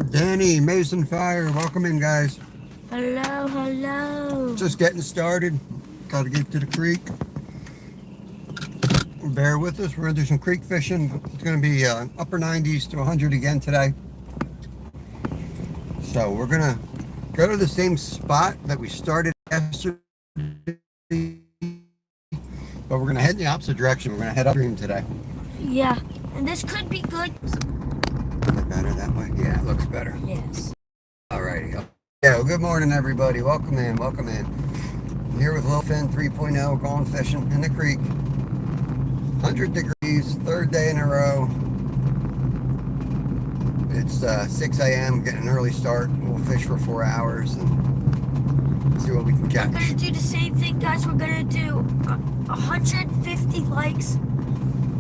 Danny, Mason Fire, welcome in, guys. Hello, hello. Just getting started. Got to get to the creek. Bear with us. We're going to do some creek fishing. It's going to be upper 90s to 100 again today. So we're going to go to the same spot that we started yesterday, but we're going to head in the opposite direction. We're going to head upstream today. Yeah, and this could be good. Is it better that way? Yeah, it looks better. Yes. Alrighty. Yeah, well, good morning, everybody. Welcome in, welcome in. I'm here with Lil Finn 3.0, going fishing in the creek. 100 degrees, third day in a row. It's 6 a.m., getting an early start. We'll fish for 4 hours and see what we can catch. We're going to do the same thing, guys. We're going to do 150 likes.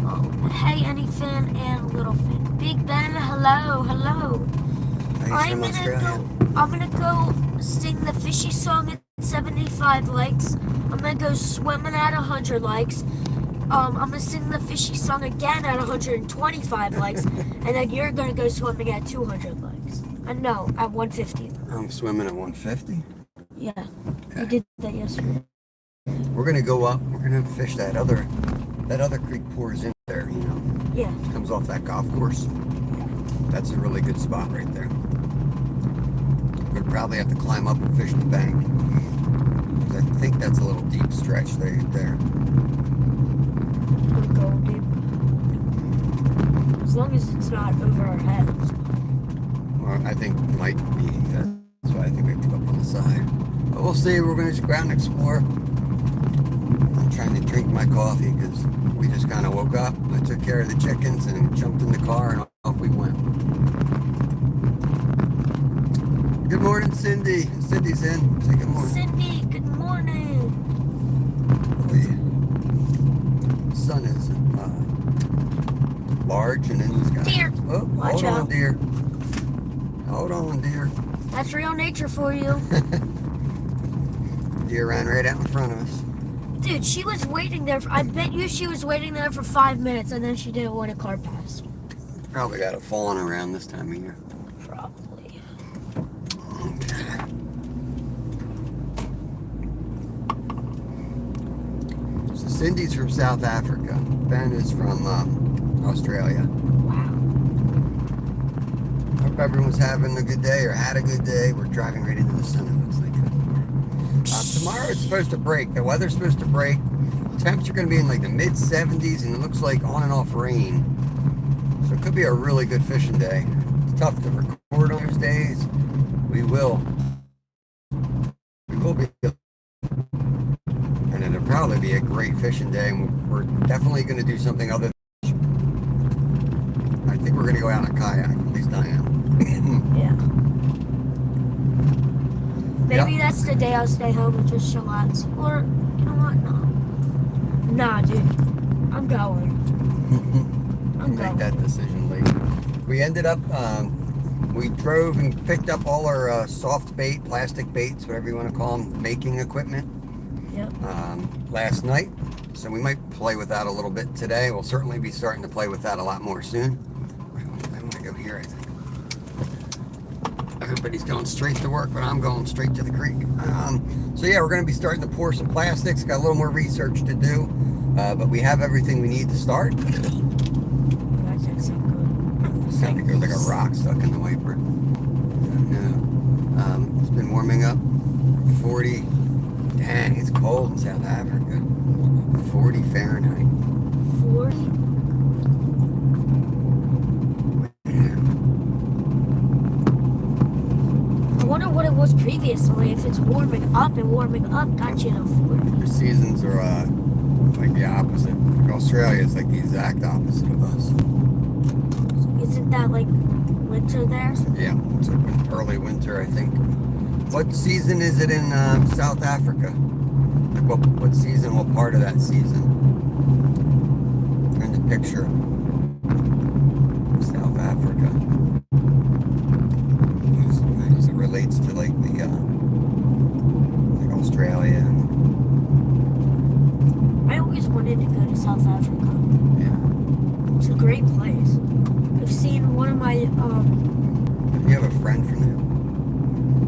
Oh, hey, Any Finn and Little Finn. Big Ben, hello, hello. I'm gonna go sing the fishy song at 75 likes. I'm gonna go swimming at 100 likes. I'm gonna sing the fishy song again at 125 likes, and then you're gonna go swimming at 200 likes. No, at 150. I'm swimming at 150. Yeah, okay. We did that yesterday. We're gonna go up. We're gonna fish that other creek pours in there. You know. Yeah. It comes off that golf course. That's a really good spot right there. We're gonna probably have to climb up and fish the bank. I think that's a little deep stretch right there. We'll go deep. As long as it's not over our heads. Well, I think it might be. That's why I think we have to go up on the side. But we'll see. We're gonna just go out and explore. I'm trying to drink my coffee because we just kind of woke up. I took care of the chickens and jumped in the car and off we went. Good morning, Cindy. Cindy's in. Say good morning. Cindy, good morning. Oh, yeah. Sun is large, and then he's got Deer. Oh, Watch hold out. on, deer. Hold on, deer. That's real nature for you. Deer ran right out in front of us. Dude, she was waiting there. I bet you she was waiting there for 5 minutes, and then she didn't want a car pass. Probably got it falling around this time of year. Probably. Okay. So Cindy's from South Africa. Ben is from Australia. Wow. Hope everyone's having a good day or had a good day. We're driving right into the sun, it looks like. Tomorrow it's supposed to break. The weather's supposed to break. Temps are going to be in like the mid 70s, and it looks like on and off rain. So it could be a really good fishing day. It's tough to record on those days. We will be. And it'll probably be a great fishing day. And we're definitely going to do something other than I think we're going to go out in a kayak. At least I am. Yeah. Maybe Yep. that's the day I'll stay home and just chillax. Or, you know what? No. Nah, dude. I'm going. Make that decision later. We ended up, we drove and picked up all our soft bait, plastic baits, whatever you want to call them, making equipment. Yep. Last night. So we might play with that a little bit today. We'll certainly be starting to play with that a lot more soon. I'm going to go here, I think. Everybody's going straight to work, but I'm going straight to the creek. So yeah, we're going to be starting to pour some plastics. Got a little more research to do, but we have everything we need to start. That tastes so good. Sounded like a rock stuck in the wiper. No. It's been warming up. 40. Dang, it's cold in South Africa. 40 Fahrenheit. 40? I wonder what it was previously. If it's warming up and warming up got you to 40. The seasons are like the opposite. Like Australia is like the exact opposite of us. Isn't that like winter there? Yeah, it's like early winter, I think. What season is it in South Africa? Like what season? What part of that season? In the picture. South Africa. As it relates to like the like Australia. I always wanted to go to South Africa. Yeah. It's a great place. I've seen one of my You have a friend from there?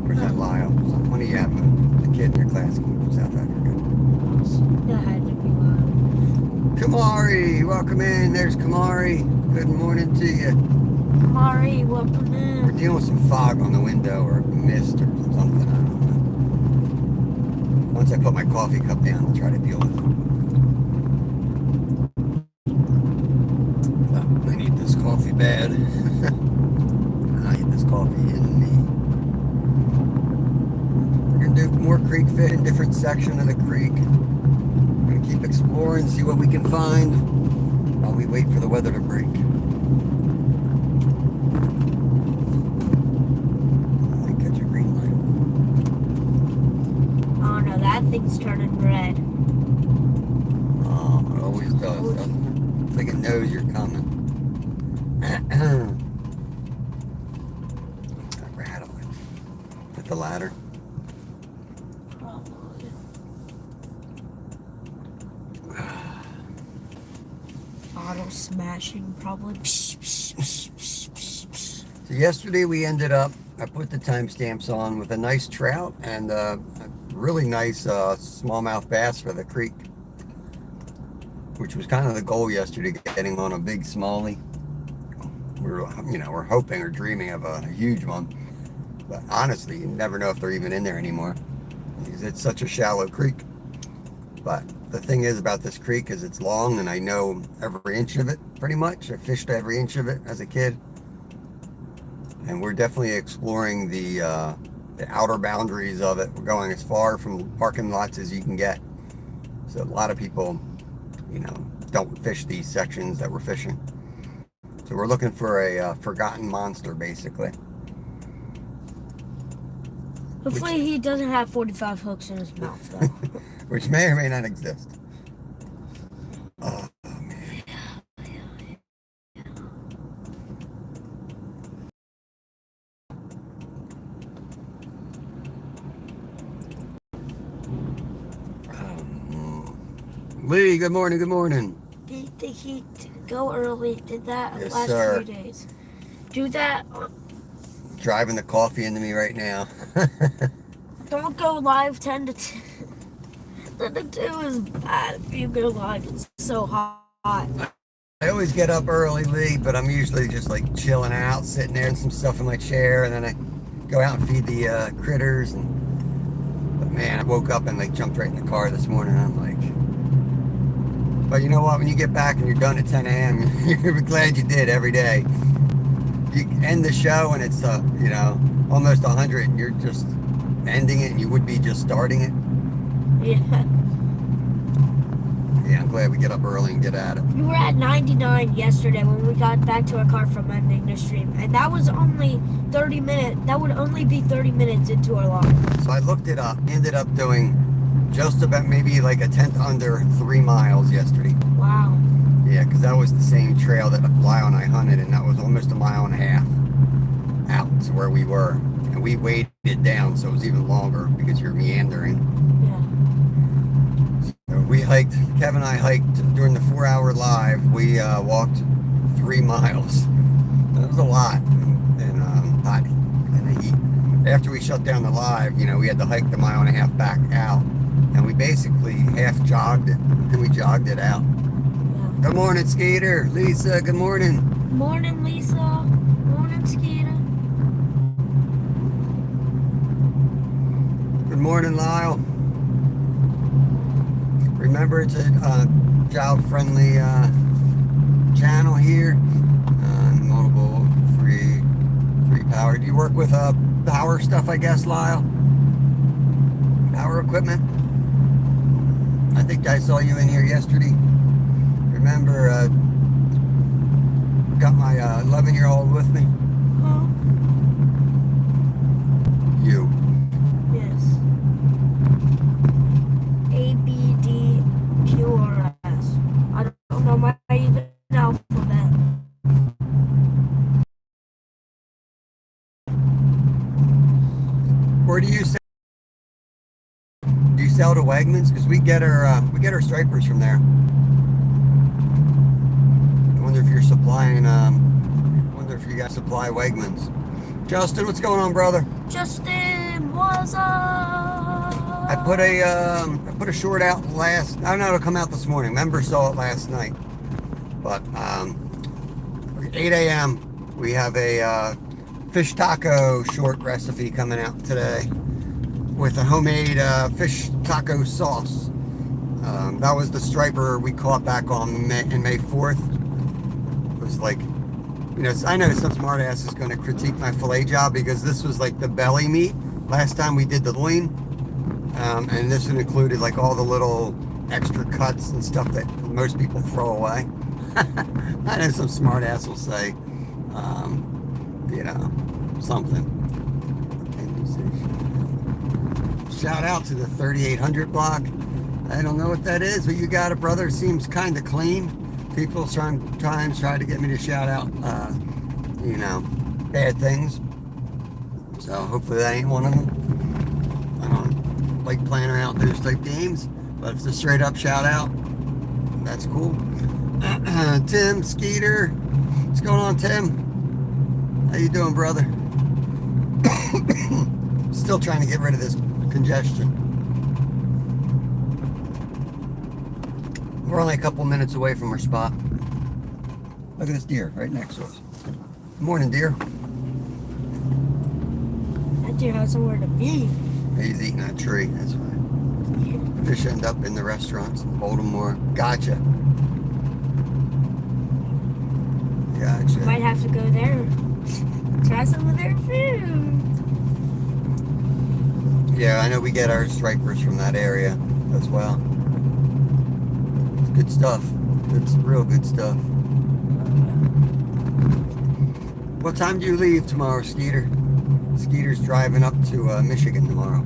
Or is that Lyle? One of you have the kid in your class from South Africa. That had to be loud. Kamari, welcome in. There's Kamari. Good morning to you. Kamari, welcome in. We're dealing with some fog on the window or mist or something. I don't know. Once I put my coffee cup down, I'll try to deal with it. I need this coffee bad. I need this coffee in me. We're going to do more creek fit in different section of the creek. We're going to keep exploring, see what we can find while we wait for the weather to break. I might catch a green light. Oh no, that thing's turning red. Oh, it always does, doesn't it? It's like it knows you're coming. Rattle it. With the ladder. Probably. Bottle smashing, probably. So yesterday we ended up, I put the timestamps on with a nice trout and a really nice smallmouth bass for the creek, which was kind of the goal yesterday, getting on a big smallie. We're hoping or dreaming of a huge one, but honestly, you never know if they're even in there anymore because it's such a shallow creek. But the thing is about this creek is it's long, and I know every inch of it pretty much. I fished every inch of it as a kid, and we're definitely exploring the outer boundaries of it. We're going as far from parking lots as you can get. So a lot of people, don't fish these sections that we're fishing. So we're looking for a forgotten monster, basically. Hopefully he doesn't have 45 hooks in his mouth, though. Which may or may not exist. Oh, man. Lee, good morning, good morning. Did he go early? Did that Yes, last sir. few days? Do that. Driving the coffee into me right now. Don't go live 10 to 10. 10 to 2 is bad if you go live. It's so hot. I always get up early, Lee, but I'm usually just like chilling out, sitting there and some stuff in my chair, and then I go out and feed the critters. But man, I woke up and like jumped right in the car this morning. And I'm like, but you know what? When you get back and you're done at 10 a.m., you're glad you did every day. You end the show and it's almost 100, and you're just ending it, and you would be just starting it. Yeah. Yeah, I'm glad we get up early and get at it. We were at 99 yesterday when we got back to our car from ending the stream, and that was only 30 minutes. That would only be 30 minutes into our live. So I looked it up. Ended up doing just about maybe like a tenth under 3 miles yesterday. Wow. Yeah, because that was the same trail that Lyle and I hunted, and that was almost 1.5 miles out to where we were. And we weighed it down, so it was even longer because you're meandering. Yeah. So we hiked, Kevin and I hiked during the 4-hour live. We walked 3 miles. That was a lot. And hot in the heat. After we shut down the live, we had to hike the 1.5 miles back out. And we basically half jogged it, and we jogged it out. Yeah. Good morning, Skeeter. Lisa, good morning. Morning, Lisa. Morning, Skeeter. Good morning, Lyle. Remember, it's a child-friendly channel here. Multiple free power. Do you work with power stuff, I guess, Lyle? Power equipment? I think I saw you in here yesterday. Remember, got my 11-year-old with me. Huh? You. Yes. A, B, D, Q, or S. I don't know my even alphabet. Where do you sell? Do you sell to Wegmans? Because we get our stripers from there. I wonder if you're supplying. I wonder if you guys supply Wegmans. Justin, what's going on, brother? Justin, what's up? I put a short out last. I don't know, it'll come out this morning. Members saw it last night, but 8 a.m. we have a fish taco short recipe coming out today with a homemade fish taco sauce. That was the striper we caught back on May 4th. It was like, you know, I know some smart ass is going to critique my fillet job because this was like the belly meat. Last time we did the loin, and this one included like all the little extra cuts and stuff that most people throw away. I know some smart ass will say, you know, something. Shout out to the 3800 block. I don't know what that is, but you got it, brother. It seems kind of clean. People sometimes try to get me to shout out, you know, bad things. So hopefully that ain't one of them. I don't like playing around with those type games, but if it's a straight up shout out, that's cool. Tim Skeeter, what's going on, Tim? How you doing, brother? Still trying to get rid of this congestion. We're only a couple minutes away from our spot. Look at this deer right next to us. Good morning, deer. That deer has somewhere to be. He's eating that tree, that's why. Fish end up in the restaurants in Baltimore. Gotcha. Gotcha. Might have to go there. Try some of their food. Yeah, I know we get our stripers from that area as well. It's good stuff. It's real good stuff. What time do you leave tomorrow, Skeeter? Skeeter's driving up to Michigan tomorrow.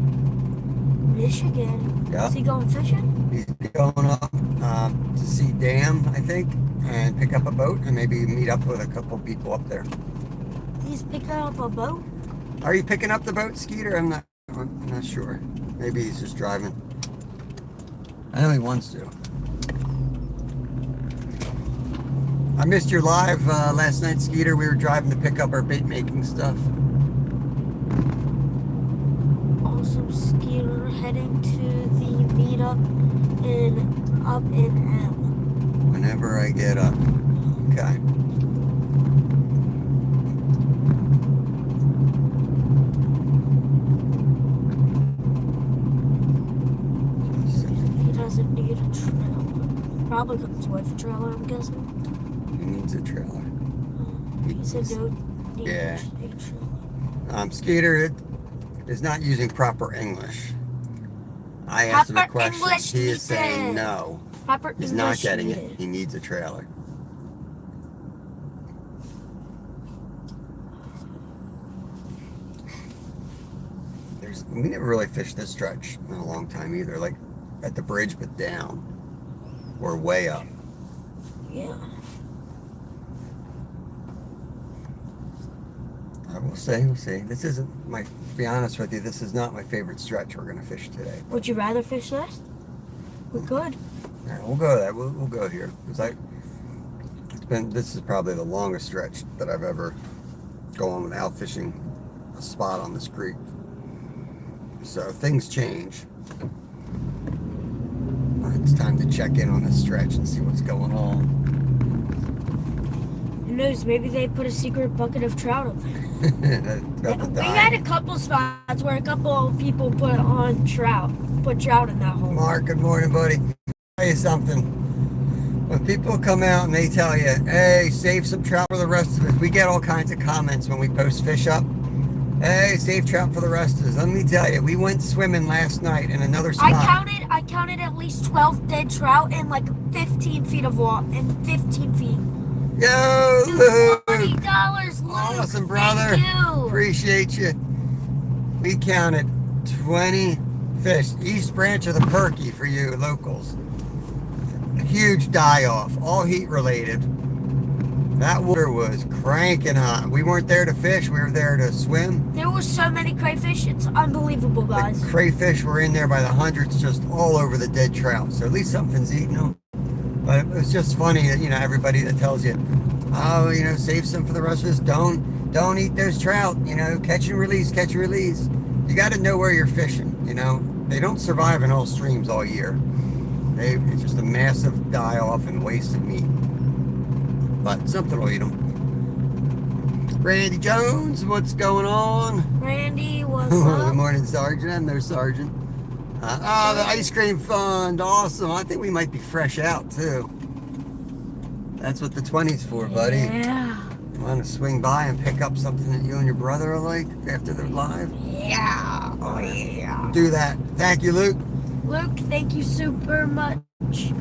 Michigan? Yeah. Is he going fishing? He's going up to see Dam, I think, and pick up a boat and maybe meet up with a couple people up there. He's picking up a boat? Are you picking up the boat, Skeeter? I'm not sure. Maybe he's just driving. I know he wants to. I missed your live last night, Skeeter. We were driving to pick up our bait making stuff. Awesome, Skeeter, heading to the meetup up in M. Whenever I get up. Okay. He doesn't need a trailer. Probably comes with a trailer, I'm guessing. He needs a trailer. He said no need Yeah. a trailer. Skeeter is not using proper English. I asked him a Proper question. English He is saying needed. no. Proper He's English not getting needed. it. He needs a trailer. We never really fished this stretch in a long time either. Like at the bridge, but down or way up. Yeah. We'll see. We'll see. This isn't my. To be honest with you, this is not my favorite stretch we're gonna fish today. Would you rather fish this? We could. Yeah, we'll go there. We'll go here because this is probably the longest stretch that I've ever gone without fishing a spot on this creek. So things change. It's time to check in on this stretch and see what's going on. Who knows? Maybe they put a secret bucket of trout up there. We had a couple spots where a couple of people put trout in that hole. Mark, good morning, buddy. I'll tell you something. When people come out and they tell you, hey, save some trout for the rest of us, we get all kinds of comments when we post fish up. Hey, save trout for the rest of us. Let me tell you, we went swimming last night in another spot. I counted at least 12 dead trout in like 15 feet of water, and 15 feet. Yo, Lou! $40, Lou. Awesome, brother. Thank you. Appreciate you. We counted 20 fish. East branch of the Perky for you locals. A huge die-off, all heat related. That water was cranking hot. We weren't there to fish, we were there to swim. There was so many crayfish, it's unbelievable, guys. The crayfish were in there by the hundreds, just all over the dead trout. So at least something's eating them. But it was just funny that, you know, everybody that tells you, oh, you know, save some for the rest of us, don't don't eat those trout. You know, catch and release, catch and release. You got to know where you're fishing. You know, they don't survive in all streams all year. It's just a massive die-off and waste of meat. But something will eat them. Randy Jones, what's going on? Randy, what's Good up? morning, Sergeant. I'm their Sergeant. The ice cream fund. Awesome. I think we might be fresh out, too. That's what the 20's for, buddy. Yeah. You want to swing by and pick up something that you and your brother are like after they're live? Yeah. Oh, yeah. Do that. Thank you, Luke. Luke, thank you super much.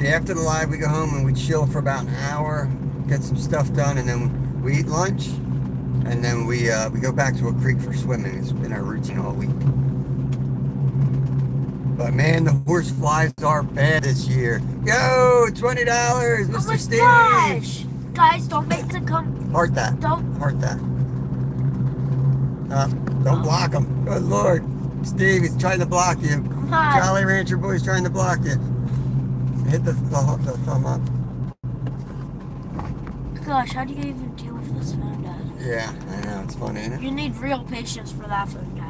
After the live, we go home and we chill for about an hour, get some stuff done, and then we eat lunch, and then we go back to a creek for swimming. It's been our routine all week. But man, the horse flies are bad this year. Yo, $20, Mr. Oh my Steve. gosh. Guys, don't make to come. Heart that. Don't. Heart that. Don't block him. Good Lord. Steve, he's trying to block you. Hi. Jolly Rancher Boy's trying to block you. Hit the thumb up. Gosh, how do you even deal with this phone, Dad? Yeah, I know. It's funny, isn't it? You need real patience for that phone, Dad.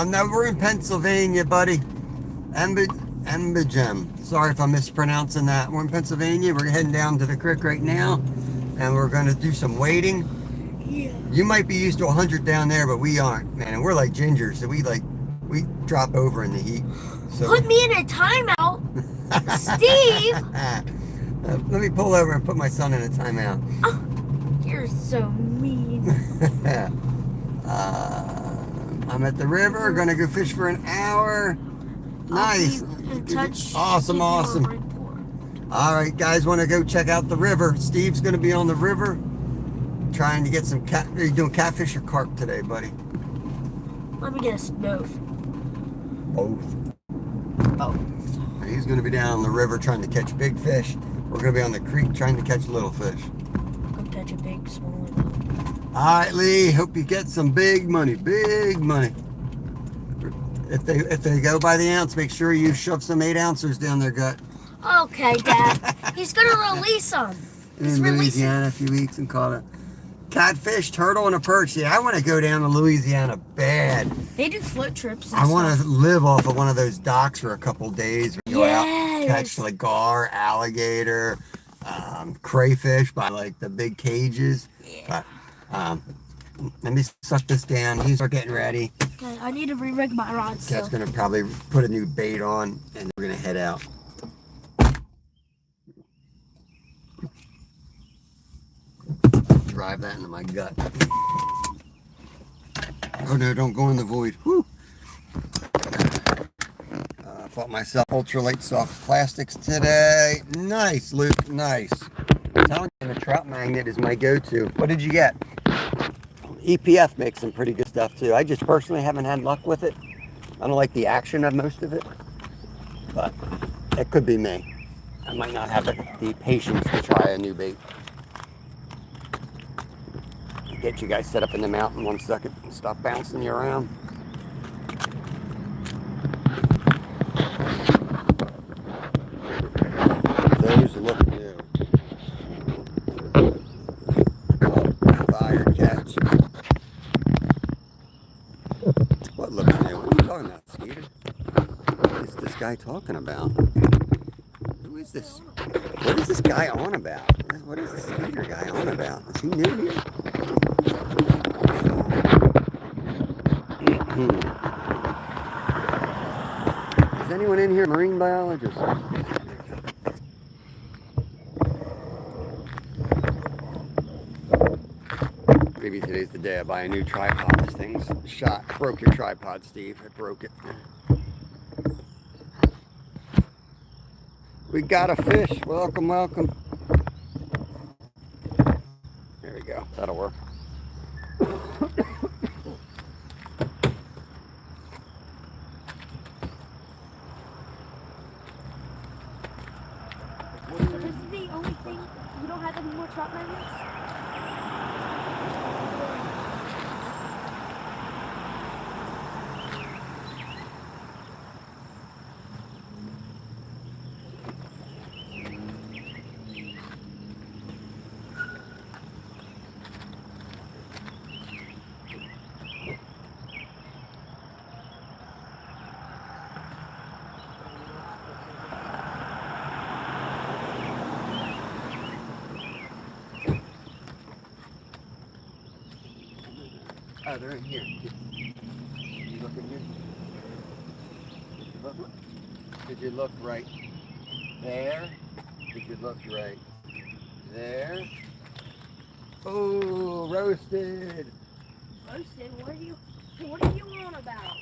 No, we're in Pennsylvania, buddy. Embigem. Sorry if I'm mispronouncing that. We're in Pennsylvania. We're heading down to the creek right now, and we're going to do some wading. Yeah. You might be used to 100 down there, but we aren't, man. And we're like gingers, so we drop over in the heat. So Put me in a timeout, Steve. Let me pull over and put my son in a timeout. Oh, you're so mean. I'm at the river, gonna go fish for an hour. Nice. I'll be in touch. Awesome, awesome. All right, guys, want to go check out the river. Steve's gonna be on the river, trying to get some cat. Are you doing catfish or carp today, buddy? Let me guess, both. Both. Both. He's gonna be down on the river trying to catch big fish. We're gonna be on the creek trying to catch little fish. Go catch a big, small one. All right, Lee. Hope you get some big money. Big money. If they go by the ounce, make sure you shove some 8 ounces down their gut. Okay, Dad. He's gonna release them. He's In releasing. Louisiana a few weeks and caught a catfish, turtle, and a perch. Yeah, I want to go down to Louisiana bad. They do float trips. And I want stuff. to live off of one of those docks for a couple days. Go out, Yes. catch like gar, alligator, crayfish by like the big cages. Yeah. But, let me suck this down. You start getting ready. Okay, I need to re-rig my rod still. Cat's gonna probably put a new bait on, and we're gonna head out. Drive that into my gut. Oh no, don't go in the void. Whew. Bought myself ultralight soft plastics today. Nice, Luke, nice. I'm telling you, the trout magnet is my go-to. What did you get? EPF makes some pretty good stuff too. I just personally haven't had luck with it. I don't like the action of most of it, but it could be me. I might not have the patience to try a new bait. Get you guys set up in the mount in 1 second and stop bouncing you around. Those look new. Fire catch. What looks new? What are you talking about, Skeeter? What is this guy talking about? Who is this? What is this guy on about? What is this Skeeter guy on about? Is he new here? Is anyone in here a marine biologist? Maybe today's the day I buy a new tripod. This thing's shot. Broke your tripod, Steve. I broke it. We got a fish. Welcome, welcome. There we go. That'll work. So this is the only thing. You don't have any more trout magnets? Oh, they're in here. You look in here. Did you look right there? Did you look right there? Oh, roasted. Roasted? What are you on about?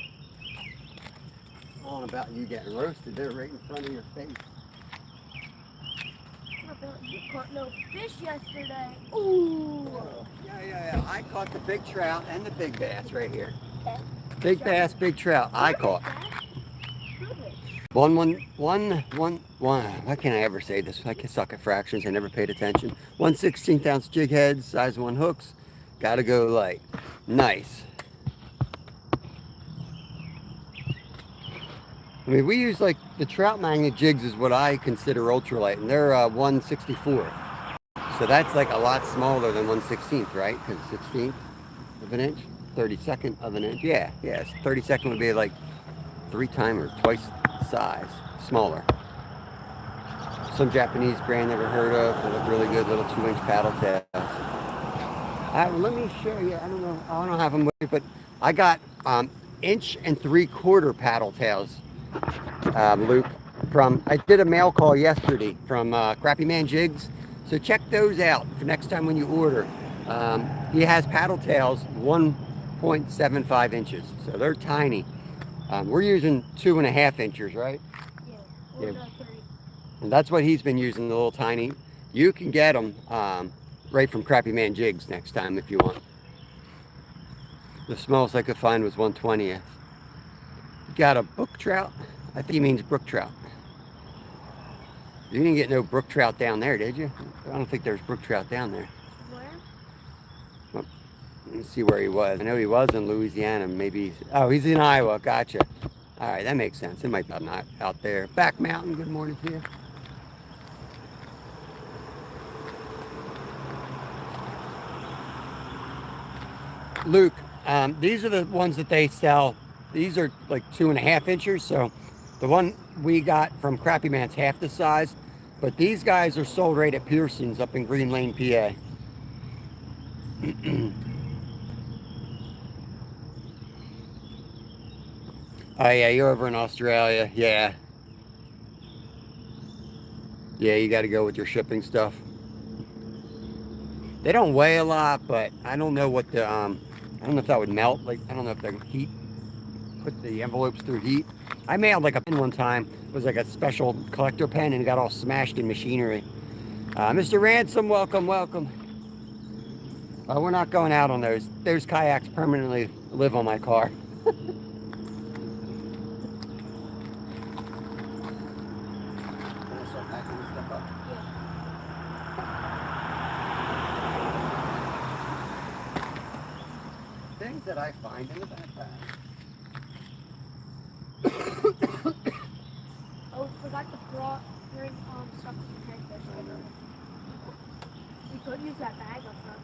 On about you getting roasted. They're right in front of your face. What about you caught no fish yesterday? Ooh. Yeah. I caught the big trout and the big bass right here. Big bass, big trout. I caught. One. Why can't I ever say this? I can suck at fractions. I never paid attention. 1/16 ounce jig heads, size 1 hooks. Gotta go light. Nice. I mean, we use like the trout magnet jigs is what I consider ultralight, and they're 1/64. So that's like a lot smaller than 1/16, right? Because 16th of an inch, 32nd of an inch. Yeah. 32nd would be like 3 times or twice the size, smaller. Some Japanese brand never heard of. They look really good, little 2-inch paddle tails. Let me show you. I don't have them with me, but I got 1.75-inch paddle tails, Luke. I did a mail call yesterday from Crappy Man Jigs. So check those out for next time when you order. He has paddle tails 1.75 inches, so they're tiny. We're using 2.5 inches, right? Yeah. And that's what he's been using, the little tiny. You can get them right from Crappy Man Jigs next time if you want. The smallest I could find was 1/20th. Got a brook trout? I think he means brook trout. You didn't get no brook trout down there, did you? I don't think there's brook trout down there. Where? Well, let's see where he was. I know he was in Louisiana. Maybe he's in Iowa. Gotcha. All right, that makes sense. It might not out there. Back Mountain, good morning to you. Luke, these are the ones that they sell. These are like 2.5 inches. So the one we got from Crappy Man's half the size, but these guys are sold right at Pearson's up in Green Lane, PA. Oh yeah, you're over in Australia. Yeah, you got to go with your shipping stuff. They don't weigh a lot, but I don't know what the I don't know if that would melt. Like, I don't know if the heat put the envelopes through heat. I mailed like a pen one time. It was like a special collector pen, and it got all smashed in machinery. Mr. Ransom, welcome. We're not going out on those. Those kayaks permanently live on my car. Things that I find in the backpack. Oh, forgot to bring stuff to the crayfish. We could use that bag up front.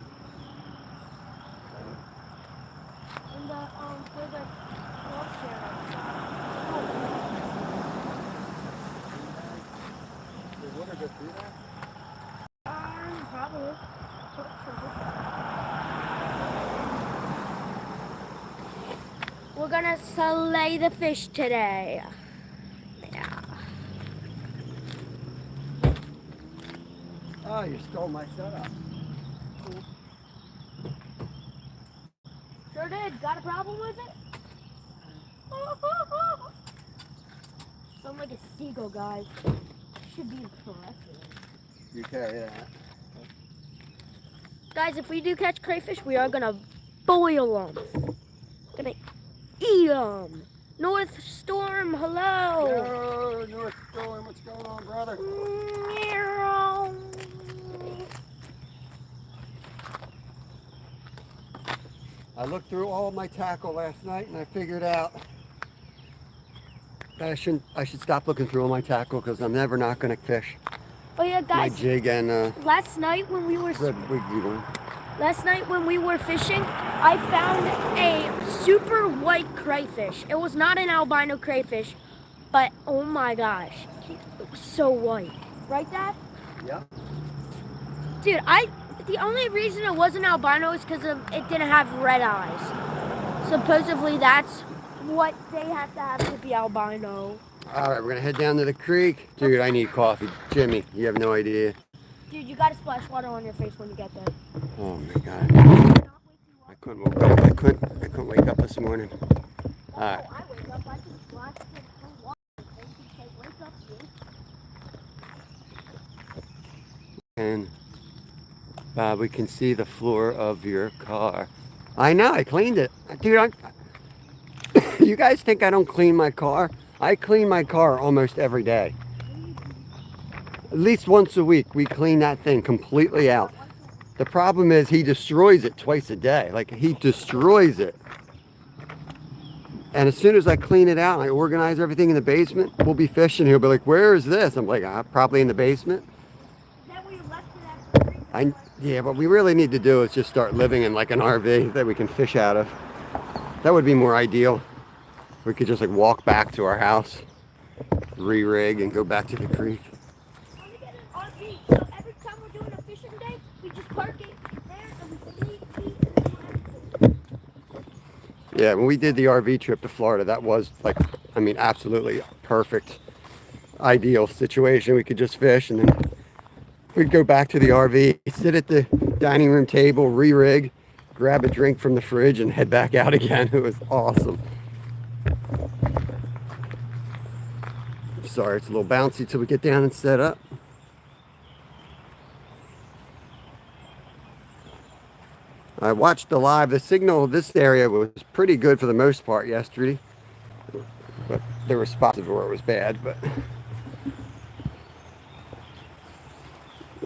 And for the cloth Did water go through that? Probably. We're gonna slay the fish today. Yeah. Oh, you stole my setup. Sure did. Got a problem with it? Sound like a seagull, guys. Should be impressive. You carry that. Guys, if we do catch crayfish, we are gonna boil them. Gonna eat them. North Storm, hello. Yo, North Storm, what's going on, brother? I looked through all my tackle last night, and I figured out that I should stop looking through all my tackle because I'm never not going to fish. Oh yeah, guys. My jig and last night when we were fishing, I found a super white crayfish. It was not an albino crayfish, but oh my gosh, it was so white. Right, Dad? Yeah. Dude, the only reason it wasn't albino is because it didn't have red eyes. supposedly that's what they have to be albino. All right, we're gonna head down to the creek. Dude, I need coffee. Jimmy, you have no idea. Dude, you gotta splash water on your face when you get there. Oh my God. I couldn't wake up. I couldn't wake up this morning. All right. I wake up, I just splash some water on my face and say, wake up, bitch. And we can see the floor of your car. I know, I cleaned it. Dude, you guys think I don't clean my car? I clean my car almost every day. At least once a week, we clean that thing completely out. The problem is he destroys it twice a day. Like, he destroys it. And as soon as I clean it out and I organize everything in the basement, we'll be fishing. He'll be like, where is this? I'm like, probably in the basement. Yeah, what we really need to do is just start living in like an RV that we can fish out of. That would be more ideal. We could just like walk back to our house, re-rig, and go back to the creek. I'm gonna get an RV, so every time we're doing a fishing day, we just park it there and we sneak and Yeah, when we did the RV trip to Florida, that was like, I mean, absolutely perfect, ideal situation. We could just fish and then we'd go back to the RV, sit at the dining room table, re-rig, grab a drink from the fridge, and head back out again. It was awesome. Sorry, it's a little bouncy till we get down and set up. I watched the live. The signal this area was pretty good for the most part yesterday, but there were spots where it was bad. But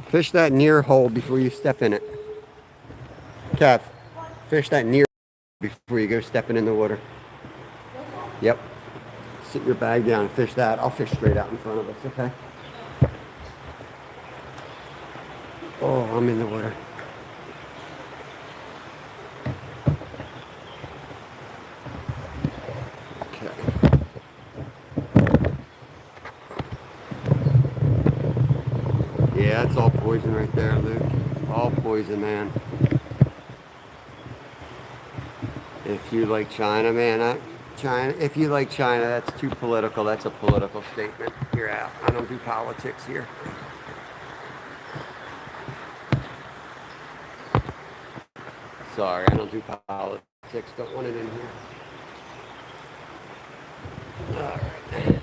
fish that near hole before you step in it. Kev, fish that near before you go stepping in the water. Yep. Sit your bag down and fish that. I'll fish straight out in front of us, okay? Oh, I'm in the water. Okay. Yeah, it's all poison right there, Luke. All poison, man. If you like China, man, if you like China, that's too political. That's a political statement. You're out. I don't do politics here. Sorry, I don't do politics. Don't want it in here. Alright.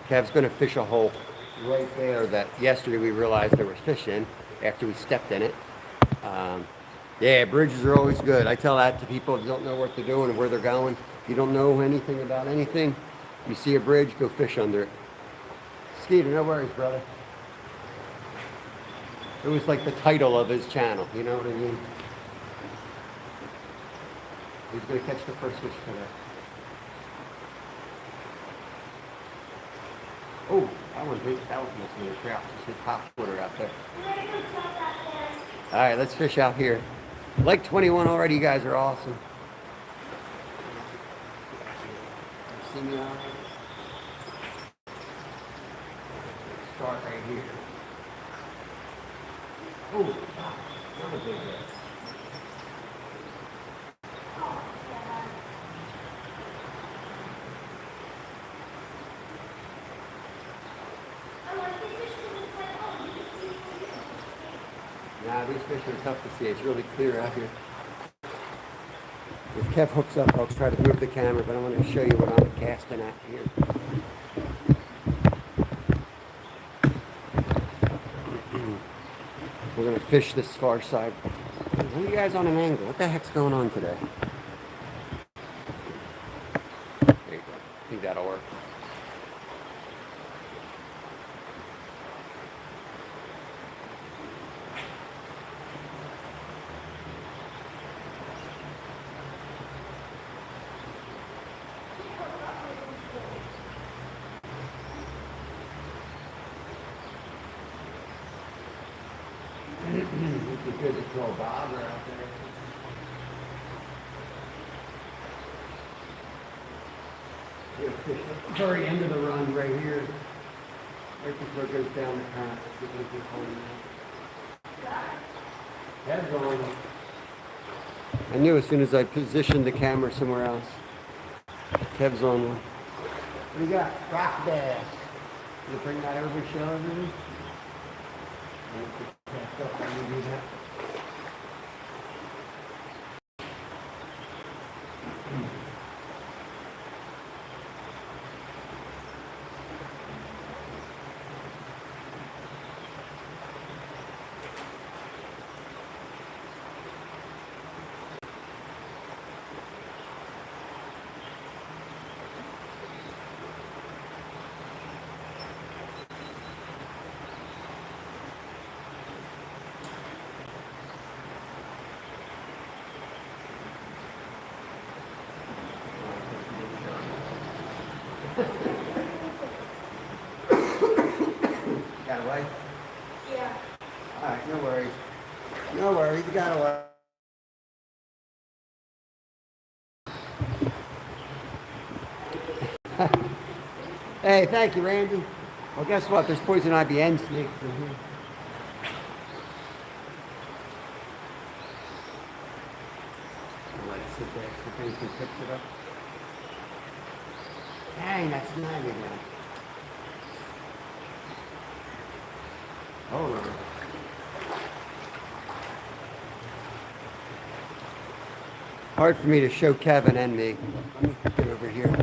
Kev's going to fish a hole right there that yesterday we realized there was fish in after we stepped in it. Yeah, bridges are always good. I tell that to people who don't know what they're doing and where they're going. If you don't know anything about anything, you see a bridge, go fish under it. Skeeter, no worries, brother. It was like the title of his channel, you know what I mean? He's going to catch the first fish today. Oh, that one must be a trout. Just hit top water out there. All right, let's fish out here. Like 21 already, you guys are awesome. See me out here? Start right here. Oh, not a big one. Nah, these fish are tough to see. It's really clear out here. If Kev hooks up, I'll try to move the camera, but I want to show you what I'm casting at here. We're going to fish this far side. What are you guys on an angle? What the heck's going on today? There you go. I think that'll work. It's good to throw a bobber out there. The very end of the run right here. Right before it goes down the current. Heads on. I knew as soon as I positioned the camera somewhere else. Kev's on one. What do you got? Rock bass. You bring that over, show everything? Do that. Got away? Yeah. Alright, no worries. No worries, you got away. Hey, thank you, Randy. Well, guess what? There's poison IBN snakes in here. I'll let it sit there so if anything picks it up. Dang, that's snag again. Hold on. Hard for me to show Kevin and me. Let me get over here.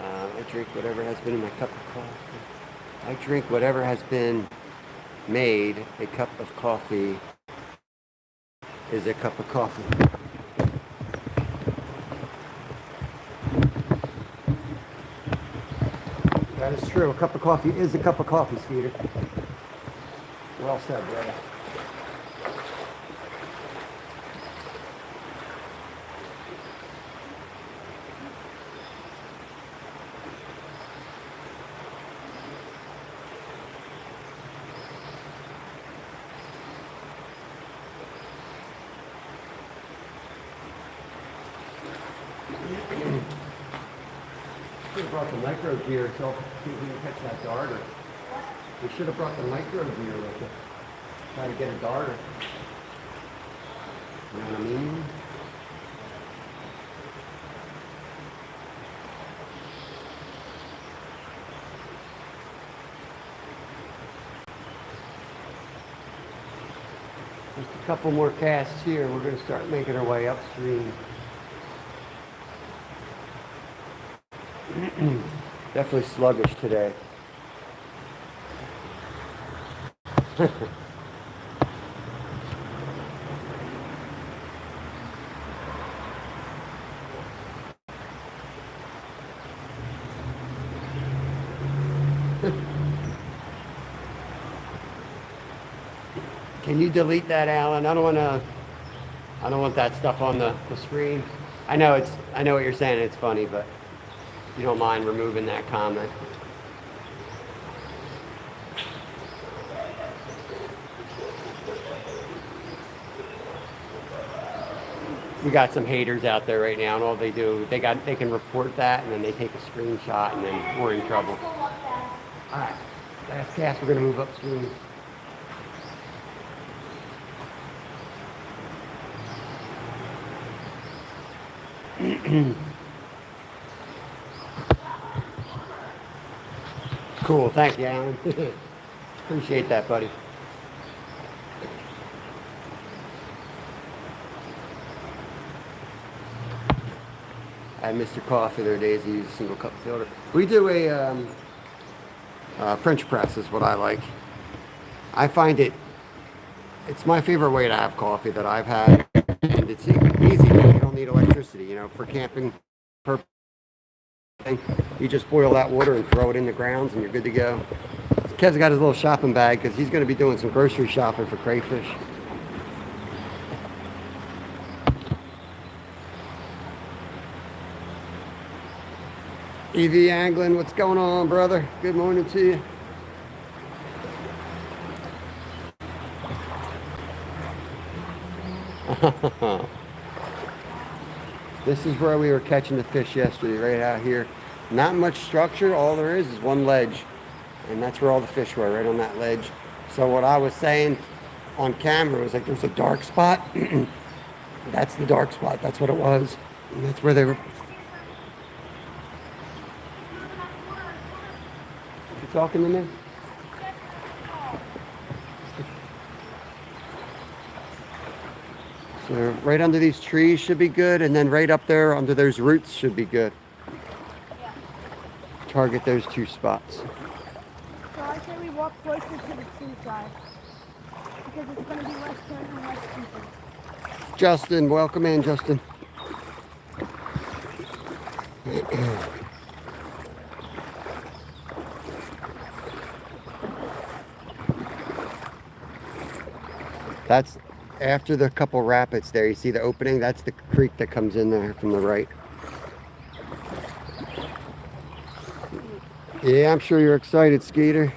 I drink whatever has been in my cup of coffee. I drink whatever has been made. A cup of coffee is a cup of coffee. That is true. A cup of coffee is a cup of coffee, Skeeter. Well said, brother. Should have brought the micro gear so we can catch that darter. We should have brought the micro gear with it. Try to get a darter. You know what I mean? Just a couple more casts here. We're going to start making our way upstream. Definitely sluggish today. Can you delete that, Alan? I don't want that stuff on the screen. I know what you're saying, it's funny, but you don't mind removing that comment. We got some haters out there right now, and all they do, they can report that, and then they take a screenshot, and then we're in trouble. All right, last cast, we're gonna move upstream. Cool, thank you, Alan. Appreciate that, buddy. I had Mr. Coffee the other day. He used a single cup filter. We do a French press is what I like. I find it's my favorite way to have coffee that I've had, and it's easy. You don't need electricity, you know, for camping purposes. You just boil that water and throw it in the grounds, and you're good to go. Kev's got his little shopping bag because he's going to be doing some grocery shopping for Crayfish. EV Angling, what's going on, brother? Good morning to you. This is where we were catching the fish yesterday, right out here. Not much structure, all there is one ledge. And that's where all the fish were, right on that ledge. So what I was saying on camera was like there's a dark spot That's the dark spot. That's what it was. And that's where they were. You talking to me? So right under these trees should be good, and then right up there under those roots should be good. Target those two spots. So I say we walk closer to the tree side because it's going to be less turn and less people. Justin, welcome in, Justin. That's after the couple rapids there. You see the opening? That's the creek that comes in there from the right. Yeah, I'm sure you're excited, Skeeter.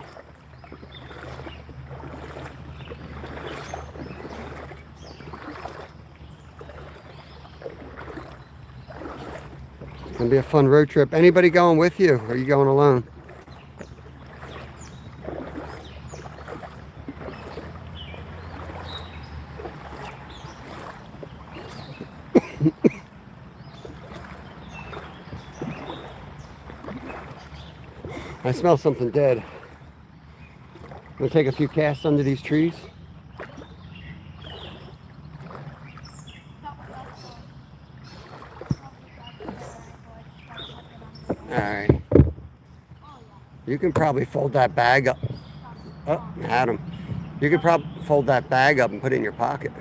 It's gonna be a fun road trip. Anybody going with you? Or are you going alone? I smell something dead. I'm gonna take a few casts under these trees. Alright. You can probably fold that bag up. Oh, Adam. You could probably fold that bag up and put it in your pocket.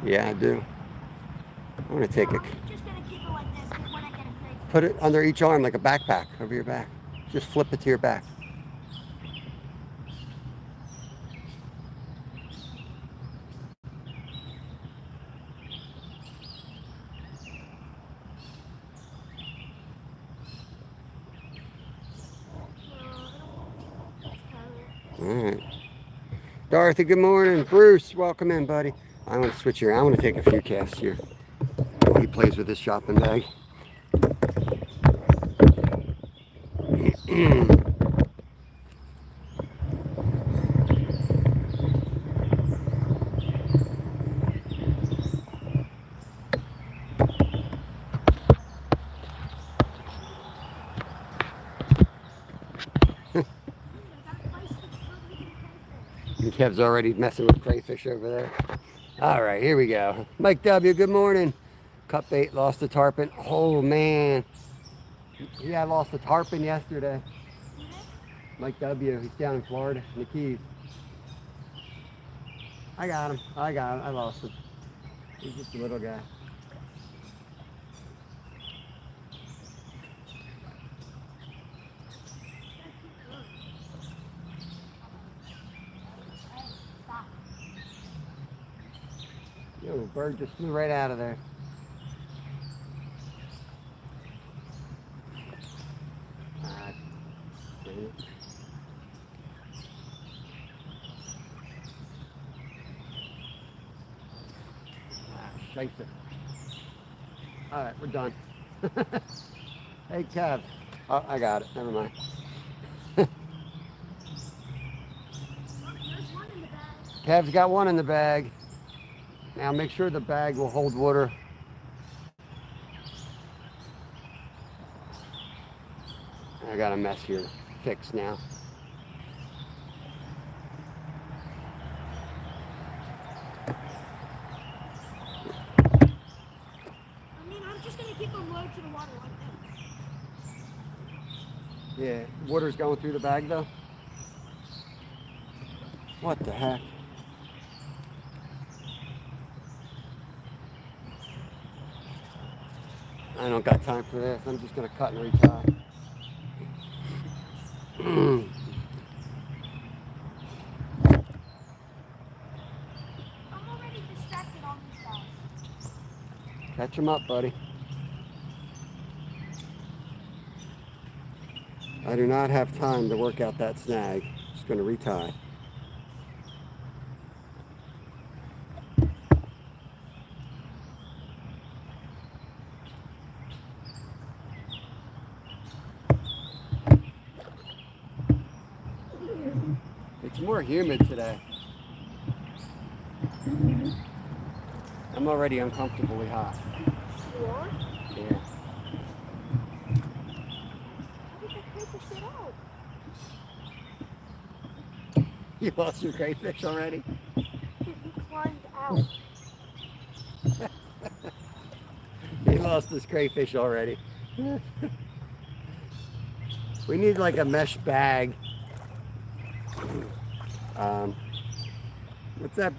Yeah, I do. I'm gonna take it. Just going to keep it like this because when I get a crayfish. Put it under each arm like a backpack over your back. Just flip it to your back. All right. Dorothy, good morning. Bruce, welcome in, buddy. I want to switch here. I want to take a few casts here. He plays with his shopping bag. Kev's already messing with crayfish over there. All right, here we go. Mike W, good morning. Cut bait, lost the tarpon. Oh, man. Yeah, I lost the tarpon yesterday. Mike W, he's down in Florida, in the Keys. I got him. I lost him. He's just a little guy. Yo, bird just flew right out of there. Dang it. Shite it. All right, we're done. Hey, Kev. Oh, I got it. Never mind. Kev's got one in the bag. Now make sure the bag will hold water. I got a mess here fixed now. I'm just going to keep them low to the water like this. Yeah, water's going through the bag though. What the heck? I don't got time for this. I'm just going to cut and retie. I'm already distracted on these guys. Catch him up, buddy. I do not have time to work out that snag. Just going to retie. It's more humid today. I'm already uncomfortably hot. You are? Yeah. How did that crayfish get out? You lost your crayfish already? He climbed out. He lost his crayfish already. We need like a mesh bag. What's that?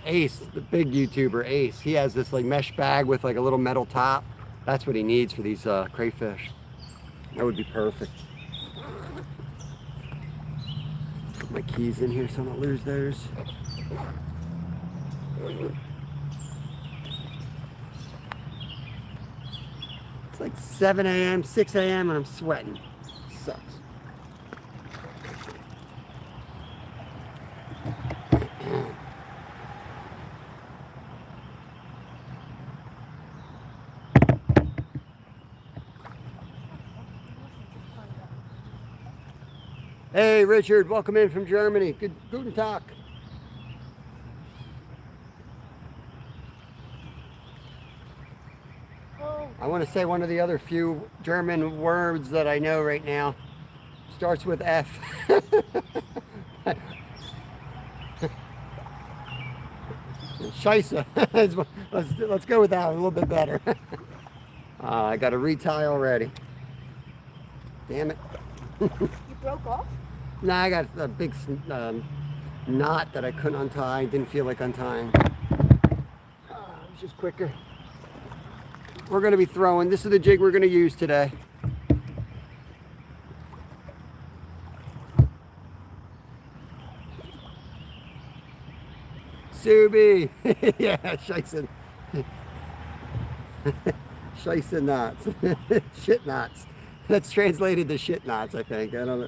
Ace, the big YouTuber Ace, he has this like mesh bag with like a little metal top. That's what he needs for these crayfish. That would be perfect. Put my keys in here so I don't lose those. It's like 7 a.m., 6 a.m. and I'm sweating. Sucks. Hey Richard, welcome in from Germany. Guten Tag. Oh, I want to say one of the other few German words that I know right now. Starts with F. Scheisse. let's go with that a little bit better. I got a retie already. Damn it. you broke off? Nah, I got a big knot that I couldn't untie. Didn't feel like untying. It was just quicker. We're going to be throwing. This is the jig we're going to use today. Subi. Yeah, Scheisse. Scheisse knots. Shit knots. That's translated to shit knots, I think. I don't know.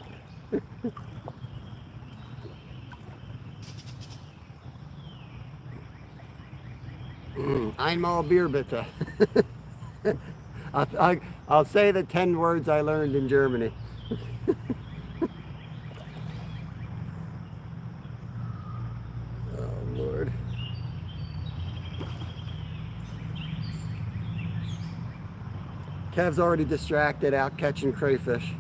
Einmal Bier bitte. I'll say the 10 words I learned in Germany. Oh, Lord. Kev's already distracted out catching crayfish.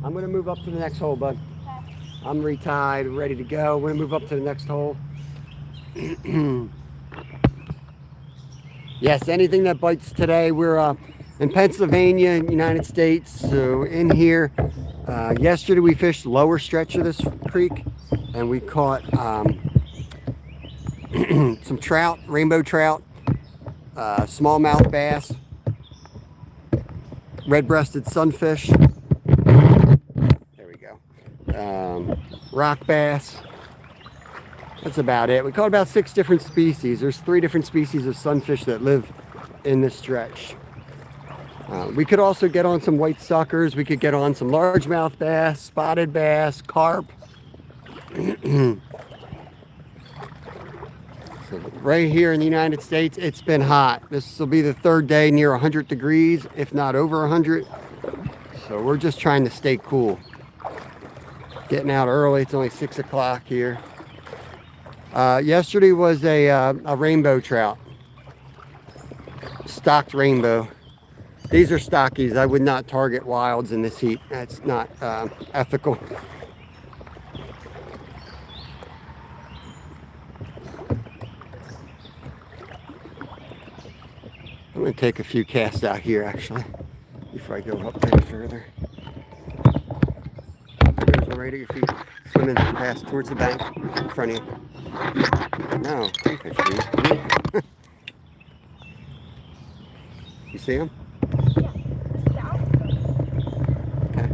I'm going to move up to the next hole, bud. I'm retied, ready to go. We're going to move up to the next hole. Yes, anything that bites today. We're in Pennsylvania, United States. So in here, yesterday we fished the lower stretch of this creek, and we caught some trout, rainbow trout, smallmouth bass, red-breasted sunfish. There we go. Rock bass. That's about it. We caught about 6 different species. There's 3 different species of sunfish that live in this stretch. We could also get on some white suckers. We could get on some largemouth bass, spotted bass, carp. So right here in the United States, it's been hot. This will be the 3rd day near 100 degrees, if not over 100. So we're just trying to stay cool. Getting out early. It's only 6 o'clock here. Yesterday was a rainbow trout. Stocked rainbow. These are stockies. I would not target wilds in this heat. That's not ethical. I'm going to take a few casts out here actually before I go up any further. There's already your feet swimming past towards the bank in front of you. No, crayfish, dude. You see them? Yeah. Okay.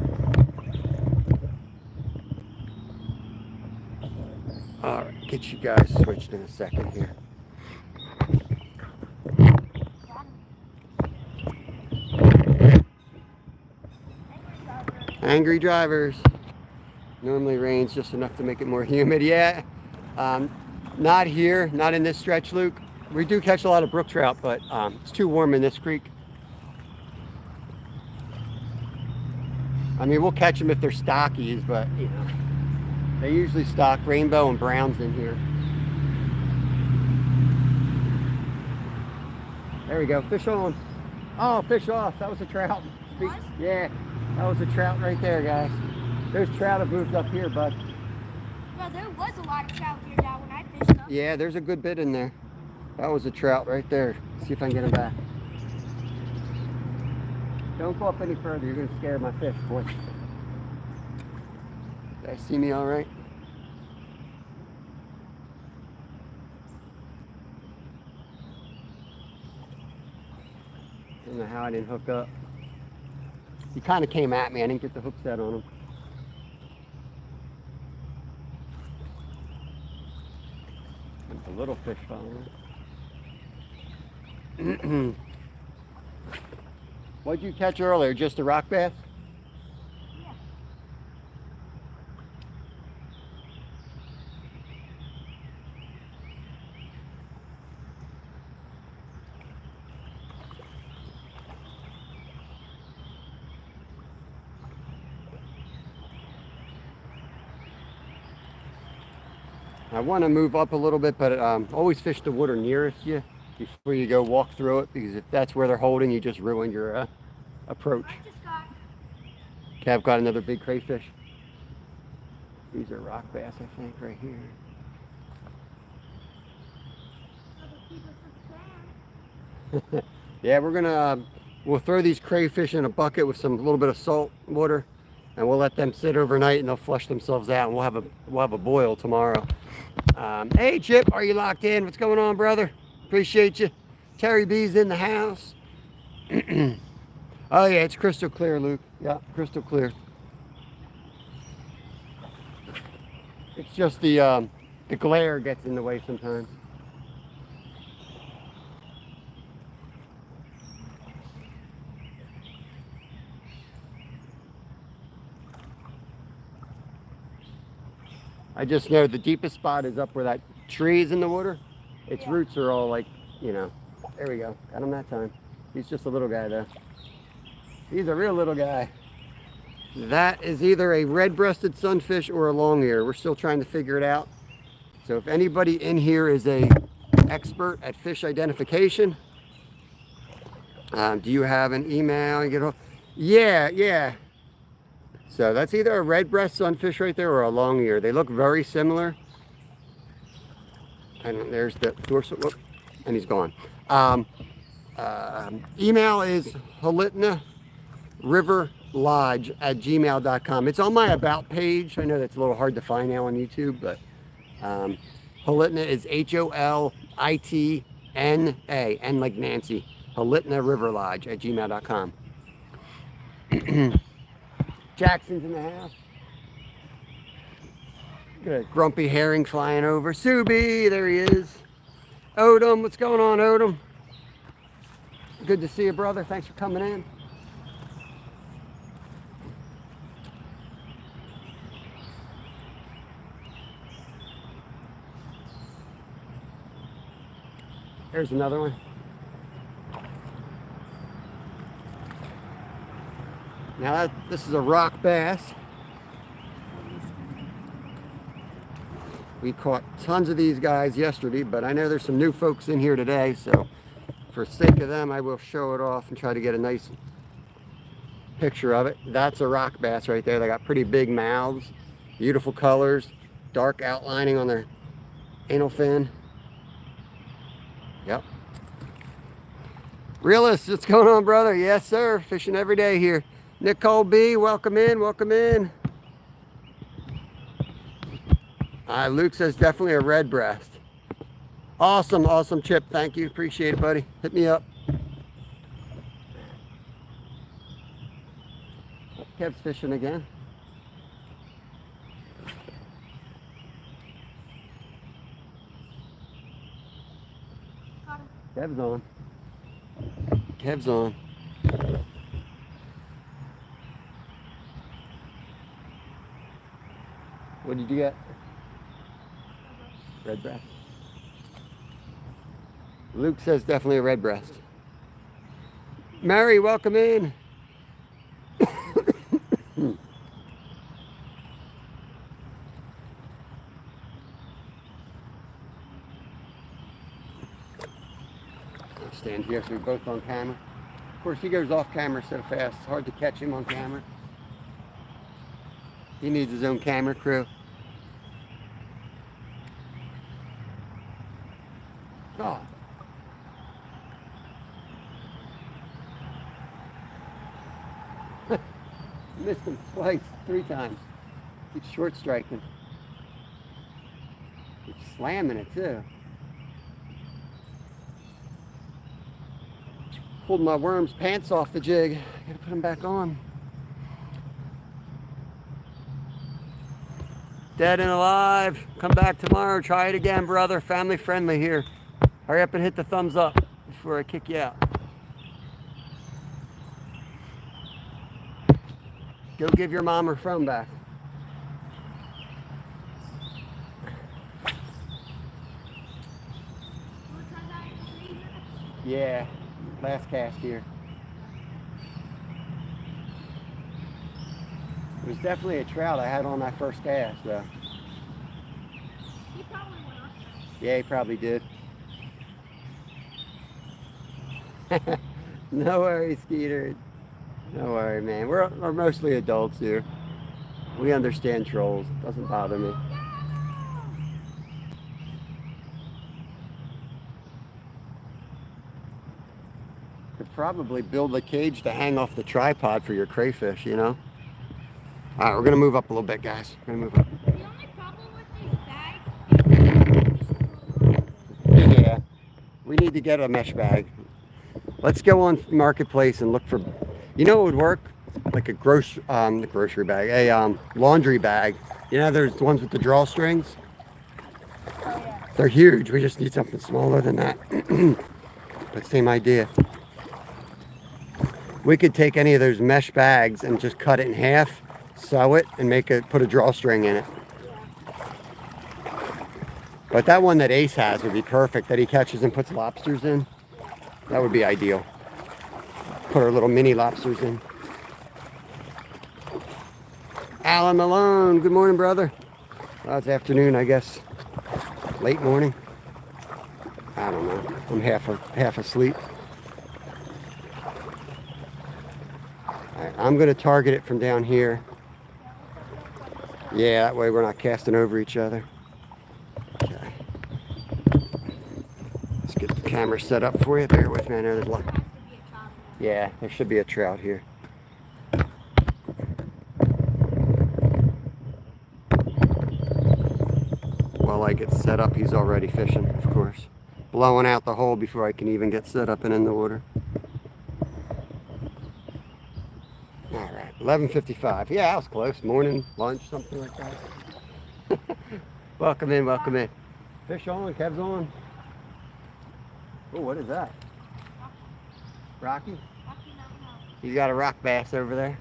All right, get you guys switched in a second here. Angry drivers. Normally rains just enough to make it more humid. Yeah, not here, not in this stretch, Luke. We do catch a lot of brook trout, but it's too warm in this creek. I mean, we'll catch them if they're stockies, but you know, they usually stock rainbow and browns in here. There we go, fish on. Oh, fish off. That was a trout. Was? Yeah, that was a trout right there, guys. There's trout have moved up here, bud. Yeah, there was a lot of trout here now when I fished them. Yeah, there's a good bit in there. That was a trout right there. See if I can get him back. Don't go up any further. You're going to scare my fish, boy. Did I see me all right? I don't know how I didn't hook up. He kind of came at me. I didn't get the hook set on him. There's a little fish following. What'd you catch earlier? Just a rock bass? Yeah. I want to move up a little bit, but always fish the water nearest you before you go walk through it, because if that's where they're holding, you just ruin your approach. I just got. Okay, I've got another big crayfish. These are rock bass, I think, right here. Yeah, we're gonna we'll throw these crayfish in a bucket with some little bit of salt water, and we'll let them sit overnight, and they'll flush themselves out, and we'll have a boil tomorrow. Hey Chip, are you locked in? What's going on, brother? Appreciate you. Terry B's in the house. Oh yeah, it's crystal clear, Luke. Yeah, crystal clear. It's just the glare gets in the way sometimes. I just know the deepest spot is up where that tree is in the water. Its roots are all like, you know, there we go. Got him that time. He's just a little guy though. He's a real little guy. That is either a red-breasted sunfish or a long ear. We're still trying to figure it out. So if anybody in here is a expert at fish identification, do you have an email? You get yeah. So that's either a red-breast sunfish right there or a long ear. They look very similar. And there's the dorsal, whoop, and he's gone. Email is holitnariverlodge@gmail.com. It's on my about page. I know that's a little hard to find now on YouTube, but Holitna is HOLITNA, N like Nancy. holitnariverlodge@gmail.com. Jackson's in the house. Good. Grumpy herring flying over. Subi, there he is. Odom, what's going on, Odom? Good to see you, brother. Thanks for coming in. There's another one. Now this is a rock bass. We caught tons of these guys yesterday, but I know there's some new folks in here today, so for sake of them, I will show it off and try to get a nice picture of it. That's a rock bass right there. They got pretty big mouths, beautiful colors, dark outlining on their anal fin. Yep. Realist, what's going on, brother? Yes, sir. Fishing every day here. Nicole B, welcome in, welcome in. Luke says definitely a red breast. Awesome, awesome, Chip. Thank you. Appreciate it, buddy. Hit me up. Kev's fishing again. Kev's on. Kev's on. What did you get? Red breast. Luke says definitely a red breast. Mary, welcome in. I'll stand here so we're both on camera. Of course, he goes off camera so fast, it's hard to catch him on camera. He needs his own camera crew. Oh. Missed him twice, 3 times. Keeps short striking. Keeps slamming it too. Pulled my worm's pants off the jig. Gotta put them back on. Dead and alive. Come back tomorrow. Try it again, brother. Family friendly here. Hurry up and hit the thumbs up before I kick you out. Go give your mom her phone back. Yeah, last cast here. It was definitely a trout I had on that first cast, though. He probably went off. Yeah, he probably did. No worries, Skeeter. No worry, man. We're mostly adults here. We understand trolls. Doesn't bother me. Could probably build a cage to hang off the tripod for your crayfish, you know? All right, we're gonna move up a little bit, guys. We're gonna move up. The only problem with these bags is Yeah, we need to get a mesh bag. Let's go on Marketplace and look for, you know what would work? Like a grocery bag, a laundry bag. You know, there's the ones with the drawstrings. They're huge. We just need something smaller than that. But same idea. We could take any of those mesh bags and just cut it in half, sew it, and put a drawstring in it. But that one that Ace has would be perfect, that he catches and puts lobsters in. That would be ideal. Put our little mini lobsters in. Alan Malone, good morning, brother. Well, it's afternoon, I guess. Late morning. I don't know. I'm half asleep. All right, I'm gonna target it from down here. Yeah, that way we're not casting over each other. Okay. Let's get the camera set up for you. Bear with me. I know there's a lot. Yeah, there should be a trout here. While I get set up, he's already fishing, of course. Blowing out the hole before I can even get set up and in the water. All right, 11:55. Yeah, I was close. Morning, lunch, something like that. Welcome in, welcome in. Fish on, Kev's on. Oh, what is that? Rocky? He's got a rock bass over there.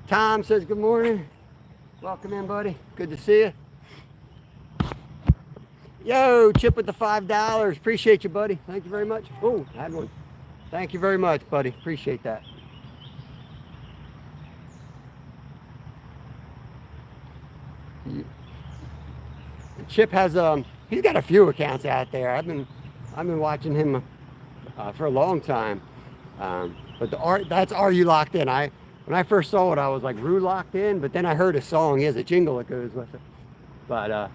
Tom says good morning. Welcome in, buddy. Good to see you. Yo, Chip with the $5. Appreciate you, buddy. Thank you very much. Oh, I had one. Thank you very much, buddy. Appreciate that. Chip has he's got a few accounts out there. I've been watching him for a long time. But that's Are You Locked In? When I first saw it, I was like, Rue Locked In? But then I heard a song. He has a jingle that goes with it. But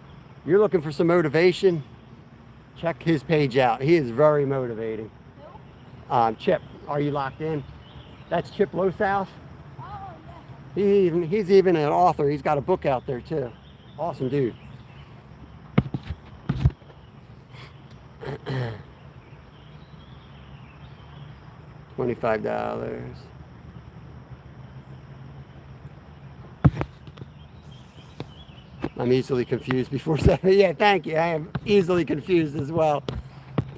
you're looking for some motivation, check his page out. He is very motivating. Chip, Are You Locked In? That's Chip Losouth. Oh, yeah. He's even an author. He's got a book out there too. Awesome dude. $25. I'm easily confused before 7. Yeah, thank you. I am easily confused as well.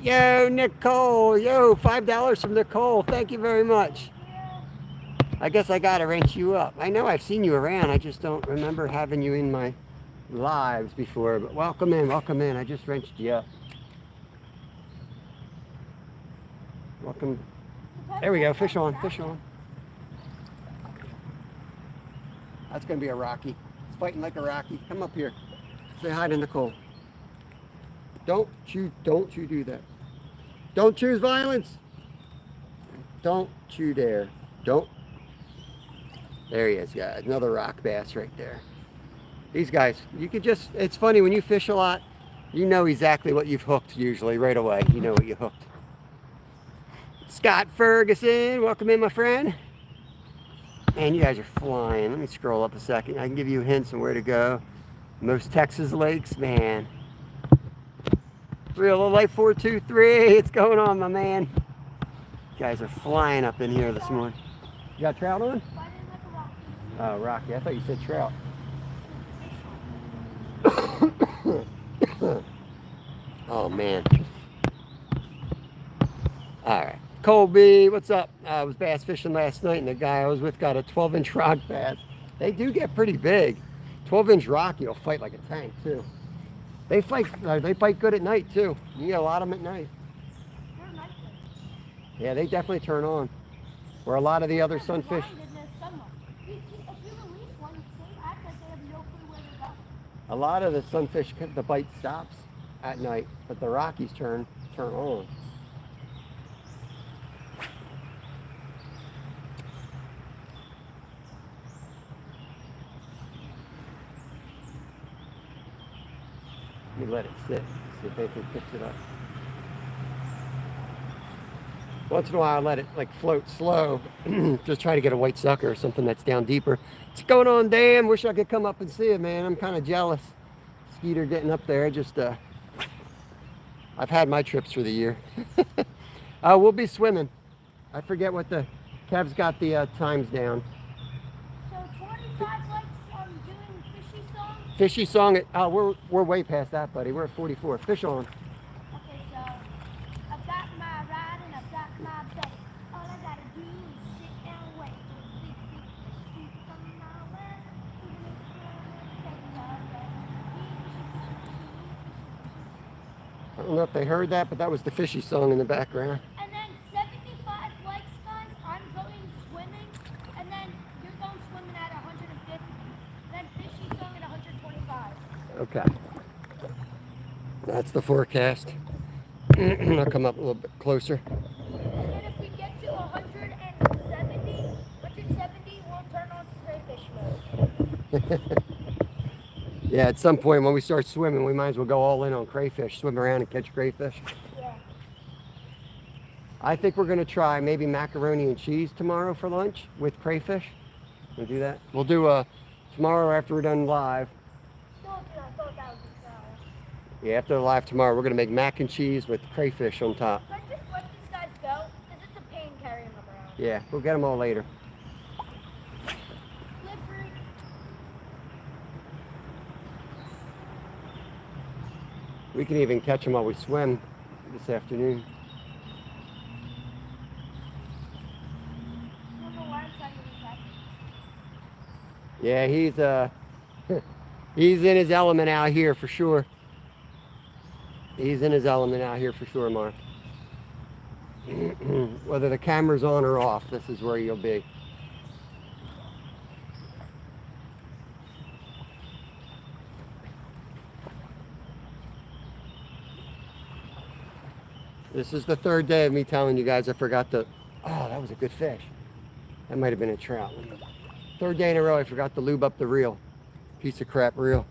Yo, Nicole. Yo, $5 from Nicole. Thank you very much. I guess I gotta wrench you up. I know I've seen you around. I just don't remember having you in my lives before. But welcome in, welcome in. I just wrenched you up. Welcome. There we go. Fish on. Fish on. That's going to be a Rocky. It's fighting like a Rocky. Come up here. Say hi to Nicole. Don't you do that. Don't choose violence. Don't you dare. Don't. There he is, guys. Another rock bass right there. These guys, you could just, it's funny when you fish a lot, you know exactly what you've hooked usually right away. You know what you hooked. Scott Ferguson, welcome in, my friend. Man, you guys are flying. Let me scroll up a second. I can give you hints on where to go. Most Texas lakes, man. Real Life 423, what's going on, my man? You guys are flying up in here this morning. You got trout on? Oh, Rocky. I thought you said trout. Oh, man. All right. Colby, what's up? I was bass fishing last night, and the guy I was with got a 12-inch rock bass. They do get pretty big. 12-inch Rocky will fight like a tank, too. They fight good at night, too. You get a lot of them at night. Yeah, they definitely turn on. Where a lot of the other sunfish... A lot of the sunfish, the bite stops at night, but the Rockies turn on. Let me let it sit, see if anything picks it up. Once in a while I let it like float slow, just try to get a white sucker or something that's down deeper. What's going on, Dan? Wish I could come up and see it, man. I'm kind of jealous. Skeeter getting up there, just I've had my trips for the year. We'll be swimming. I forget what Kev's got the times down. So 25 likes doing fishy song? Fishy song, we're way past that, buddy. We're at 44. Fish on. Okay, so I've got my ride and I've got my bait. All I gotta do is sit and wait. I don't know if they heard that, but that was the fishy song in the background. And then 75 likes, guys. I'm going swimming, and then you're going swimming at 150. Then fishy song at 125. Okay. That's the forecast. I'll come up a little bit closer. And then if we get to 170, we'll turn on to crayfish mode. Yeah, at some point when we start swimming, we might as well go all in on crayfish, swim around and catch crayfish. Yeah. I think we're going to try maybe macaroni and cheese tomorrow for lunch with crayfish. We'll do that. We'll do tomorrow after we're done live. I thought that was a shower. Yeah, after the live tomorrow, we're going to make mac and cheese with crayfish on top. Can I just let these guys go? Because it's a pain carrying them around. Yeah, we'll get them all later. Slippery. We can even catch them while we swim this afternoon. I don't know why I'm trying to catch. Yeah, he's in his element out here for sure. He's in his element out here for sure, Mark. Whether the camera's on or off, this is where you'll be. This is the third day of me telling you guys I forgot to... Oh, that was a good fish. That might have been a trout. Third day in a row I forgot to lube up the reel. Piece of crap reel.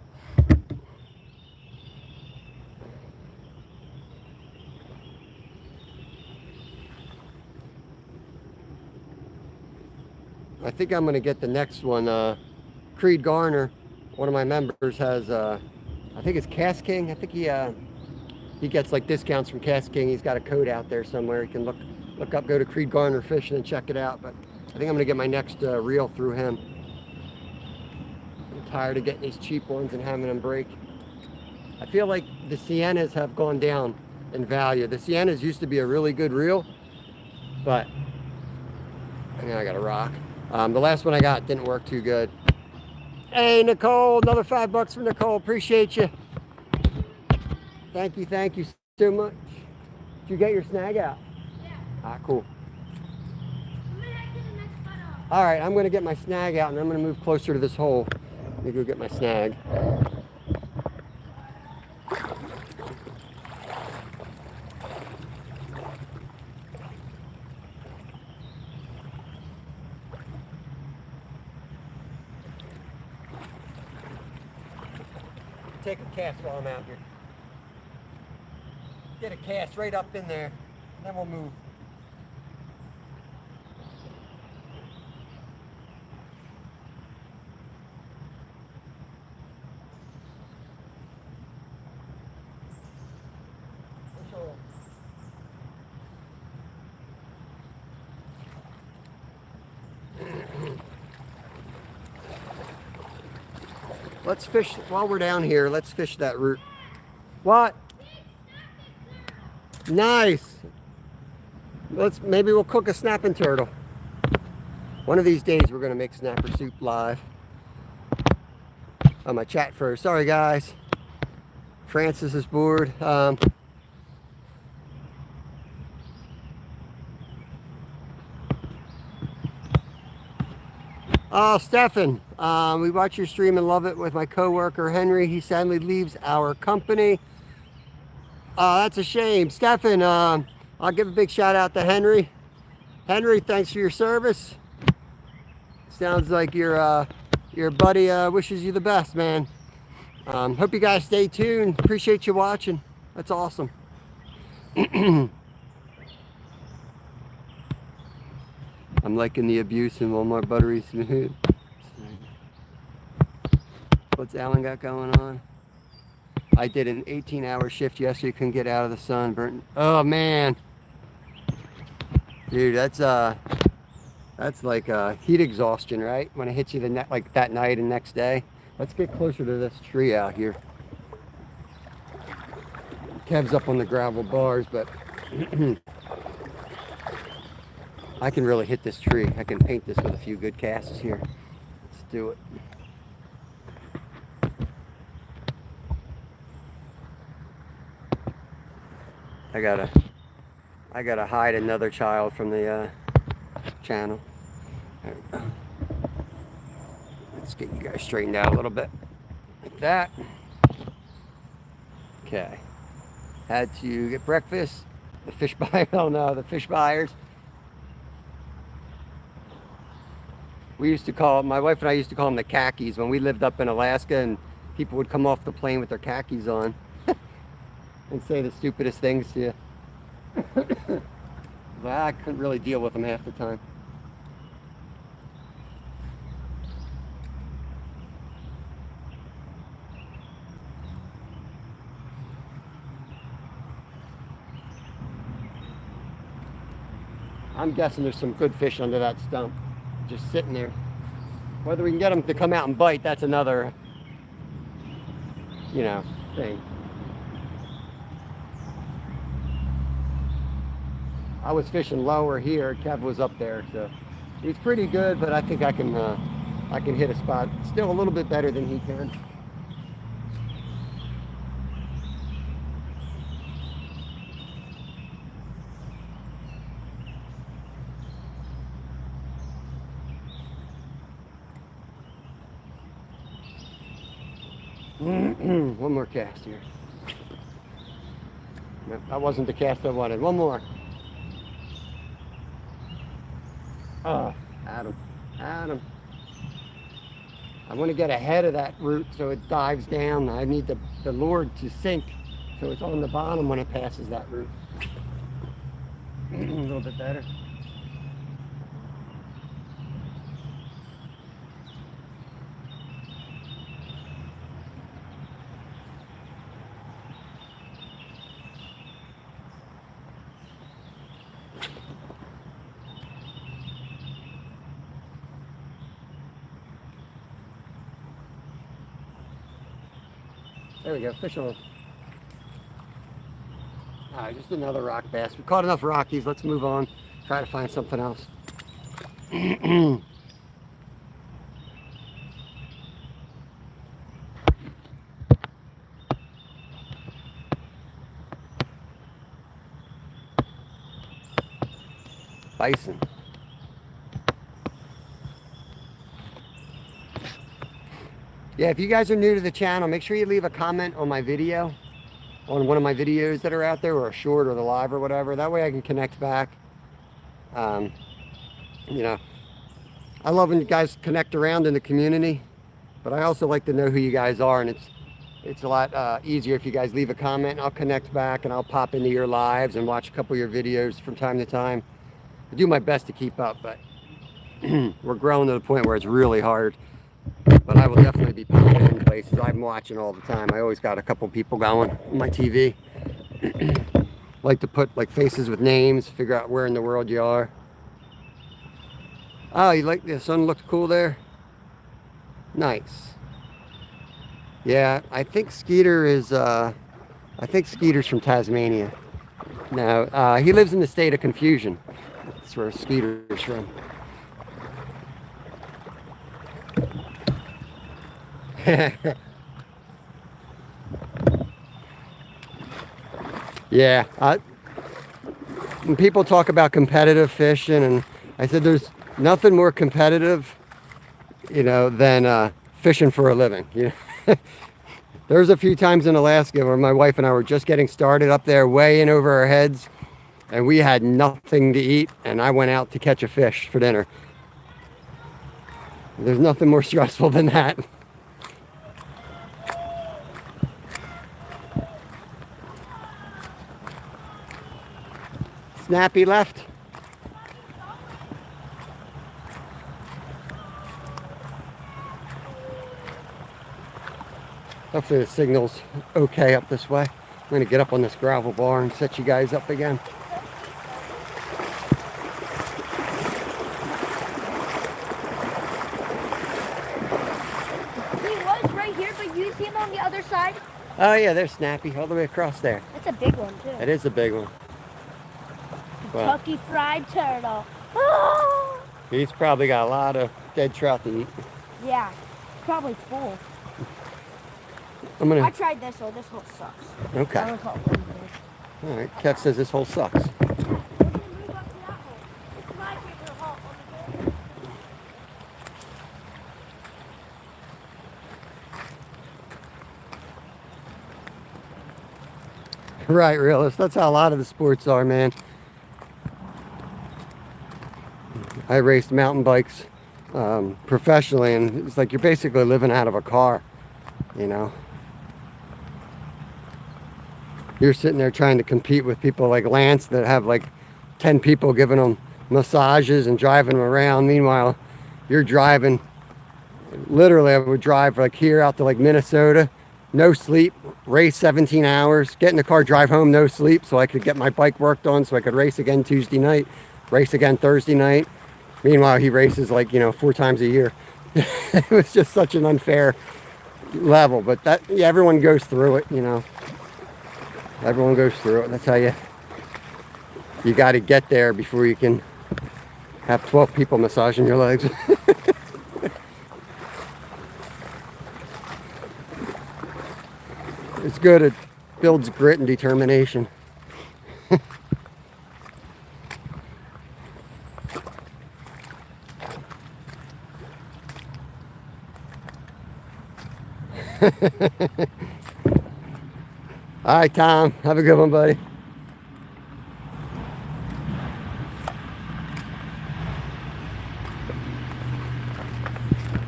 I think I'm going to get the next one. Creed Garner, one of my members, has, I think it's Cast King. I think he gets like discounts from Cast King. He's got a code out there somewhere. You can look up, go to Creed Garner Fishing and check it out. But I think I'm going to get my next reel through him. I'm tired of getting these cheap ones and having them break. I feel like the Siennas have gone down in value. The Siennas used to be a really good reel, but I think I got a rock. The last one I got didn't work too good. Hey, Nicole, another $5 from Nicole. Appreciate you. Thank you so much. Did you get your snag out? Yeah. Ah, cool. I'm gonna head to the next spot up. All right, I'm going to get my snag out, and I'm going to move closer to this hole. Let me go get my snag. Take a cast while I'm out here. Get a cast right up in there, then we'll move. Let's fish, while we're down here, let's fish that route. What? Nice. Maybe we'll cook a snapping turtle. One of these days we're gonna make snapper soup live. On my chat first. Sorry guys. Francis is bored. Oh, Stefan, we watch your stream and love it with my coworker Henry. He sadly leaves our company. That's a shame. Stefan, I'll give a big shout out to Henry. Henry, thanks for your service. Sounds like your buddy wishes you the best, man. Hope you guys stay tuned. Appreciate you watching. That's awesome. I'm liking the abuse in Walmart buttery smooth. What's Alan got going on? I did an 18-hour shift yesterday. Couldn't get out of the sun. Burnt. Oh man, dude, that's like heat exhaustion, right? When it hits you like that night and next day. Let's get closer to this tree out here. Kev's up on the gravel bars, but I can really hit this tree. I can paint this with a few good casts here. Let's do it. I gotta hide another child from the channel. There we go. Let's get you guys straightened out a little bit. Like that. Okay. Had to get breakfast. The fish buyer, oh no, the fish buyers. We used to call, my wife and I used to call them the khakis when we lived up in Alaska, and people would come off the plane with their khakis on and say the stupidest things to you. Well, I couldn't really deal with them half the time. I'm guessing there's some good fish under that stump, just sitting there. Whether we can get them to come out and bite, that's another, thing. I was fishing lower here. Kev was up there, so he's pretty good. But I think I can hit a spot still a little bit better than he can. One more cast here. No, that wasn't the cast I wanted. One more. Oh, Adam. I want to get ahead of that root so it dives down. I need the lure to sink so it's on the bottom when it passes that root. A little bit better. There we go, fish on. All right, just another rock bass. We caught enough rockies. Let's move on. Try to find something else. bison. Yeah, if you guys are new to the channel, make sure you leave a comment on my video, on one of my videos that are out there, or a short or the live or whatever. That way I can connect back. You know, I love when you guys connect around in the community, but I also like to know who you guys are, and it's a lot easier if you guys leave a comment. I'll connect back and I'll pop into your lives and watch a couple of your videos from time to time. I do my best to keep up, but we're growing to the point where it's really hard. But I will definitely be popping in places. I'm watching all the time. I always got a couple people going on my TV. Like to put like faces with names, figure out where in the world you are. Oh, you like the sun looked cool there? Nice. Yeah, I think Skeeter is Skeeter's from Tasmania. No, he lives in the state of confusion. That's where Skeeter's from. Yeah, when people talk about competitive fishing, and I said there's nothing more competitive, you know, than fishing for a living. You know, there's a few times in Alaska where my wife and I were just getting started up there, way in over our heads, and we had nothing to eat, and I went out to catch a fish for dinner. There's nothing more stressful than that. Snappy left. Hopefully the signal's okay up this way. I'm going to get up on this gravel bar and set you guys up again. He was right here, but you see him on the other side? Oh yeah, there's Snappy all the way across there. That's a big one, too. It is a big one. Well, Kentucky fried turtle. Oh! he's probably got a lot of dead trout to eat. Yeah, probably full. I tried this hole. This hole sucks. Okay. I don't call it one of those. All right. Kev says this hole sucks. Right, realist. That's how a lot of the sports are, man. I raced mountain bikes professionally, and it's like you're basically living out of a car, you know. You're sitting there trying to compete with people like Lance that have like 10 people giving them massages and driving them around. Meanwhile, you're driving, literally I would drive like here out to like Minnesota, no sleep, race 17 hours, get in the car, drive home, no sleep, so I could get my bike worked on so I could race again Tuesday night, race again Thursday night. Meanwhile, he races like, you know, 4 times a year. It was just such an unfair level, but that, yeah, everyone goes through it, you know. Everyone goes through it. That's how you got to get there before you can have 12 people massaging your legs. It's good. It builds grit and determination. All right, Tom. Have a good one, buddy.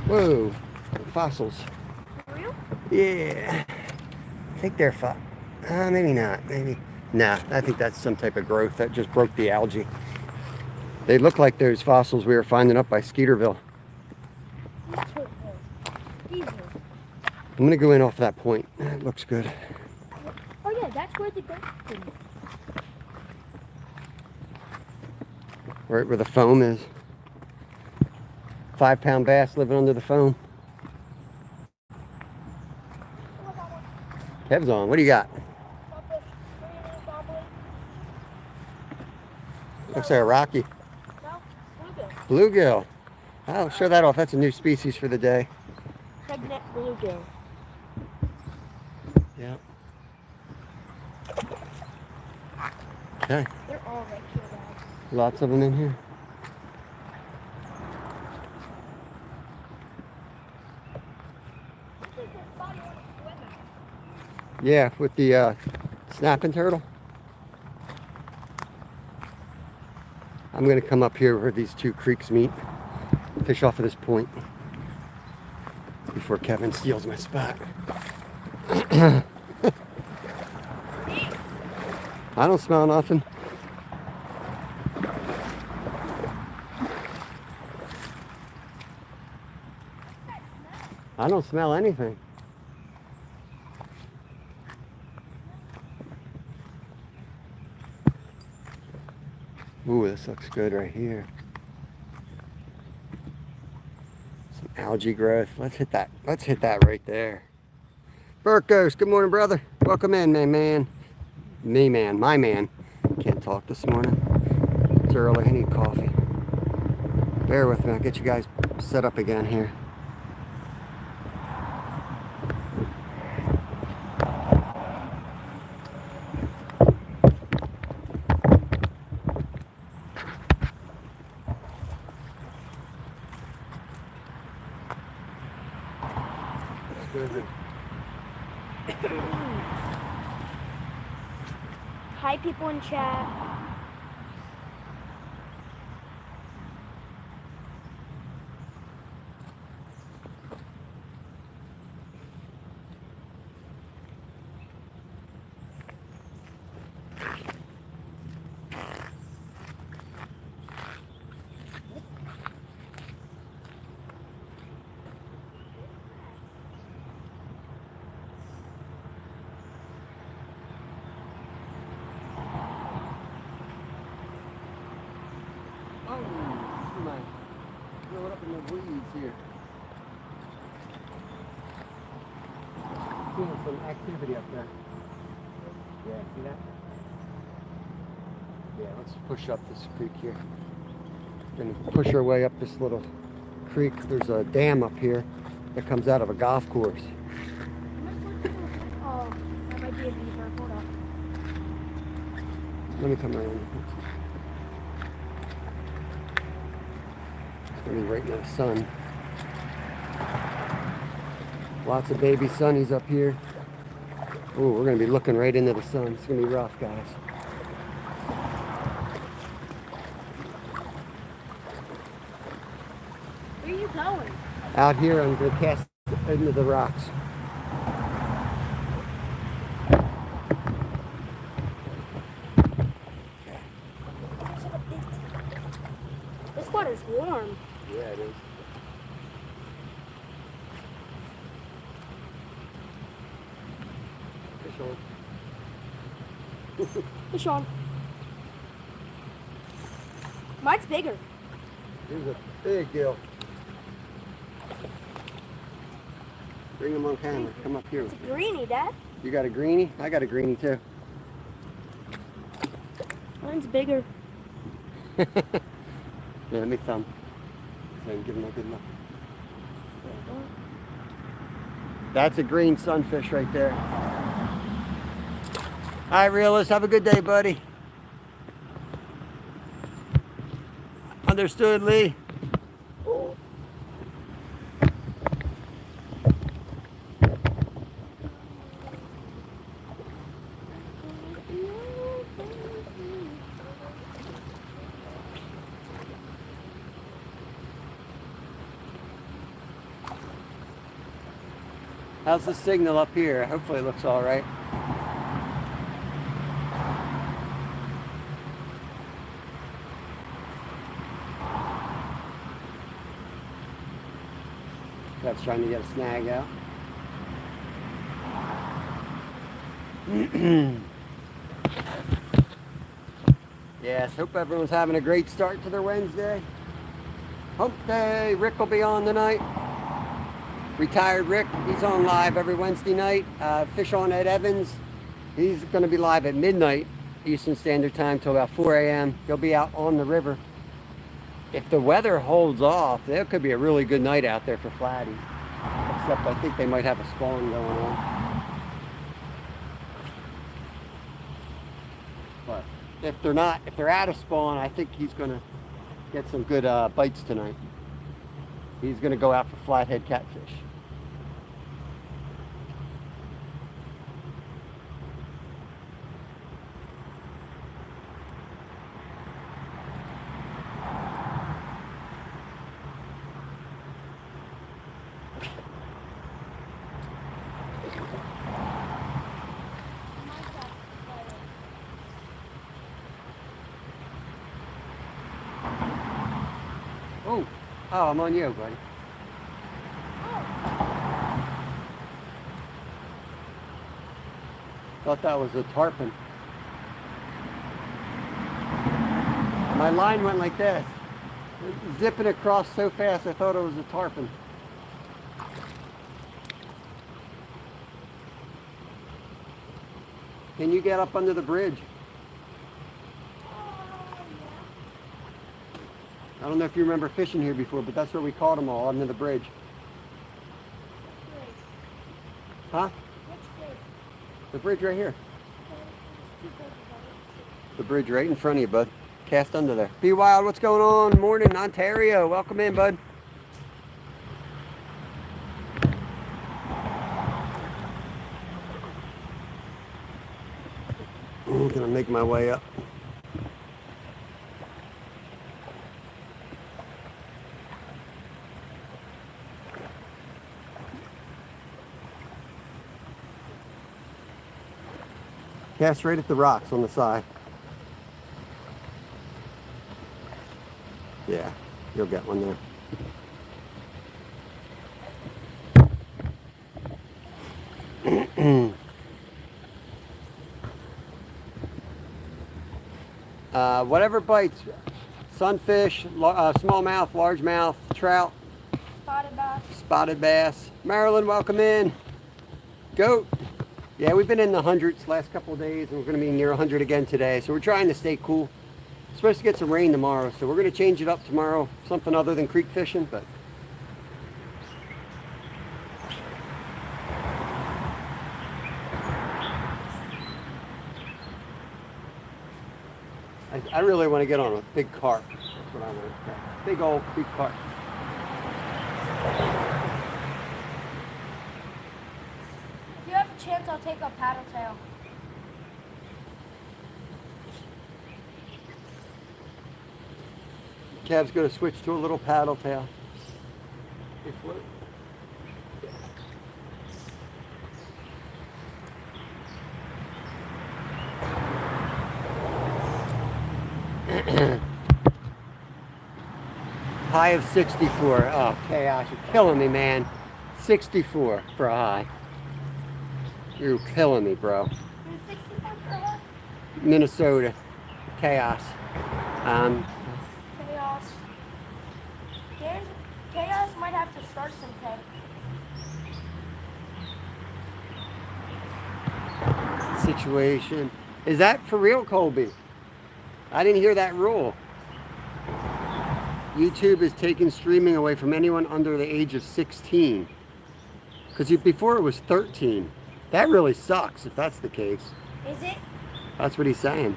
Whoa, fossils. For real? Yeah. I think they're maybe not. Maybe. Nah, I think that's some type of growth that just broke the algae. They look like those fossils we were finding up by Skeeterville. I'm going to go in off that point. It looks good. Oh, yeah, that's where the ghost is. Right where the foam is. 5-pound bass living under the foam. Kev's on. What do you got? Looks like a rocky. No, bluegill. Bluegill. I'll show that off. That's a new species for the day. Pregnant bluegill. Yeah. Okay. They're all right here, guys. Lots of them in here. Yeah, with the snapping turtle. I'm gonna come up here where these two creeks meet, fish off of this point before Kevin steals my spot. I don't smell nothing. I don't smell anything. Ooh, this looks good right here. Some algae growth. Let's hit that. Let's hit that right there. Burkos, good morning, brother. Welcome in, my man. My man. Can't talk this morning. It's early. I need coffee. Bear with me. I'll get you guys set up again here. Hi, people in chat. Throw it up in the weeds here. Seeing some activity up there. Yeah, see that? Yeah, let's push up this creek here. Gonna push our way up this little creek. There's a dam up here that comes out of a golf course. Oh, that might be a beaver. Hold up. Let me come around. It's gonna be right in the sun. Lots of baby sunnies up here. Ooh, we're gonna be looking right into the sun. It's gonna be rough, guys. Where are you going? Out here, I'm gonna cast into the rocks. This water's warm. Yeah, it is. Fish on. Fish on. Mine's bigger. Here's a big gill. Bring him on camera. Come up here. It's a greenie, Dad. You got a greenie? I got a greenie too. Mine's bigger. Yeah, let me thumb. So I can give him a good look. That's a green sunfish right there. All right, realist. Have a good day, buddy. Understood, Lee. How's the signal up here? Hopefully it looks all right. That's trying to get a snag out. Yes, hope everyone's having a great start to their Wednesday. Hump day. Rick will be on tonight. Retired Rick, he's on live every Wednesday night. Fish on Ed Evans, he's going to be live at midnight Eastern Standard Time till about 4 a.m. He'll be out on the river. If the weather holds off, there could be a really good night out there for flatties. Except I think they might have a spawn going on. But if they're not, if they're out of spawn, I think he's gonna get some good bites tonight. He's gonna go out for flathead catfish. Oh, I'm on you, buddy. Thought that was a tarpon. My line went like this. Zipping across so fast, I thought it was a tarpon. Can you get up under the bridge? I don't know if you remember fishing here before, but that's where we caught them all, under the bridge. Huh? Which bridge? The bridge right here. The bridge right in front of you, bud. Cast under there. Be Wild, what's going on? Morning, Ontario. Welcome in, bud. I'm gonna make my way up. Cast right at the rocks on the side. Yeah, you'll get one there. Whatever bites, sunfish, smallmouth, largemouth, trout, Spotted bass. spotted bass. Marilyn, welcome in. Goat. Yeah, we've been in the hundreds last couple of days, and we're going to be near 100 again today. So we're trying to stay cool. We're supposed to get some rain tomorrow, so we're going to change it up tomorrow. Something other than creek fishing, but I really want to get on a big carp. That's what I want to get. Big old big carp. If you have a chance, I'll take a paddle tail. Kev's going to switch to a little paddle tail. They float. High of 64. Oh, chaos. You're killing me, man. 64 for a high. You're killing me, bro. 65 for what? Minnesota. Chaos. Chaos. Chaos might have to start some Situation. Is that for real, Colby? I didn't hear that rule. YouTube is taking streaming away from anyone under the age of 16. Because before it was 13. That really sucks if that's the case. Is it? That's what he's saying.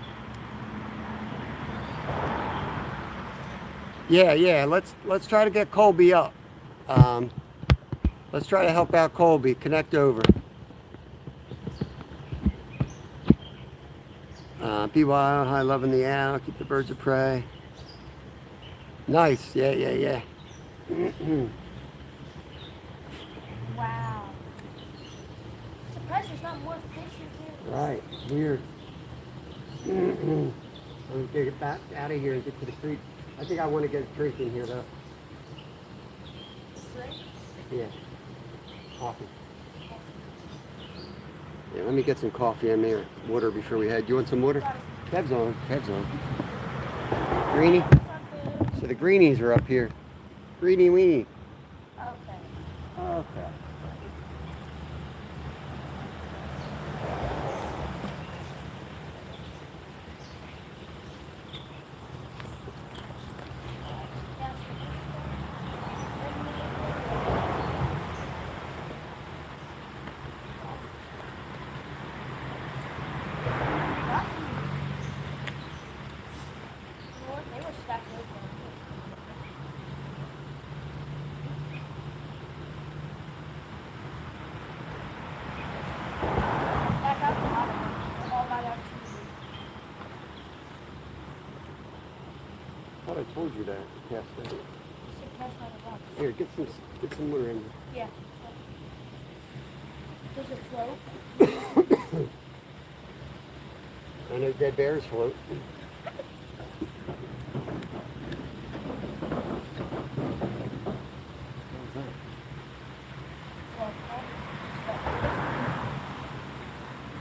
Yeah. Let's try to get Colby up. Let's try to help out Colby. Connect over. Be wild, high loving the owl, keep the birds of prey. Nice, yeah. Wow. Surprised there's not more fish in here. Right, weird. Let me get back out of here and get to the creek. I think I want to get a drink in here though. Drink? Yeah, coffee. Yeah, let me get some coffee in there. Water before we head. You want some water? Kev's on. Greenie? So the greenies are up here. Greenie weenie. Okay. told you that. Yes, that. Surprised by the rocks. Here, get some water in Yeah. Does it float? there. I know dead bears float.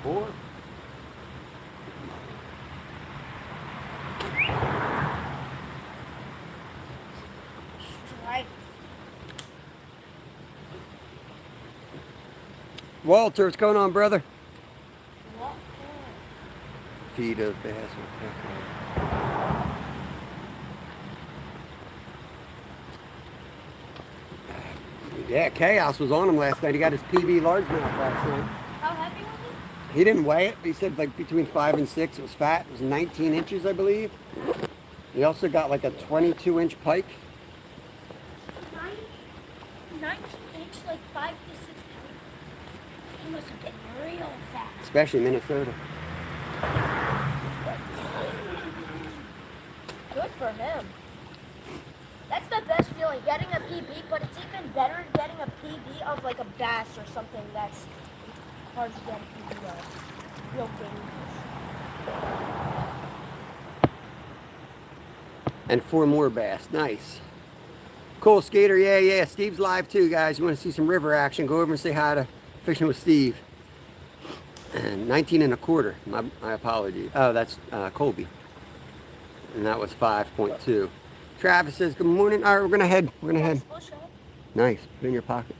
Four. Stripes. Walter, what's going on, brother? What? Feed of bass. Yeah, Chaos was on him last night. He got his PB largemouth last night. How heavy was it? He didn't weigh it. He said like between 5 and 6. It was fat. It was 19 inches, I believe. He also got like a 22-inch pike. 19-inch, like 5 to 6 pounds. He must have been real fat. Especially Minnesota. Good for him. That's the best feeling, getting a PB, but it's even better getting a PB of like a bass or something that's hard to get a PB of. Real big fish. And 4 more bass. Nice. Cool, Skater. Yeah. Steve's live too, guys. You want to see some river action, go over and say hi to Fishing with Steve. And 19 1/4. My apology. Oh, that's Colby. And that was 5.2. Travis says, good morning. All right, we're going to head. Nice. Put it in your pocket.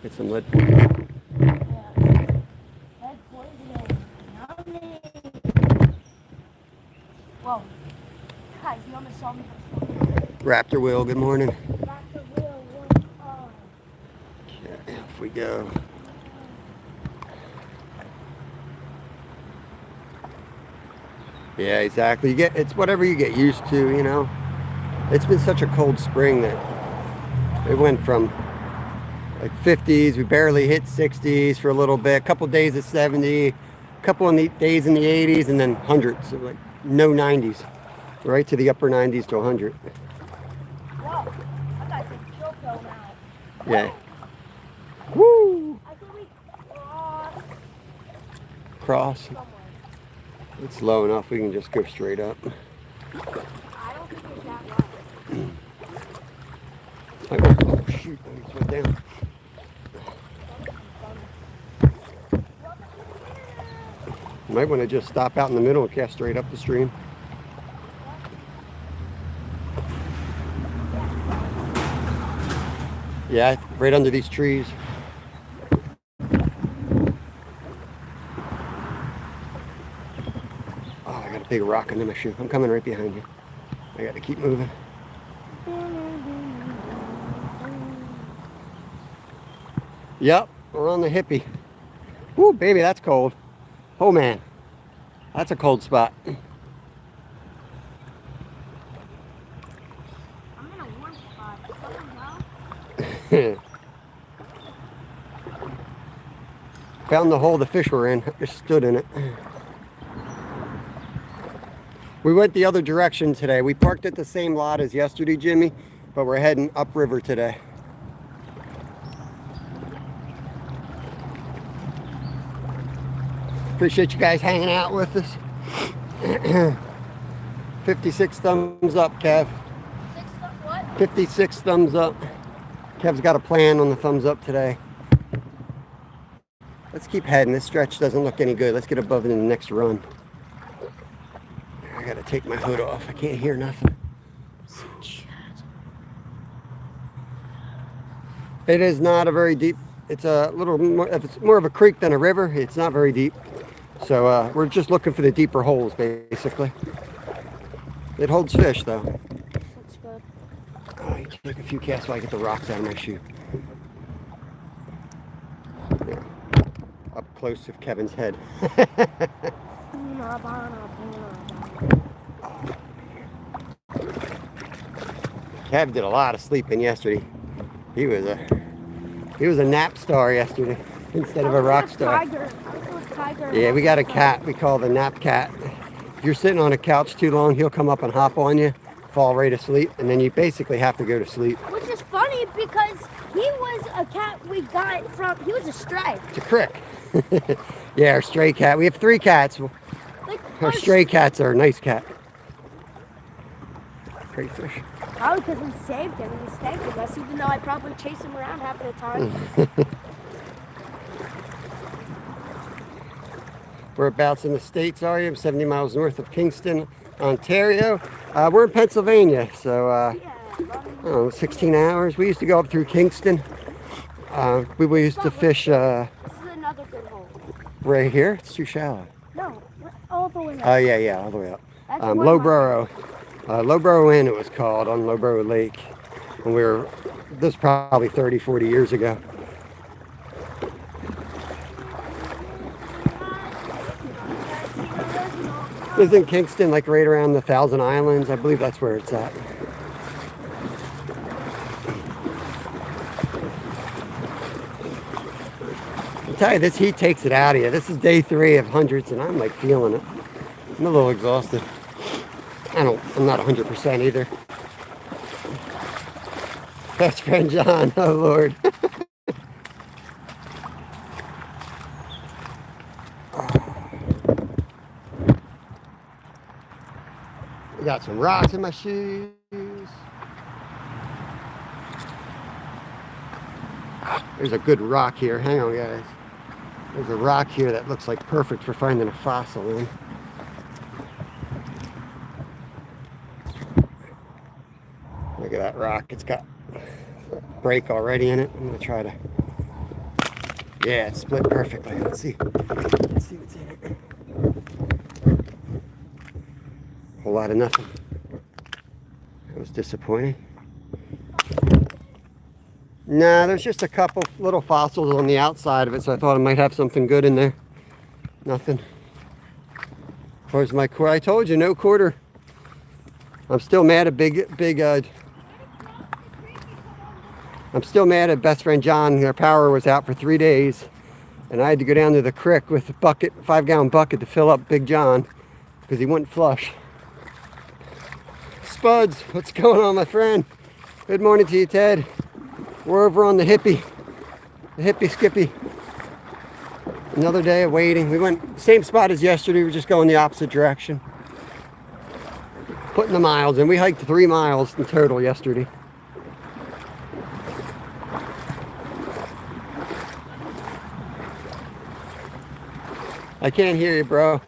Get some lead poisoning. Lead poisoning. Yummy. Whoa. Guys, you almost saw me for a second. Raptor Will, good morning. Dr. Will, what's on? Okay, off we go. Yeah, exactly. It's whatever you get used to, you know. It's been such a cold spring that it went from like 50s, we barely hit 60s for a little bit, a couple days at 70, a couple of days in the 80s, and then hundreds, so like no 90s, right to the upper 90s to 100. Whoa, I got the chill pill now. Yeah. Woo! I think we Cross. somewhere. It's low enough, we can just go straight up. I don't think it's that low. Oh shoot, I went down. You might want to just stop out in the middle and cast straight up the stream. Yeah, right under these trees. Oh, I got a big rock under my shoe. I'm coming right behind you. I got to keep moving. Yep, we're on the hippie. Ooh, baby, that's cold. Oh, man. That's a cold spot. I'm in a warm spot. Someone know? Found the hole the fish were in. Just stood in it. We went the other direction today. We parked at the same lot as yesterday, Jimmy, but we're heading upriver today. Appreciate you guys hanging out with us. 56 thumbs up, Kev. 56 thumbs up. Kev's got a plan on the thumbs up today. Let's keep heading. This stretch doesn't look any good. Let's get above it in the next run. I gotta take my hood off. I can't hear nothing. It is not a very deep. It's a little more, it's more of a creek than a river. It's not very deep. So we're just looking for the deeper holes, basically. It holds fish, though. Looks good. Oh, I took a few casts while I get the rocks out of my shoe. There. Up close to Kevin's head. Kev did a lot of sleeping yesterday. He was a nap star yesterday instead of a rock star. Yeah, we got a cat we call the nap cat. If you're sitting on a couch too long, he'll come up and hop on you fall right asleep, and then you basically have to go to sleep. Which is funny because he was a cat we got from, he was a stray. It's a crick. Yeah, our stray cat. We have 3 cats. Like, Our stray cats are a nice cat. Crayfish. probably because we saved him and he stayed with us, even though I probably chase him around half of the time. Whereabouts in the States are you? I'm 70 miles north of Kingston, Ontario. We're in Pennsylvania, so I don't know, 16 hours. We used to go up through Kingston. We used to fish This is another good hole. right here. It's too shallow. No, all the way up. Oh, yeah, all the way up. That's one Lowborough. Lowborough Inn, it was called, on Lowborough Lake. And this was probably 30, 40 years ago. Isn't Kingston like right around the Thousand Islands? I believe that's where it's at. I tell you, this heat takes it out of you. This is day 3 of hundreds, and I'm like feeling it. I'm a little exhausted. I'm not 100% either. Best friend John, oh Lord. I got some rocks in my shoes. There's a good rock here. Hang on, guys. There's a rock here that looks like perfect for finding a fossil in. Look at that rock. It's got a break already in it. I'm going to try to... Yeah, it's split perfectly. Let's see. Let's see what's in it. Whole lot of nothing. That was disappointing. Nah, there's just a couple little fossils on the outside of it, so I thought I might have something good in there. Nothing. Where's my quarter? I told you, no quarter. I'm still mad at I'm still mad at best friend John. Their power was out for 3 days, and I had to go down to the creek with a bucket, 5-gallon bucket, to fill up Big John because he wouldn't flush. Spuds, what's going on, my friend? Good morning to you, Ted. We're over on the hippie skippy. Another day of waiting. We went same spot as yesterday. We're just going the opposite direction. Putting the miles in. We hiked 3 miles in total yesterday. I can't hear you, bro.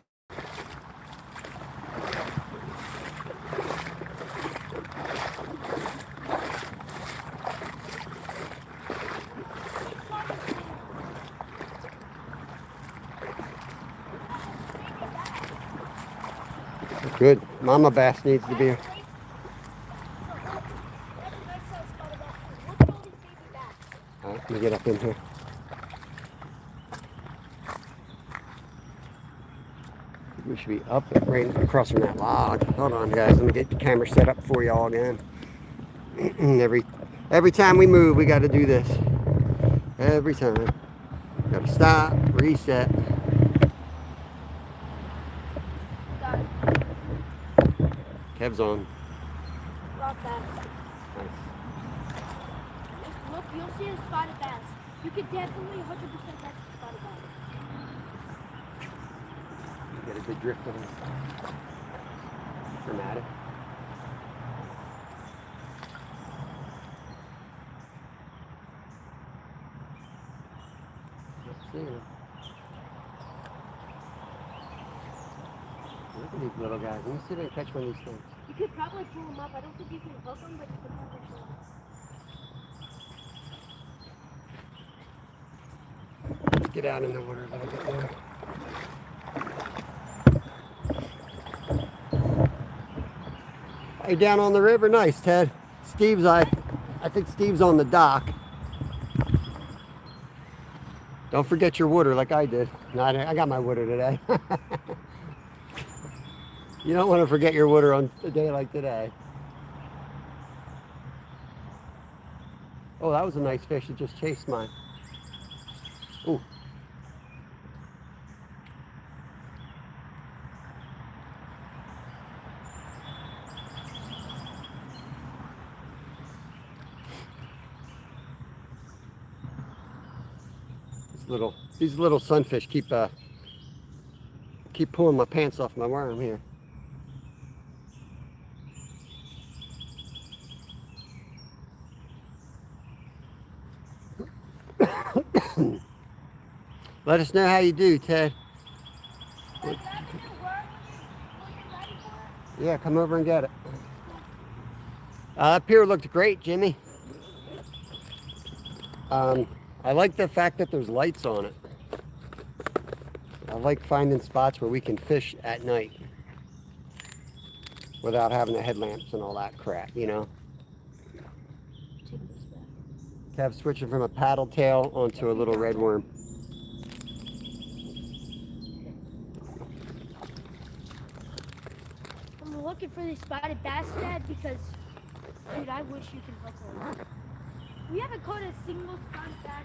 Good. Mama bass needs to be here. All right, let me get up in here. We should be up right across from that log. Hold on, guys. Let me get the camera set up for y'all again. Every time we move, we got to do this. Every time. Got to stop, reset. Kev's on. Rock bass. Nice. Look, you'll see a spotted bass. You could definitely 100% catch a spotted bass. Get a good drift on it. Dramatic. Let's see. Look at these little guys. Let me see if I can catch one of these things. You could probably pull them up. I don't think you can hook them, but you could probably pull them. Let's get out in the water a little bit more. Hey, down on the river, nice, Ted. I think Steve's on the dock. Don't forget your water like I did. No, I got my water today. You don't want to forget your water on a day like today. Oh, that was a nice fish that just chased mine. Ooh. These little sunfish keep pulling my pants off my worm here. Let us know how you do, Ted. Yeah, come over and get it. Up here looked great, Jimmy. I like the fact that there's lights on it. I like finding spots where we can fish at night without having the headlamps and all that crap, you know. Kev switching from a paddle tail onto a little red worm. I'm looking for these spotted bass, Dad, because, dude, I wish you could hook one. We haven't caught a single spotted bass.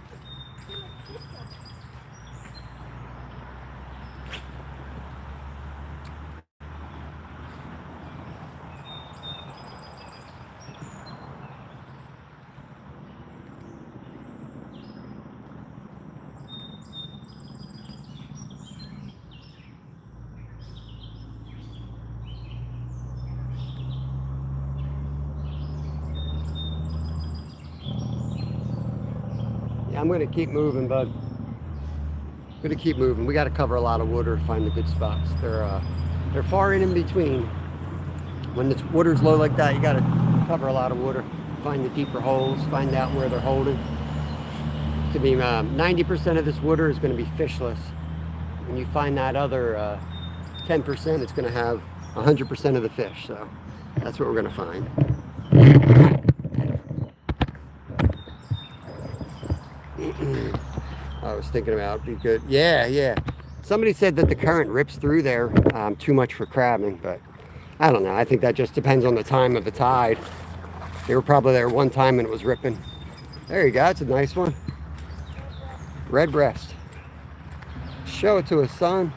I'm going to keep moving, bud. I'm going to keep moving. We got to cover a lot of water to find the good spots. They're far in between. When the water's low like that, you got to cover a lot of water, find the deeper holes, find out where they're holding. To be 90% of this water is going to be fishless. When you find that other 10%, it's going to have 100% of the fish. So that's what we're going to find. I was thinking about it'd be good. Yeah. Somebody said that the current rips through there too much for crabbing, but I don't know. I think that just depends on the time of the tide. They were probably there one time and it was ripping. There you go. It's a nice one. Red breast. Show it to us, son.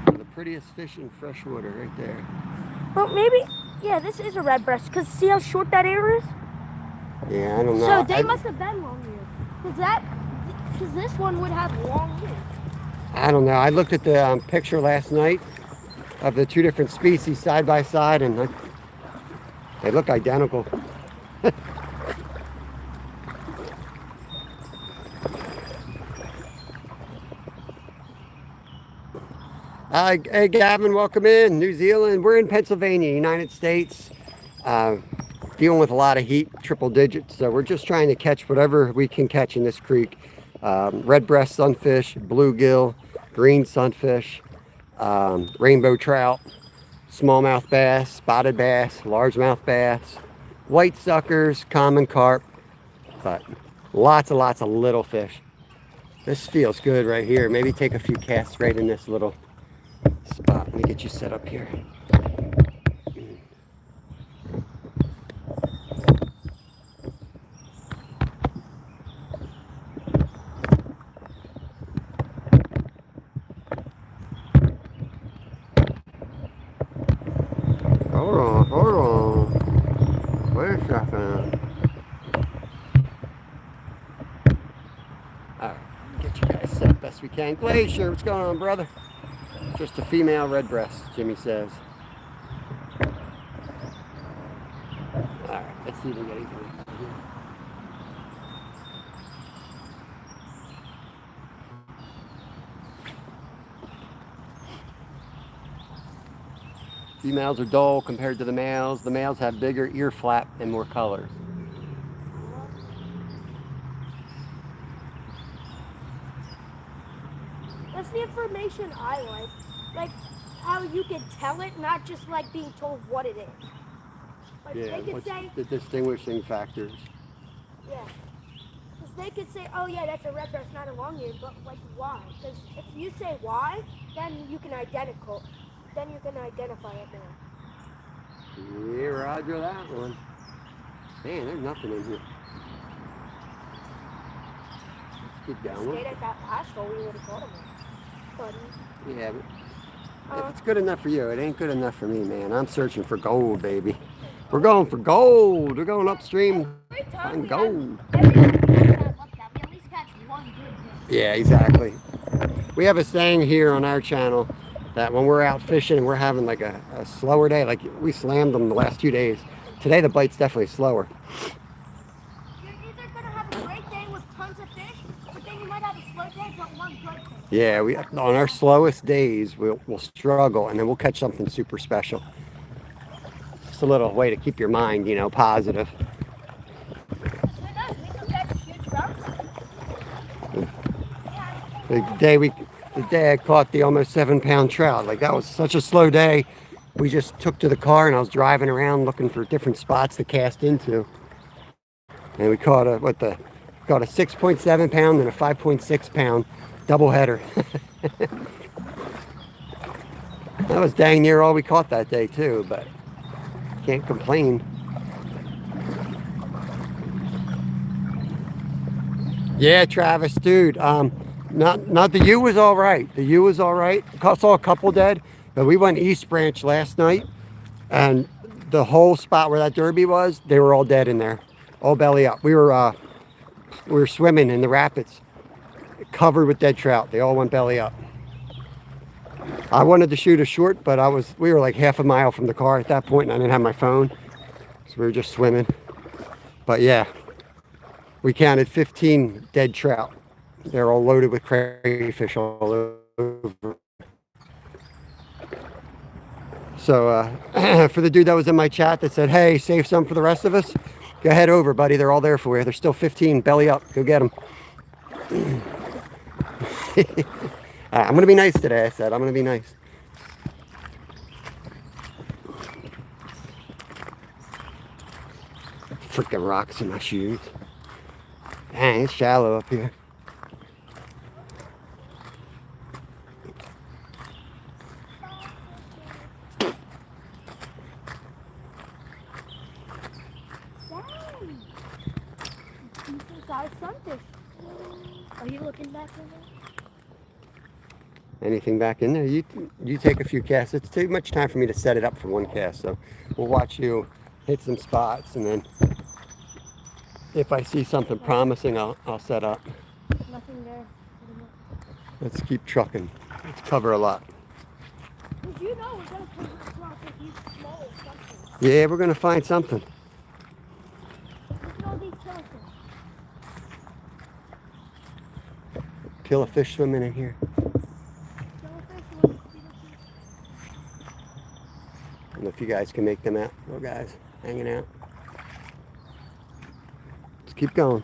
The prettiest fish in freshwater right there. Well, maybe, yeah, this is a red breast, because see how short that ear is? Yeah, I don't know. So they must have been long ears. Because this one would have long ears. I don't know. I looked at the picture last night of the two different species side by side, and they look identical. Hey, Gavin, welcome in. New Zealand. We're in Pennsylvania, United States. Dealing with a lot of heat, triple digits. So we're just trying to catch whatever we can catch in this creek. Red breast sunfish, bluegill, green sunfish, rainbow trout, smallmouth bass, spotted bass, largemouth bass, white suckers, common carp, but lots of little fish. This feels good right here. Maybe take a few casts right in this little spot. Let me get you set up here. Hold on. Wait a second. Alright, get you guys set best we can. Glacier, what's going on, brother? Just a female red breast, Jimmy says. Alright, let's see if we get anything. Females are dull compared to the males. The males have bigger ear flap and more colors. That's the information I like. Like how you can tell it, not just like being told what it is. Like Yeah, they could what's say, the distinguishing factors? yeah. Because they could say, oh yeah, that's a red breast, not a long ear, but like why? Because if you say why, then you can identify it now. Yeah, roger that one. Man, there's nothing in here. Let's keep going. Stayed at that last hole, we would have caught him. Buddy. Yeah, but if it's good enough for you, it ain't good enough for me, man. I'm searching for gold, baby. We're going for gold. We're going upstream. Every time Find we gold. every time we have that luck that we at least catch one good fish. Yeah, exactly. We have a saying here on our channel that when we're out fishing and we're having like a slower day, like we slammed them the last 2 days. Today the bite's definitely slower. You're either gonna have a great day with tons of fish, but then you might have a slow day but one good fish. Yeah, we on our slowest days we'll struggle and then we'll catch something super special. Just a little way to keep your mind, positive. Who knows? We could catch a huge trout. The day I caught the almost 7-pound trout, like that was such a slow day. We just took to the car and I was driving around looking for different spots to cast into. And we caught a 6.7 pound and a 5.6 pound double header. That was dang near all we caught that day too, but can't complain. Yeah, Travis, dude. Not the U was all right. The U was all right. Saw a couple dead, but we went East Branch last night, and the whole spot where that derby was, they were all dead in there, all belly up. We were swimming in the rapids, covered with dead trout. They all went belly up. I wanted to shoot a short, but we were like half a mile from the car at that point, and I didn't have my phone, so we were just swimming. But yeah, we counted 15 dead trout. They're all loaded with crayfish all over. So for the dude that was in my chat that said, hey, save some for the rest of us, go ahead over, buddy. They're all there for you. There's still 15 belly up. Go get them. I'm going to be nice today, I said. I'm going to be nice. Freaking rocks in my shoes. Dang, it's shallow up here. Sunfish. Are you looking back in there? Anything back in there? You take a few casts. It's too much time for me to set it up for one cast, so we'll watch you hit some spots, and then if I see something promising, I'll set up. Nothing there. Let's keep trucking. Let's cover a lot. Did you know we're gonna cover across a huge small or something? Yeah, we're gonna find something. Look at all these killifish. Kill a fish swimming in here. Killifish. I don't know if you guys can make them out. Little guys hanging out. Let's keep going.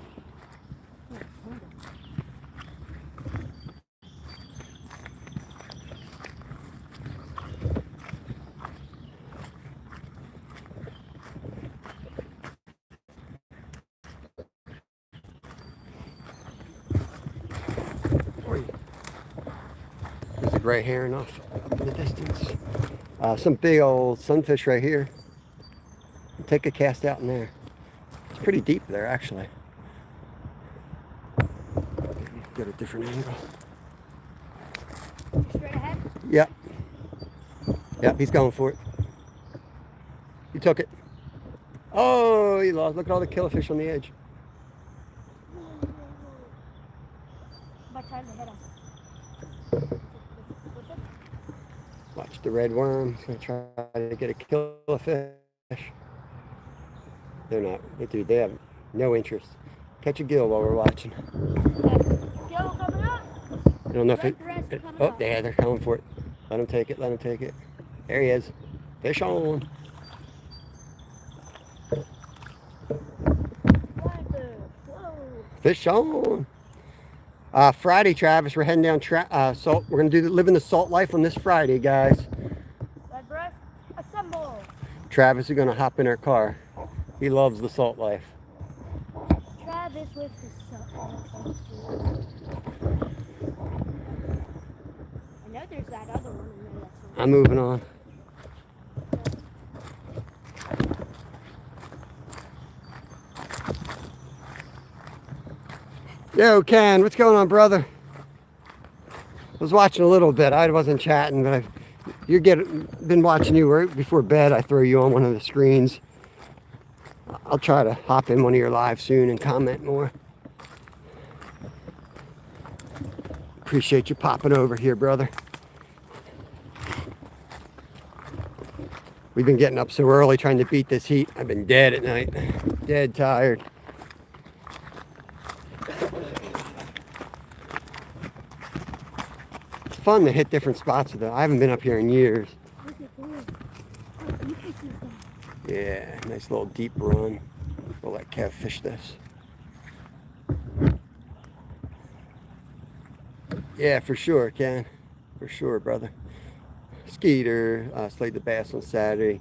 There's a gray heron off in the distance. Some big old sunfish right here. Take a cast out in there. It's pretty deep there, actually. Get a different angle. Straight ahead. Yep. Yep, he's going for it. He took it. Oh, he lost. Look at all the killifish on the edge. By the time to hit him. Watch the red worm. He's going to try to get a killifish. They're not. Dude, they have no interest. Catch a gill while we're watching. Gill coming up. I don't know if it. Red coming Oh, up. yeah, they're coming for it. Let him take it. Let him take it. There he is. Fish on. Whoa. Fish on. Friday, Travis, we're heading down salt. We're gonna living the salt life on this Friday, guys. Red breast. Assemble. Travis is gonna hop in our car. He loves the salt life. Travis with the salt. I know there's that other one in there. That's I'm moving on. Yo, Ken, what's going on, brother? I was watching a little bit. I wasn't chatting, but been watching you right before bed. I throw you on one of the screens. I'll try to hop in one of your lives soon and comment more. Appreciate you popping over here, brother. We've been getting up so early trying to beat this heat. I've been dead at night. Dead tired. It's fun to hit different spots with it. I haven't been up here in years. Yeah, nice little deep run. We'll let Kev fish this. Yeah, for sure, Ken. For sure, brother. Skeeter, slayed the bass on Saturday.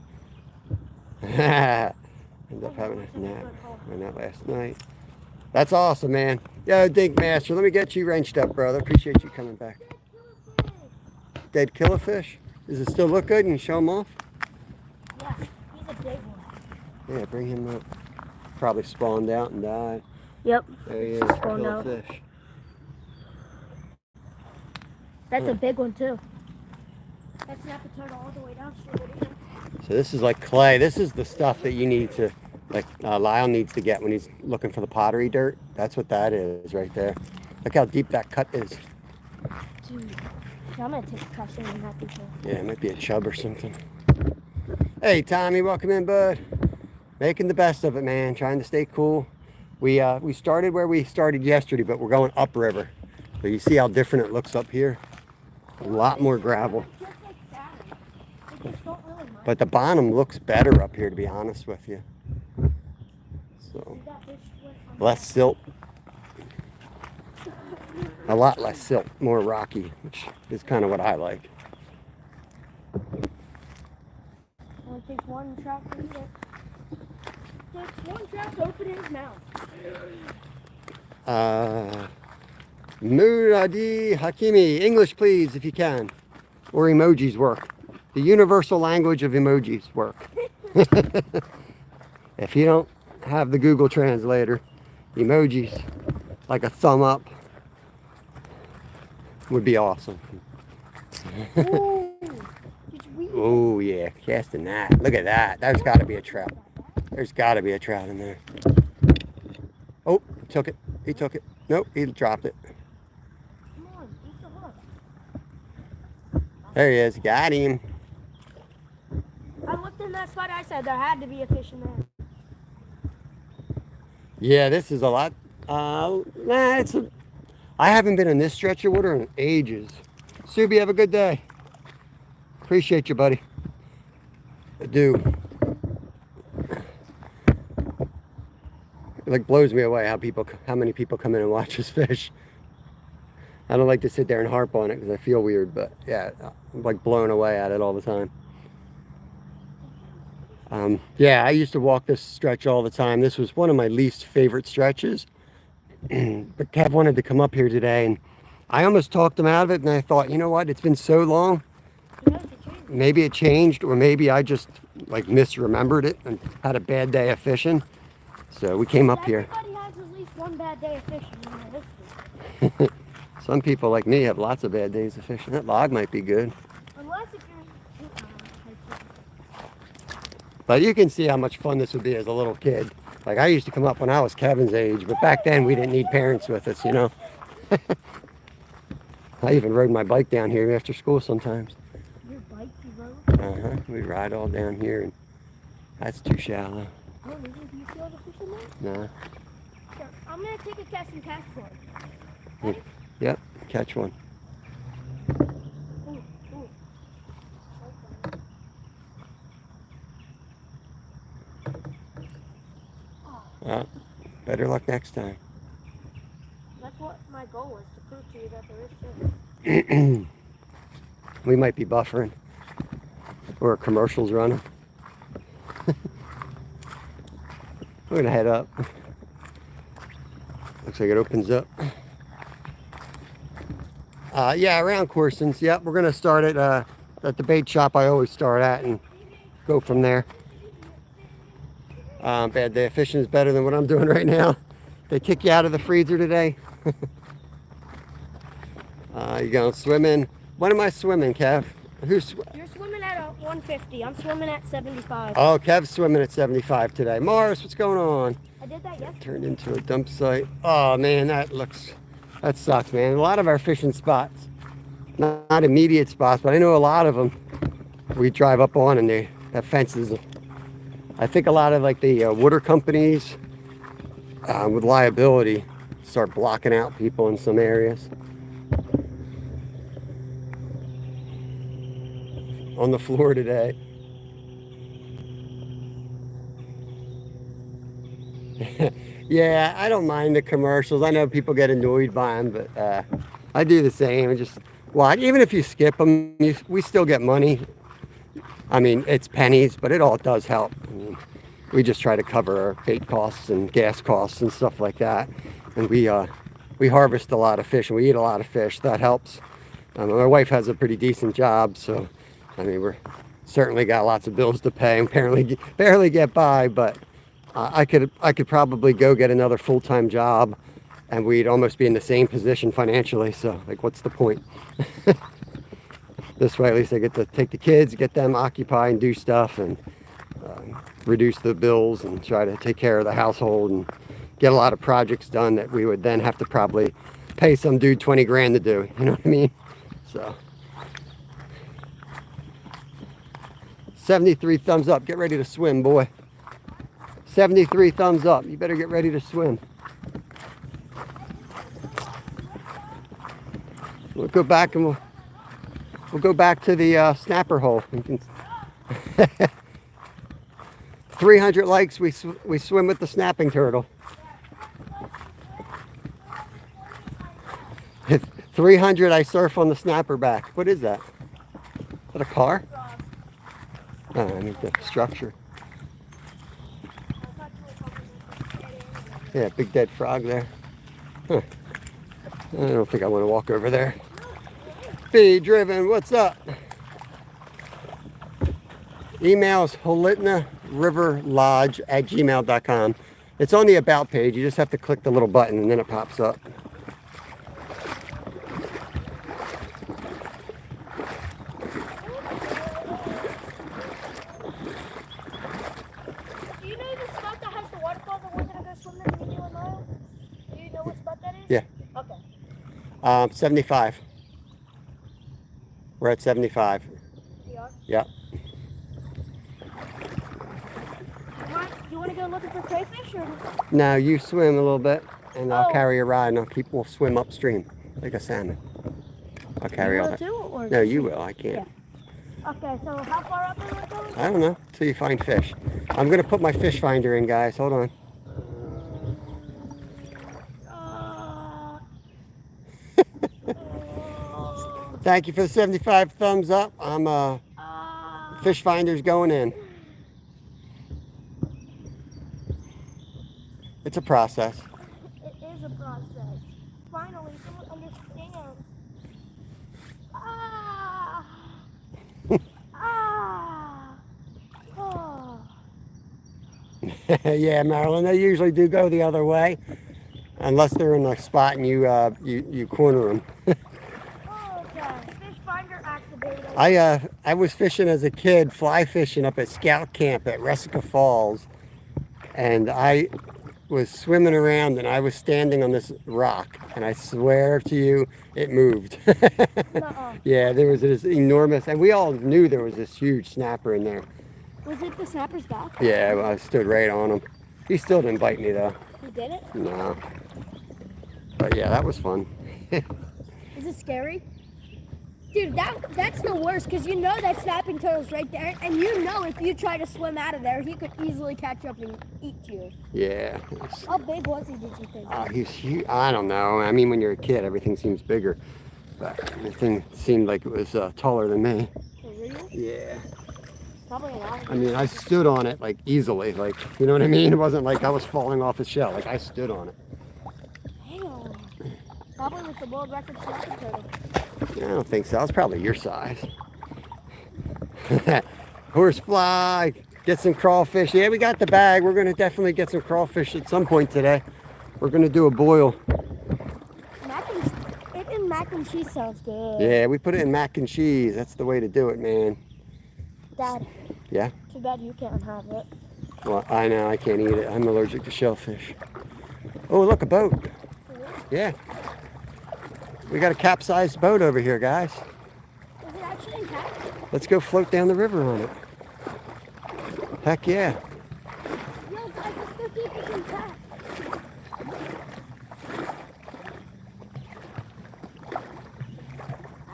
Ended up having a nap on that last night. That's awesome, man. Yo, Dink Master, let me get you wrenched up, brother. Appreciate you coming back. Dead killifish? Does it still look good? And show him off? Yeah, he's a big one. Yeah, bring him up. Probably spawned out and died. Yep. There he is, Spawned out. killifish. That's a big one too. That snapper turtle all the way down. So this is like clay. This is the stuff that you need to, like Lyle needs to get when he's looking for the pottery dirt. That's what that is right there. Look how deep that cut is. Dude, I'm gonna take a caution on that picture. Yeah, it might be a chub or something. Hey Tommy, welcome in, bud. Making the best of it, man. Trying to stay cool. We started where we started yesterday, but we're going upriver. So you see how different it looks up here. A lot more gravel. Just like Saturday. They just don't really mind. But the bottom looks better up here, to be honest with you. So That fish went on less silt. A lot less silt, more rocky, which is kind of what I like. Only takes one trout to eat it. Takes one trout to open his mouth. Muradi Hakimi, English please if you can. Or emojis work. The universal language of emojis work. If you don't have the Google Translator, emojis, like a thumb up, would be awesome. Ooh, it's weird. Oh yeah, casting that. Look at that. There's got to be a trout. There's got to be a trout in there. Oh, took it. He took it. Nope, he dropped it. Come on, eat the hook. There he is. Got him. I looked in that spot. I said there had to be a fish in there. Yeah, this is a lot. I haven't been in this stretch of water in ages. Subi, have a good day. Appreciate you, buddy. I do. It like blows me away how many people come in and watch us fish. I don't like to sit there and harp on it because I feel weird, but yeah, I'm like blown away at it all the time. Yeah, I used to walk this stretch all the time. This was one of my least favorite stretches. But Kev wanted to come up here today, and I almost talked him out of it, and I thought, you know what, it's been so long. Maybe it changed, or maybe I just like misremembered it and had a bad day of fishing. So we came up here. Everybody has at least one bad day of fishing in their history. Some people like me have lots of bad days of fishing. That log might be good. Unless if you're... But you can see how much fun this would be as a little kid. Like I used to come up when I was Kevin's age, but back then we didn't need parents with us, you know. I even rode my bike down here after school sometimes. Your bike you rode? Uh-huh. We ride all down here, and that's too shallow. Oh, really? Do you feel the fish in there? Nah. Sure. I'm going to take a cast and catch one. Ready? Yep, catch one. Ooh, ooh. Better luck next time. That's what my goal was, to prove to you that there is fish. We might be buffering. Or a commercial's running. We're gonna head up. Looks like it opens up. Yeah, around Corson's. Yep, we're gonna start at the bait shop I always start at and go from there. Bad day of fishing is better than what I'm doing right now. They kick you out of the freezer today. You going swimming? When am I swimming, Kev? You're swimming at 150. I'm swimming at 75. Oh, Kev's swimming at 75 today. Morris, what's going on? I did that yesterday. Turned into a dump site. Oh man, that sucks, man. A lot of our fishing spots, not immediate spots, but I know a lot of them we drive up on, and they have fences. I think a lot of like the water companies with liability start blocking out people in some areas. On the floor today. Yeah, I don't mind the commercials. I know people get annoyed by them, but I do the same. And just watch. Even if you skip them, we still get money. I mean, it's pennies, but it all does help. I mean, we just try to cover our bait costs and gas costs and stuff like that. And we harvest a lot of fish and we eat a lot of fish. That helps. My wife has a pretty decent job, so I mean, we're certainly got lots of bills to pay and barely get by, but I could probably go get another full-time job and we'd almost be in the same position financially. So like, what's the point? This way, at least I get to take the kids, get them occupied and do stuff, and reduce the bills and try to take care of the household and get a lot of projects done that we would then have to probably pay some dude 20 grand to do. You know what I mean? So 73 thumbs up. Get ready to swim, boy. 73 thumbs up. You better get ready to swim. We'll go back and we'll go back to the snapper hole. You can 300 likes. We swim with the snapping turtle. 300. I surf on the snapper back. What is that? Is that a car? Oh, I need the structure. Yeah, big dead frog there. Huh. I don't think I want to walk over there. Be driven, what's up? Emails holitnariverlodge@gmail.com. It's on the about page. You just have to click the little button and then it pops up. Do you know the spot that has the waterfall that we're gonna go swimming in the New Mile? Do you know what spot that is? Yeah. Okay. 75. We're at 75. We are? Yeah. You want to go looking for crayfish or? Now you swim a little bit and I'll Oh. carry a rod and we'll swim upstream like a salmon. I'll carry all that. Or No, you will. I can't. Yeah. Okay, so how far up are we going? I don't know till you find fish. I'm gonna put my fish finder in, guys. Hold on. Thank you for the 75 thumbs up. I'm fish finder's going in. It's a process. It is a process. Finally, someone understands. Ah! Ah! Oh. Yeah, Marilyn, they usually do go the other way, unless they're in a spot and you corner them. Okay, fish finder activated. I was fishing as a kid, fly fishing up at Scout Camp at Resica Falls, and I was swimming around and I was standing on this rock, and I swear to you, it moved. Nuh-uh. Yeah, there was this enormous, and we all knew there was this huge snapper in there. Was it the snapper's back? Yeah, well, I stood right on him. He still didn't bite me though. You did it? No. But yeah, that was fun. Is it scary? Dude, that's the worst, because you know that snapping turtle's right there, and you know if you try to swim out of there, he could easily catch up and eat you. Yeah. How big was he, did you think? He's huge. I don't know. I mean, when you're a kid, everything seems bigger. But the thing seemed like it was taller than me. For real? Yeah. Probably an hour. I mean, I stood on it like easily. Like, you know what I mean? It wasn't like I was falling off the shell. Like, I stood on it. Damn. Probably with the world record snapping turtle. I don't think so. I was probably your size. Horsefly, get some crawfish. Yeah, we got the bag. We're going to definitely get some crawfish at some point today. We're going to do a boil. Mac and cheese sounds good. Yeah, we put it in mac and cheese. That's the way to do it, man. Dad. Yeah? Too bad you can't have it. Well, I know, I can't eat it. I'm allergic to shellfish. Oh, look, a boat. Yeah. We got a capsized boat over here, guys. Is it actually intact? Let's go float down the river on it. Heck yeah. Yo, guys, let's go see if it's intact.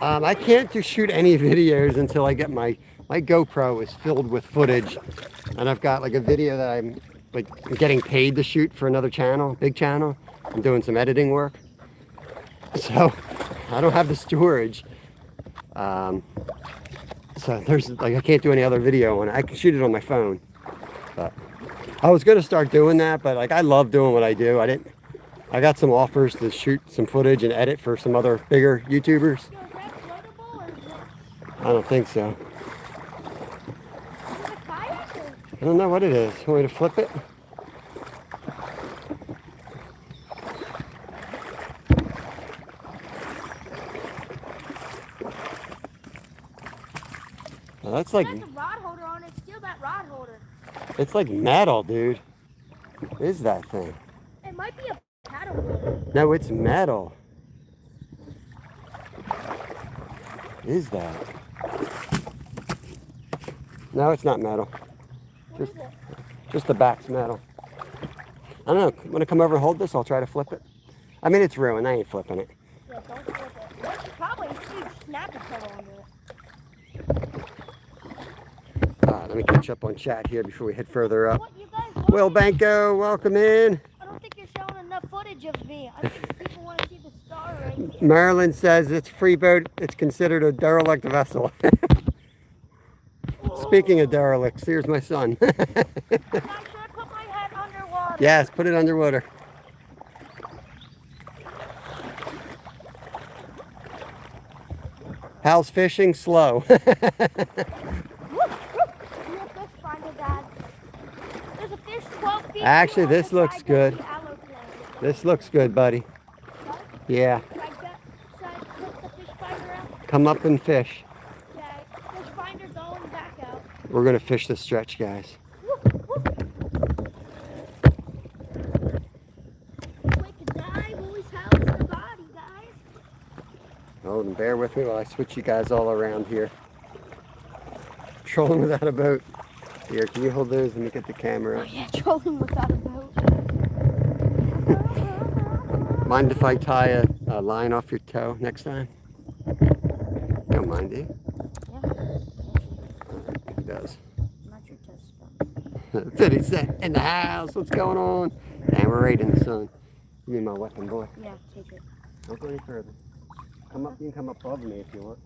I can't just shoot any videos until I get my GoPro is filled with footage, and I've got like a video that I'm like getting paid to shoot for another channel, big channel. I'm doing some editing work, so I don't have the storage. So there's like I can't do any other video on it. I can shoot it on my phone, but I was gonna start doing that, but like I love doing what I do. I got some offers to shoot some footage and edit for some other bigger YouTubers. Yo, is that floatable or is it I don't think so. a kayak or? I don't know what it is. Want me to flip it? Well, that's like, It has a rod holder on it. Steal that rod holder. it's like metal, dude. What is that thing? It might be a paddle wheel. No, it's metal. What is that? No, it's not metal. What is it? Just the back's metal. I don't know. Want to come over and hold this? I'll try to flip it. I mean, it's ruined. I ain't flipping it. Yeah, don't flip it. There's probably a huge snapper pedal under it. Let me catch up on chat here before we head further up. What, you guys? What? Will Banco, welcome in. I don't think you're showing enough footage of me. I think people want to see the star right here. Marilyn says it's free boat. It's considered a derelict vessel. Speaking of derelicts, here's my son. Guys, should I put my head underwater? Yes, put it underwater. How's fishing? Slow. Woo, woo. You're a fish finder, Dad. There's a fish 12 feet. Actually, on the this looks side of good. the aloe plant. This looks good, buddy. Yeah, Should I put the fish finder out? come up and fish. Okay. Fish finder going back out. We're gonna fish this stretch, guys. Woo, woo. Quick dive always helps the body, guys. Hold and bear with me while I switch you guys all around here. Trolling without a boat. Here, can you hold those? Let me get the camera Oh up. yeah, trolling without a boat. Mind if I tie a line off your toe next time? Don't mind, do you? Yeah. He does. Not your test. 50 Cent in the house. What's going on? Damn, we're right in the sun. Give me my weapon, boy. Yeah, take it. Don't go any further. Come up. You can come up above me if you want.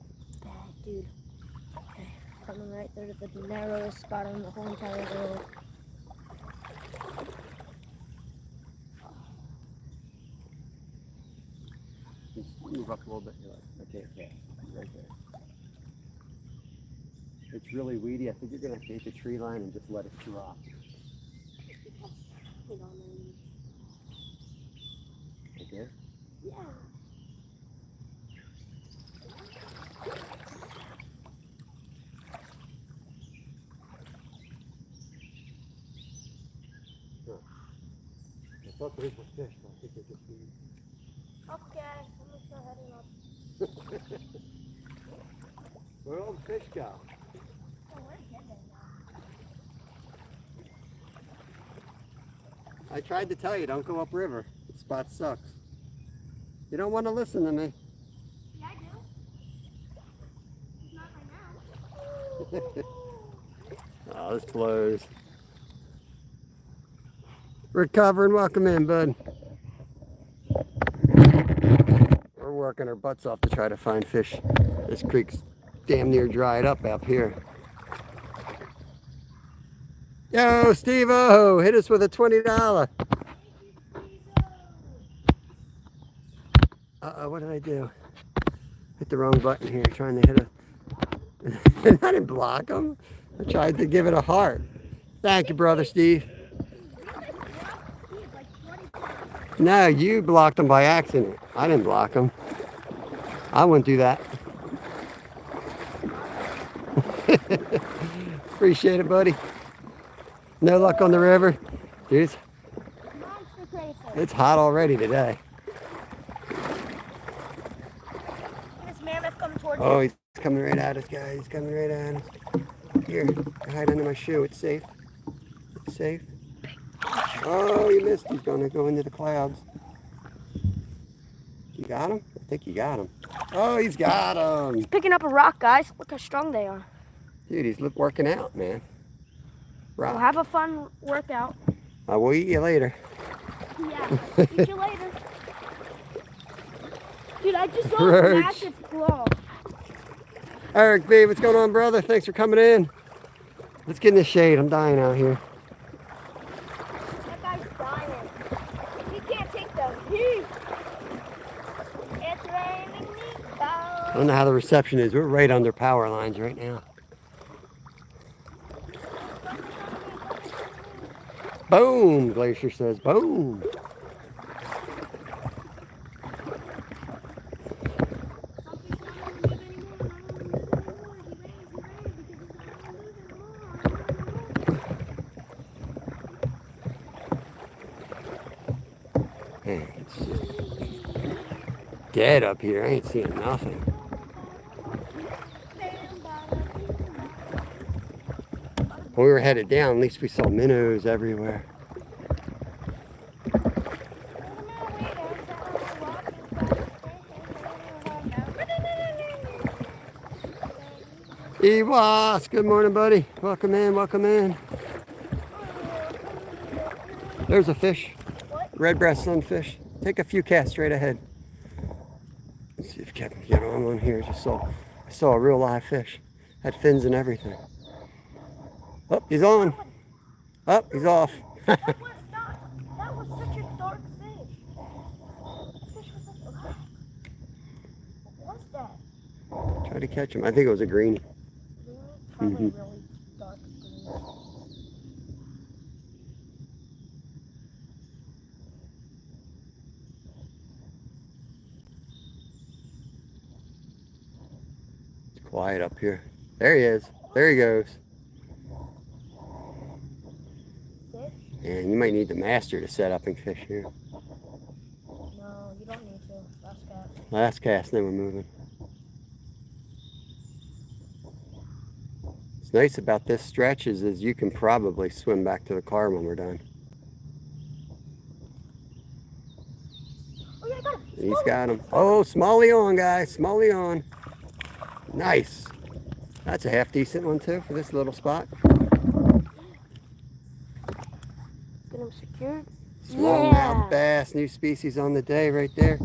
Bad dude. Okay, coming right there to the narrowest spot on the whole entire road. Just move up a little bit. Okay, yeah, right there. It's really weedy. I think you're gonna have to hit the tree line and just let it drop. Hang on, man. Okay. Yeah. I thought those were fish, but I think they're just weeds. Okay, I'm gonna start heading up. Where'd all the fish go? Oh, where did they now? I tried to tell you, don't go upriver. The spot sucks. You don't want to listen to me. Yeah, I do. Not right now. Oh, it's closed. Recovering, welcome in, bud. We're working our butts off to try to find fish. This creek's damn near dried up here. Yo, Steve-O, hit us with a $20. Uh-oh, what did I do? Hit the wrong button here, trying to hit a... I didn't block him. I tried to give it a heart. Thank you, brother Steve. No, you blocked him by accident. I didn't block him. I wouldn't do that. Appreciate it, buddy. No luck on the river. Dude, Monster crayfish. it's hot already today. This mammoth coming towards Oh, you. he's coming right at us, guys. He's coming right at us. Here, hide under my shoe. It's safe. It's safe. Oh, you missed. He's going to go into the clouds. You got him? I think you got him. Oh, he's got him. He's picking up a rock, guys. Look how strong they are. Dude, he's working out, man. Rock. Well, have a fun workout. I will eat you later. Yeah, see you later. Dude, I just saw a Roach. massive claw. Eric B, what's going on, brother? Thanks for coming in. Let's get in the shade. I'm dying out here. That guy's dying. He can't take the heat. It's raining I don't know how the reception is. We're right under power lines right now. Boom, Glacier says, boom. Man, it's just dead up here. I ain't seeing nothing. When we were headed down, at least we saw minnows everywhere. Ewas, good morning, buddy. Welcome in, welcome in. There's a fish. Red breast sunfish. Take a few casts straight ahead. Let's see if Kevin can get on one here. I saw a real live fish. Had fins and everything. Oh, he's on. Oh, he's off. That was such a dark fish. Fish was like, what's that? Try to catch him. I think it was a greenie. Probably Mhm. really dark green. It's quiet up here. There he is. There he goes. Fish? And you might need the master to set up and fish here. No, you don't need to. Last cast. Last cast, then we're moving. What's nice about this stretch is you can probably swim back to the car when we're done. Oh yeah, I got him. He's got him. Oh, Smalley on, guys. Smalley on. Nice. That's a half decent one too for this little spot. Get him secured. Smallmouth bass, new species on the day right there.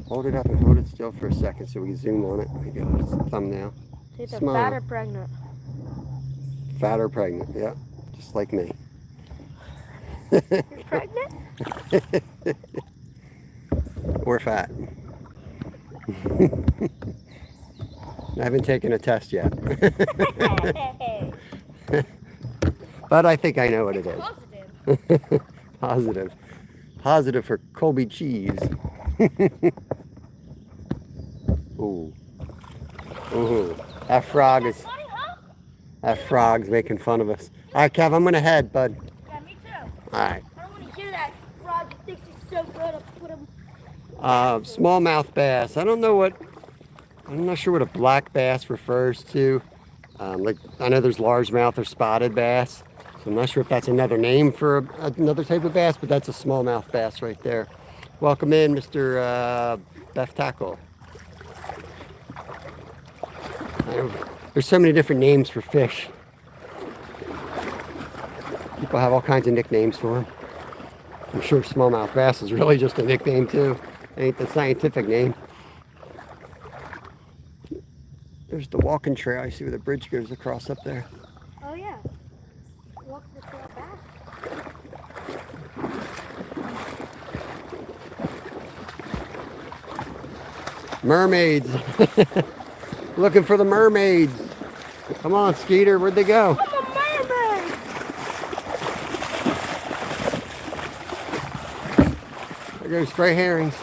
Hold it up and hold it still for a second so we can zoom on it. We get a thumbnail. Dude, they're Small. fat or pregnant. Fat or pregnant, yeah. Just like me. You're pregnant? Or fat. I haven't taken a test yet. But I think I know what it is. Positive. Positive. Positive for Colby cheese. Ooh. Ooh. That frog is... Funny, huh? That frog's making fun of us. All right, Kev, I'm gonna head, bud. Yeah, me too. All right. I don't want to hear that frog that thinks he's so good. I'll put him. Smallmouth bass. I'm not sure what a black bass refers to. Like I know there's largemouth or spotted bass. So I'm not sure if that's another name for another type of bass, but that's a smallmouth bass right there. Welcome in, Mr. Beth Tackle. There's so many different names for fish. People have all kinds of nicknames for them. I'm sure smallmouth bass is really just a nickname too. It ain't the scientific name. There's the walking trail. You see where the bridge goes across up there. Oh yeah. Walk the trail back. Mermaids. Looking for the mermaids. Come on, Skeeter. Where'd they go? I'm a mermaid. There goes gray herrings.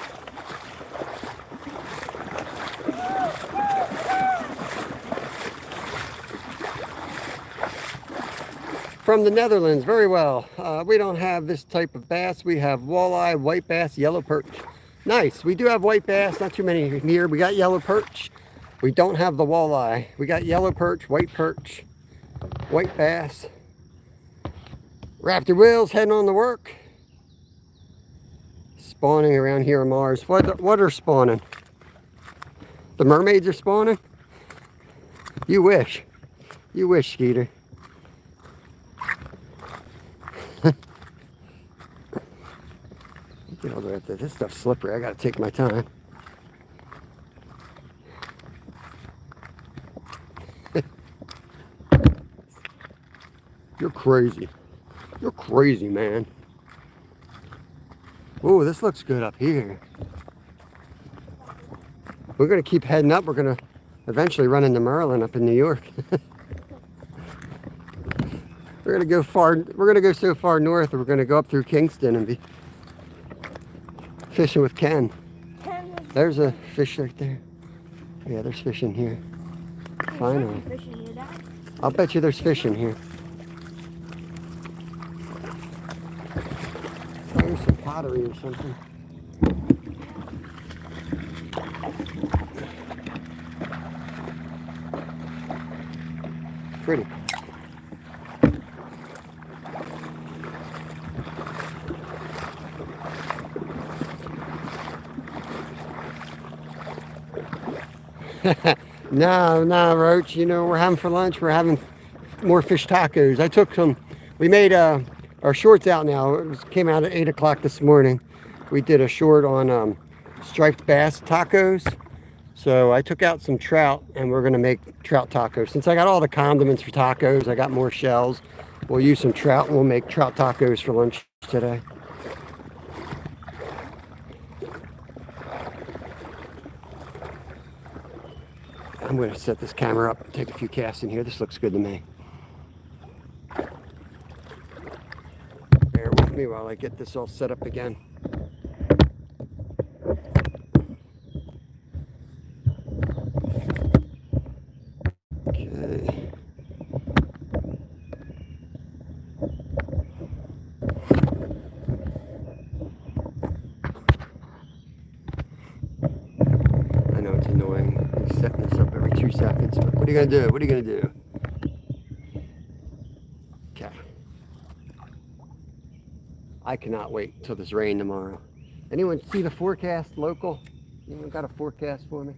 from the Netherlands. Very well. We don't have this type of bass. We have walleye, white bass, yellow perch. Nice. We do have white bass. Not too many here. We got yellow perch. We don't have the walleye. We got yellow perch, white bass. Raptor Will's heading on to work. Spawning around here on Mars. What are spawning? The mermaids are spawning? You wish. You wish, Skeeter. Get all the way up there. This stuff's slippery. I gotta take my time. You're crazy. You're crazy, man. Oh, this looks good up here. We're gonna keep heading up. We're gonna eventually run into Merlin up in New York. We're gonna go far. We're gonna go so far north. We're gonna go up through Kingston and be fishing with Ken. There's a fish right there. Yeah, there's fish in here. Finally. I'll bet you there's fish in here. There's some pottery or something. Pretty. No, Roach. You know, we're having for lunch. We're having more fish tacos. I took some. We made our shorts out now. Came out at 8 o'clock this morning. We did a short on striped bass tacos. So I took out some trout, and we're gonna make trout tacos. Since I got all the condiments for tacos, I got more shells. We'll use some trout, and we'll make trout tacos for lunch today. I'm going to set this camera up and take a few casts in here. This looks good to me. Bear with me while I get this all set up again. Okay. I know it's annoying. I'm setting this up every 2 seconds, but what are you going to do? What are you going to do? Okay. I cannot wait until this rain tomorrow. Anyone see the forecast local? Anyone got a forecast for me?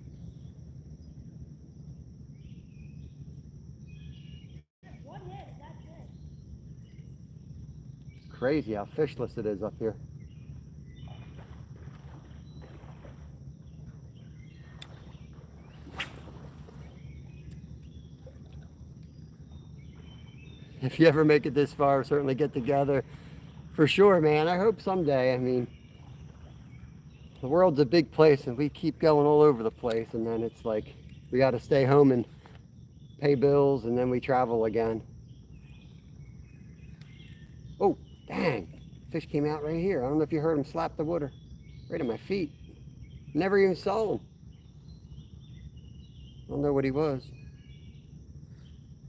It's crazy how fishless it is up here. If you ever make it this far, certainly get together. For sure, man. I hope someday. I mean, the world's a big place and we keep going all over the place, and then it's like we got to stay home and pay bills, and then we travel again. Oh, dang. Fish came out right here. I don't know if you heard him slap the water. Right at my feet. Never even saw him. I don't know what he was.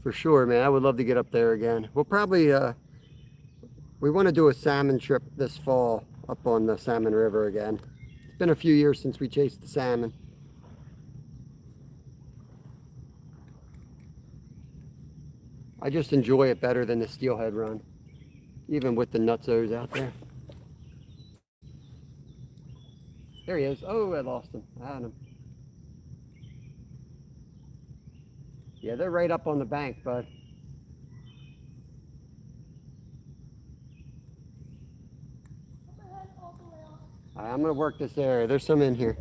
For sure, man. I would love to get up there again. We'll probably, we want to do a salmon trip this fall up on the Salmon River again. It's been a few years since we chased the salmon. I just enjoy it better than the steelhead run, even with the nutzos out there. There he is. Oh, I lost him. I had him. Yeah, they're right up on the bank, bud. I'm going to work this area. There's some in here.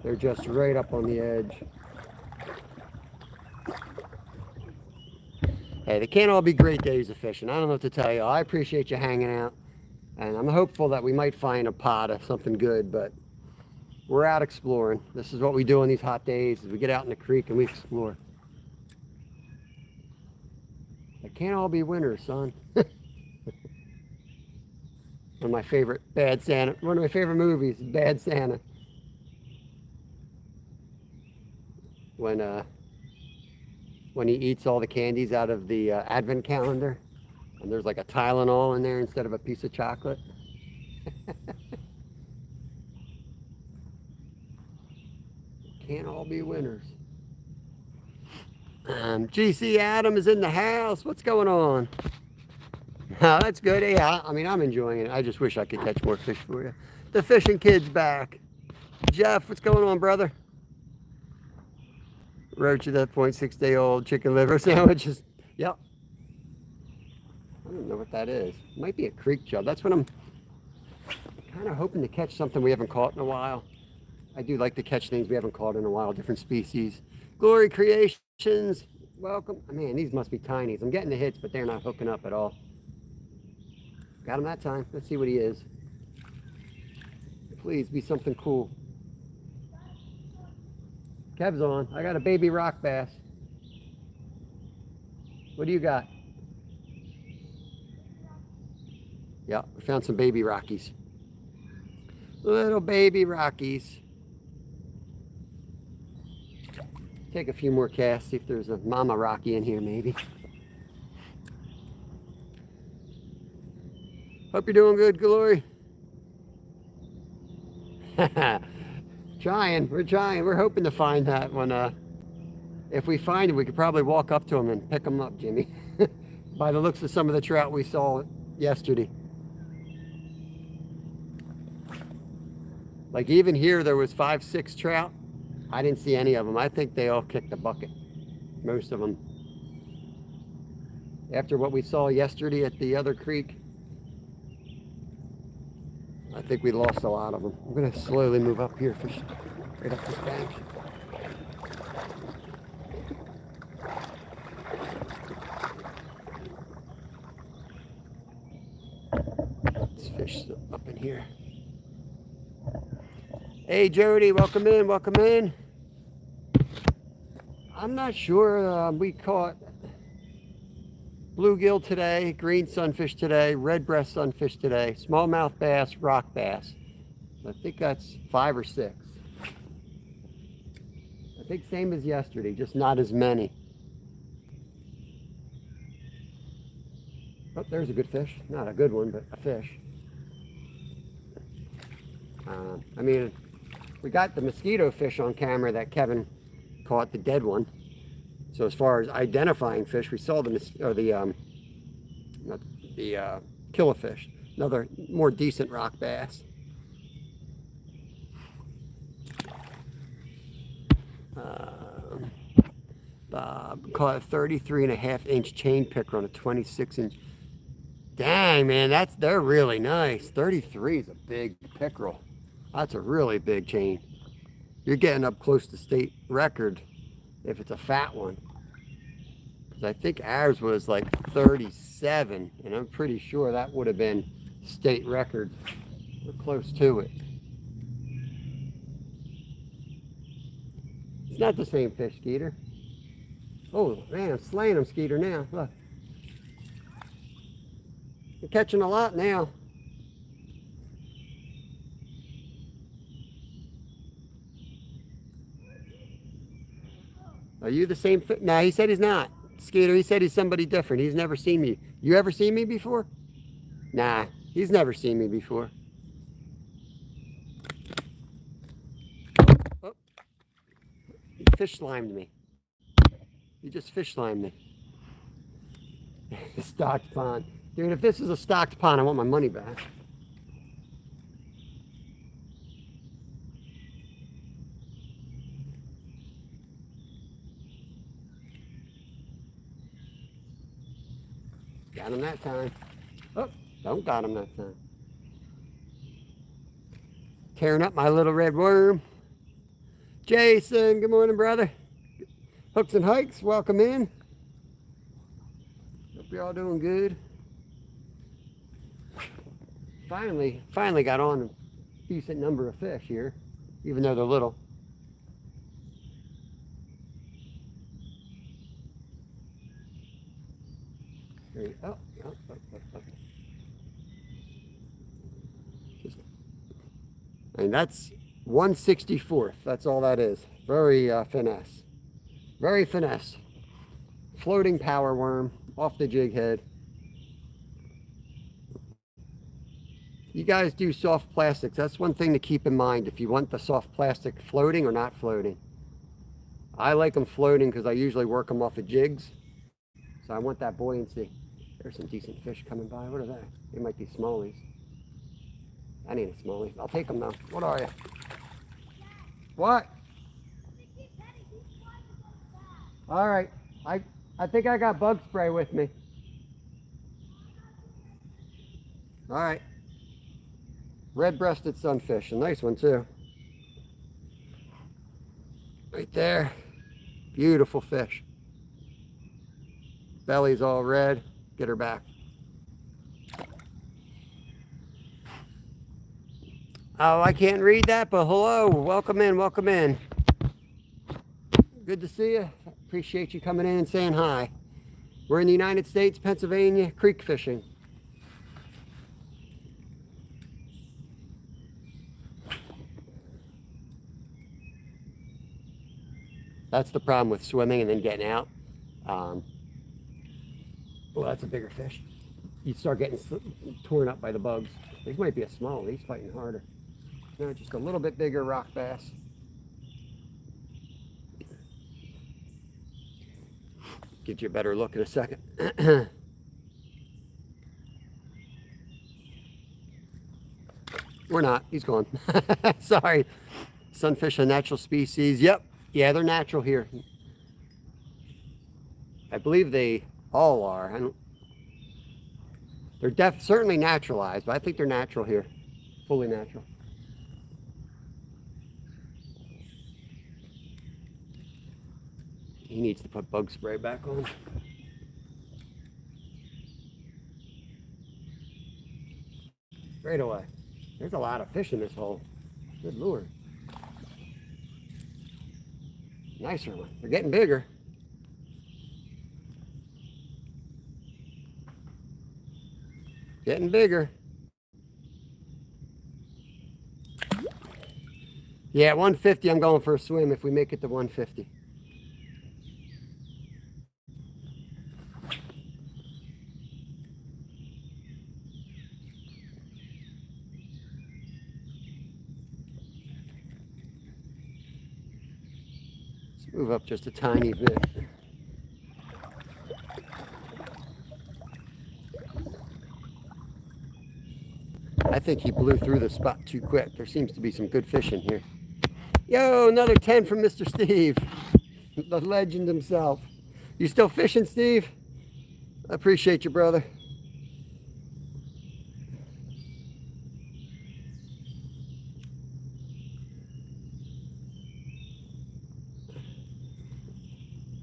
They're just right up on the edge. Hey, they can't all be great days of fishing. I don't know what to tell you. I appreciate you hanging out. And I'm hopeful that we might find a pot of something good, but we're out exploring. This is what we do on these hot days, is we get out in the creek and we explore. It can't all be winter, son. One of my favorite Bad Santa. One of my favorite movies, Bad Santa. When he eats all the candies out of the advent calendar. And there's like a Tylenol in there instead of a piece of chocolate. Can't all be winners. GC Adam is in the house. What's going on? Oh, that's good. Yeah, I mean, I'm enjoying it. I just wish I could catch more fish for you. The fishing kid's back. Jeff, what's going on, brother? Roach of that 0.6-day-old chicken liver sandwiches. Yep. I don't know what that is. It might be a creek chub. That's what I'm kind of hoping to catch, something we haven't caught in a while. I do like to catch things we haven't caught in a while, different species. Glory Creations, welcome. Man, these must be tinies. I'm getting the hits, but they're not hooking up at all. Got him that time. Let's see what he is. Please be something cool. Kev's on. I got a baby rock bass. What do you got? Yeah, we found some baby rockies. Little baby rockies. Take a few more casts, see if there's a mama rocky in here maybe. Hope you're doing good, Glory. Trying, we're hoping to find that one. If we find it, we could probably walk up to them and pick them up, Jimmy. By the looks of some of the trout we saw yesterday. Like even here, there was 5, 6 trout. I didn't see any of them. I think they all kicked the bucket, most of them. After what we saw yesterday at the other creek, I think we lost a lot of them. I'm gonna slowly move up here, fish right up this bank. Let's fish up in here. Hey Jody, welcome in, welcome in. I'm not sure, we caught bluegill today, green sunfish today, red breast sunfish today, smallmouth bass, rock bass. So I think that's 5 or 6. I think same as yesterday, just not as many. Oh, there's a good fish. Not a good one, but a fish. I mean, we got the mosquito fish on camera that Kevin caught, the dead one. So as far as identifying fish, we saw the killifish, another more decent rock bass. Bob caught a 33.5-inch chain picker on a 26-inch. Dang, man, they're really nice. 33 is a big pickerel. That's a really big chain. You're getting up close to state record if it's a fat one. Because I think ours was like 37, and I'm pretty sure that would have been state record. We're close to it. It's not the same fish, Skeeter. Oh, man, I'm slaying them, Skeeter, now. Look. You're catching a lot now. Are you the same fish? No, he said he's not. Skeeter, he said he's somebody different. He's never seen me. You ever seen me before? Nah, he's never seen me before. Oh. He fish slimed me. You just fish slimed me. Stocked pond. Dude, if this is a stocked pond, I want my money back. Got him that time. Oh, don't got him that time. Tearing up my little red worm. Jason, good morning, brother. Hooks and Hikes, welcome in. Hope you're all doing good. Finally got on a decent number of fish here, even though they're little. Oh. And that's 1/64th. That's all that is. Very finesse. Very finesse. Floating power worm off the jig head. you guys do soft plastics, that's one thing to keep in mind if you want the soft plastic floating or not floating. I like them floating because I usually work them off of jigs. So I want that buoyancy. There's some decent fish coming by. What are they? They might be smallies. I need a smallie. I'll take them though. What are you? What? All right. I think I got bug spray with me. All right. Red-breasted sunfish. A nice one too. Right there. Beautiful fish. Belly's all red. Get her back. Oh, I can't read that, but hello. Welcome in, welcome in. Good to see you. Appreciate you coming in and saying hi. We're in the United States, Pennsylvania, creek fishing. That's the problem with swimming and then getting out. Well, that's a bigger fish. You start getting torn up by the bugs. These might be a small. He's fighting harder. No, just a little bit bigger rock bass. Get you a better look in a second. We're not. He's gone. Sorry. Sunfish, a natural species. Yep. Yeah, they're natural here. I believe they all are. They're certainly naturalized, but I think they're natural here. Fully natural. He needs to put bug spray back on. Right away. There's a lot of fish in this hole. Good lure. Nicer one. They're getting bigger. Getting bigger. Yeah, 150, I'm going for a swim if we make it to 150. Let's move up just a tiny bit. I think he blew through the spot too quick. There seems to be some good fish in here. Yo, another 10 from Mr. Steve, the legend himself. You still fishing, Steve? I appreciate you, brother.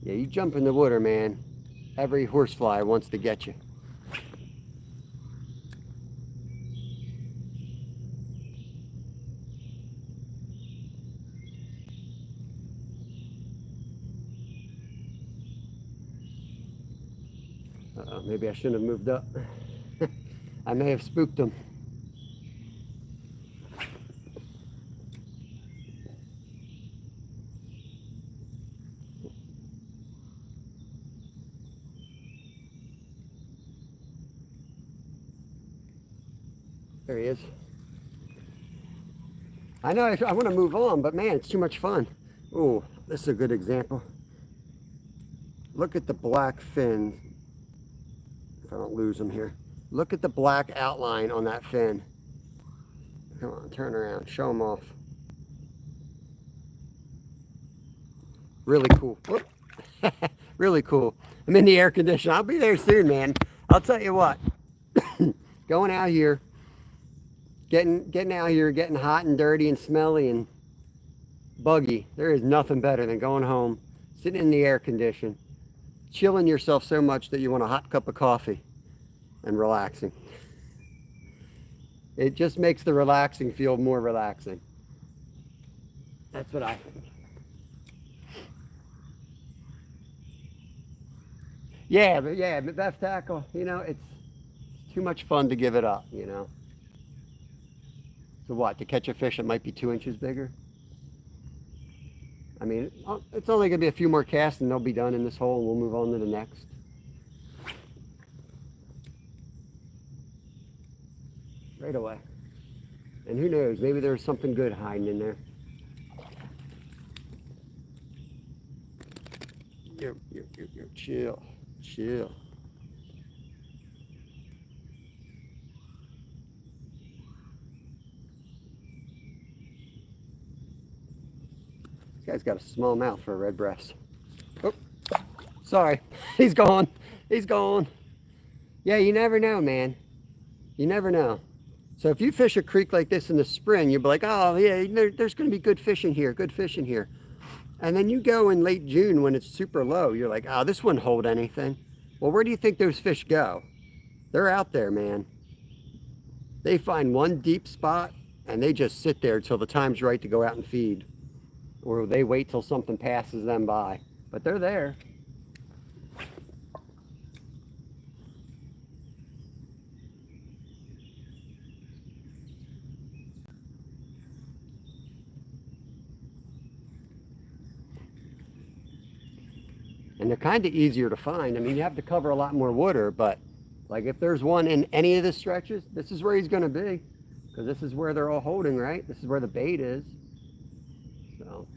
Yeah, you jump in the water, man. Every horsefly wants to get you. Uh-oh, maybe I shouldn't have moved up. I may have spooked them. There he is. I know I want to move on, but man, it's too much fun. Oh, this is a good example. Look at the black fin. If I don't lose them here. Look at the black outline on that fin. Come on, turn around, show them off. Really cool. Really cool. I'm in the air conditioner. I'll be there soon, man. I'll tell you what. Going out here, getting out here, getting hot and dirty and smelly and buggy. There is nothing better than going home, sitting in the air condition, chilling yourself so much that you want a hot cup of coffee and relaxing. It just makes the relaxing feel more relaxing. That's what I think. Yeah, but Beth tackle, you know, it's too much fun to give it up, you know. So what, to catch a fish that might be 2 inches bigger? I mean, it's only going to be a few more casts and they'll be done in this hole and we'll move on to the next. Right away. And who knows, maybe there's something good hiding in there. Yo, chill, chill. This guy's got a small mouth for a red breast. Oh, sorry. He's gone. He's gone. Yeah, you never know, man. You never know. So if you fish a creek like this in the spring, you'll be like, oh, yeah, there's going to be good fish in here, good fish in here. And then you go in late June when it's super low, you're like, oh, this wouldn't hold anything. Well, where do you think those fish go? They're out there, man. They find one deep spot and they just sit there till the time's right to go out and feed. Or they wait till something passes them by. But they're there. And they're kind of easier to find. I mean, you have to cover a lot more water, but like if there's one in any of the stretches, this is where he's going to be. Because this is where they're all holding, right? This is where the bait is. So,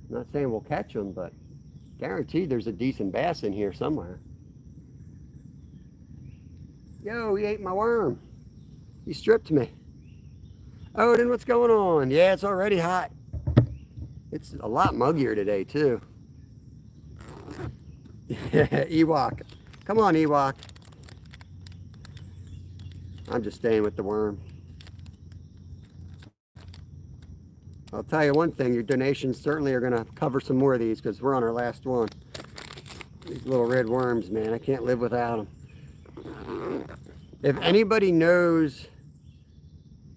I'm not saying we'll catch them, but guaranteed there's a decent bass in here somewhere. Yo, he ate my worm. He stripped me. Odin, what's going on? Yeah, it's already hot. It's a lot muggier today, too. Ewok. Come on, Ewok. I'm just staying with the worm. I'll tell you one thing, your donations certainly are going to cover some more of these because we're on our last one. These little red worms, man, I can't live without them. If anybody knows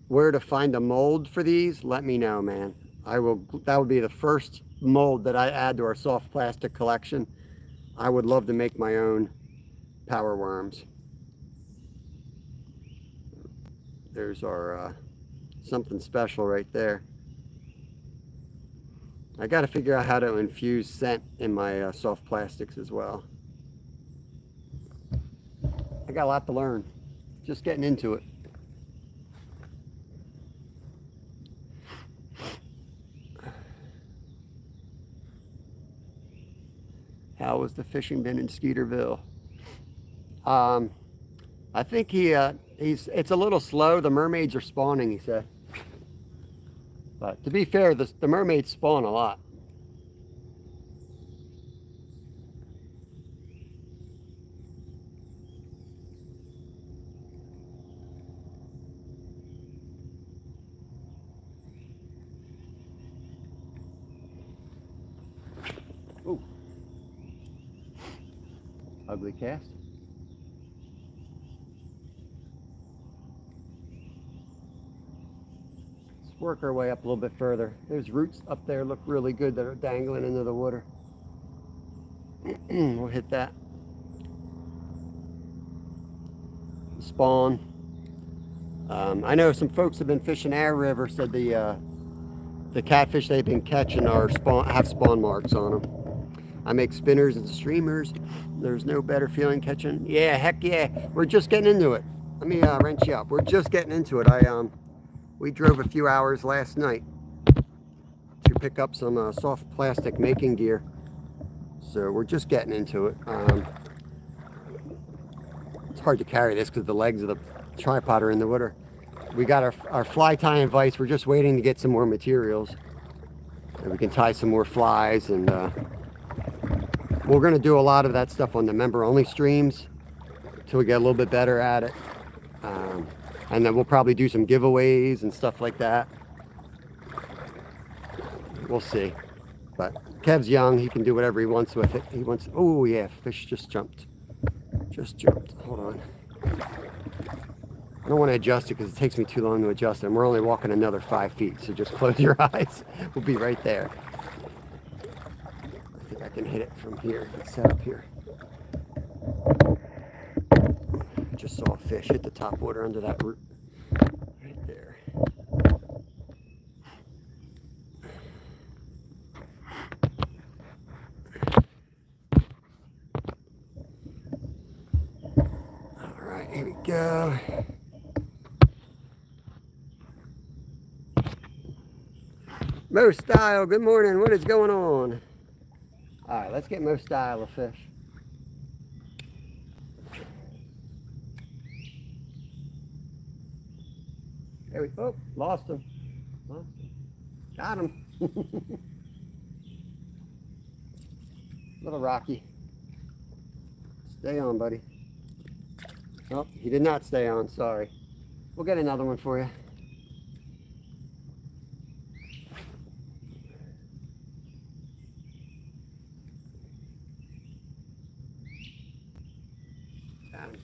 where to find a mold for these, let me know, man. That would be the first mold that I add to our soft plastic collection. I would love to make my own power worms. There's our something special right there. I got to figure out how to infuse scent in my soft plastics as well. I got a lot to learn. Just getting into it. How was the fishing been in Skeeterville? I think it's a little slow. The mermaids are spawning, he said. But to be fair, the mermaids spawn a lot. Ooh. Ugly cast. Let's work our way up a little bit further. There's roots up there look really good that are dangling into the water. We'll hit that. Spawn. I know some folks have been fishing our river, said the catfish they've been catching have spawn marks on them. I make spinners and streamers. There's no better feeling catching. Yeah, heck yeah. We're just getting into it. Let me wrench you up. We're just getting into it. We drove a few hours last night to pick up some soft plastic making gear. So we're just getting into it. It's hard to carry this because the legs of the tripod are in the water. We got our fly tying vise. We're just waiting to get some more materials. And we can tie some more flies, and we're going to do a lot of that stuff on the member-only streams until we get a little bit better at it. And then we'll probably do some giveaways and stuff like that. We'll see. But Kev's young. He can do whatever he wants with it. He wants... Oh, yeah. Fish just jumped. Just jumped. Hold on. I don't want to adjust it because it takes me too long to adjust it. And we're only walking another 5 feet. So just close your eyes. We'll be right there. I think I can hit it from here. Let's set up here. Just saw a fish hit the top water under that root. Right there. All right, here we go. Mo Style, good morning. What is going on? All right, let's get Mo Style a fish. There we go. Oh, lost him. Got him. Little rocky. Stay on, buddy. Oh, he did not stay on. Sorry. We'll get another one for you. Got him.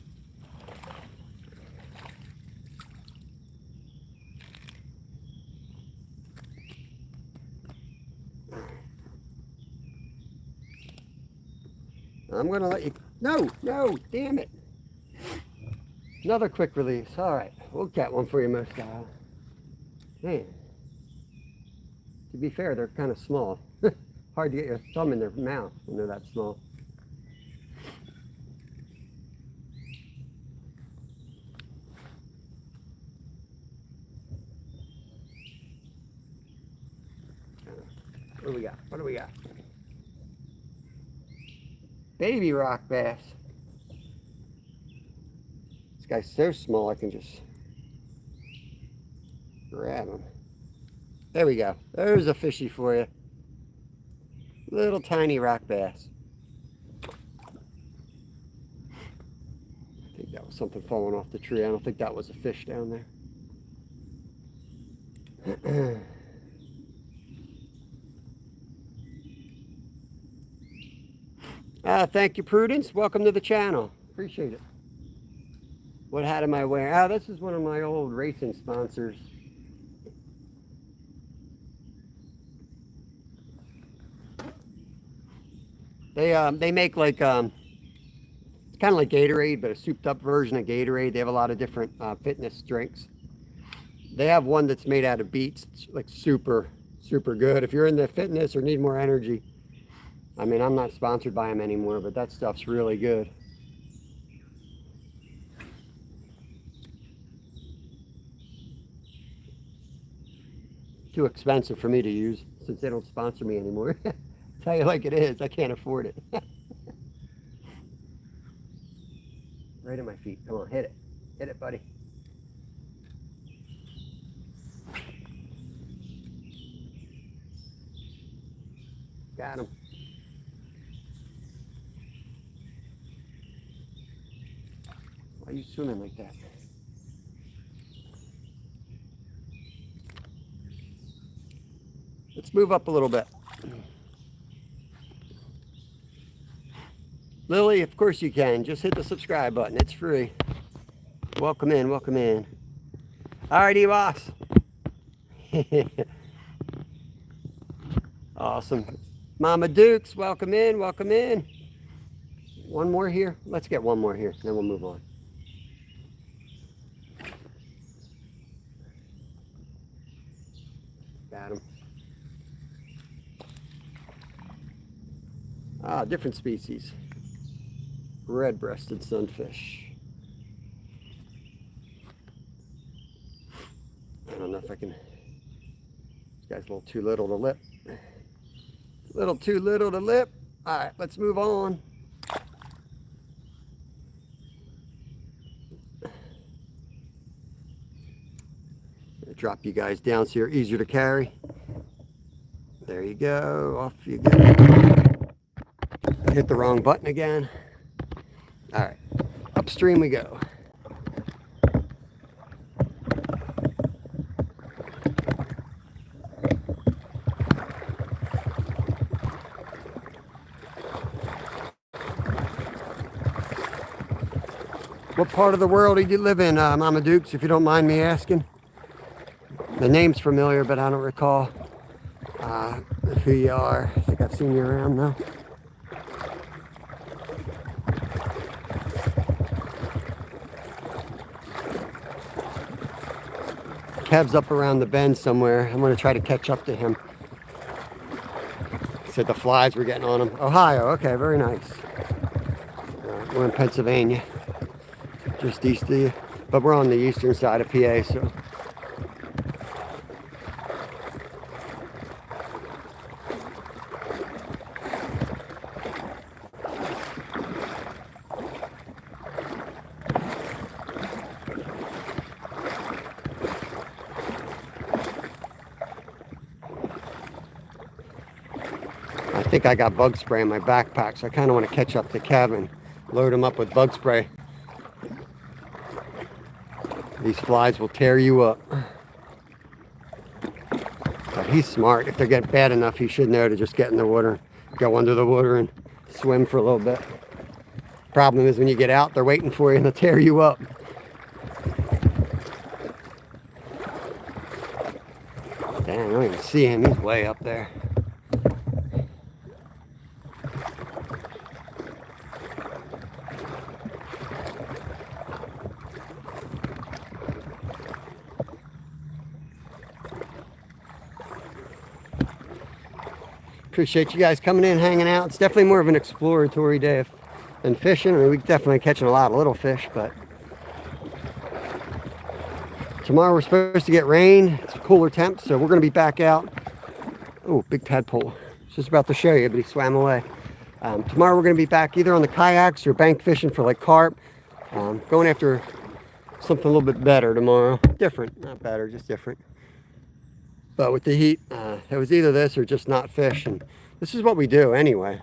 I'm going to let you... No, damn it. Another quick release. All right, we'll get one for you, Mo Style. Man, to be fair, they're kind of small. Hard to get your thumb in their mouth when they're that small. What do we got? What do we got? Baby rock bass. This guy's so small I can just grab him. There we go. There's a fishy for you. Little tiny rock bass. I think that was something falling off the tree. I don't think that was a fish down there. Thank you, Prudence. Welcome to the channel. Appreciate it. What hat am I wearing? This is one of my old racing sponsors. They make like it's kind of like Gatorade, but a souped up version of Gatorade. They have a lot of different fitness drinks. They have one that's made out of beets. It's like super good. If you're into fitness or need more energy. I mean, I'm not sponsored by them anymore, but that stuff's really good. Too expensive for me to use since they don't sponsor me anymore. Tell you like it is, I can't afford it. Right at my feet. Come on, hit it. Hit it, buddy. Got him. Why are you swimming like that? Let's move up a little bit. Lily, of course you can. Just hit the subscribe button. It's free. Welcome in, welcome in. All righty, boss. Awesome. Mama Dukes, welcome in, welcome in. One more here. Let's get one more here, then we'll move on. Got him. Different species. Red-breasted sunfish. I don't know if I can... This guy's a little too little to lip. A little too little to lip. All right, let's move on. Drop you guys down so you're easier to carry. There you go. Off you go. Hit the wrong button again. All right. Upstream we go. What part of the world do you live in, Mama Dukes, if you don't mind me asking? The name's familiar, but I don't recall who you are. I think I've seen you around though. Kev's up around the bend somewhere. I'm going to try to catch up to him. He said the flies were getting on him. Ohio, okay, very nice. We're in Pennsylvania, just east of you, but we're on the eastern side of PA, so. think I got bug spray in my backpack, so I kind of want to catch up to Kev and load him up with bug spray. These flies will tear you up. But he's smart. If they get bad enough, he should know to just get in the water, go under the water and swim for a little bit. Problem is when you get out, they're waiting for you and they'll tear you up. Damn, I don't even see him. He's way up there. Appreciate you guys coming in, hanging out. It's definitely more of an exploratory day than fishing. I mean, we're definitely catching a lot of little fish, but tomorrow we're supposed to get rain. It's cooler temps, so we're going to be back out. Oh, big tadpole. Just about to show you, but he swam away. Tomorrow we're going to be back either on the kayaks or bank fishing for like carp. Going after something a little bit better tomorrow. Different, not better, just different. But with the heat, it was either this or just not fish. And this is what we do anyway.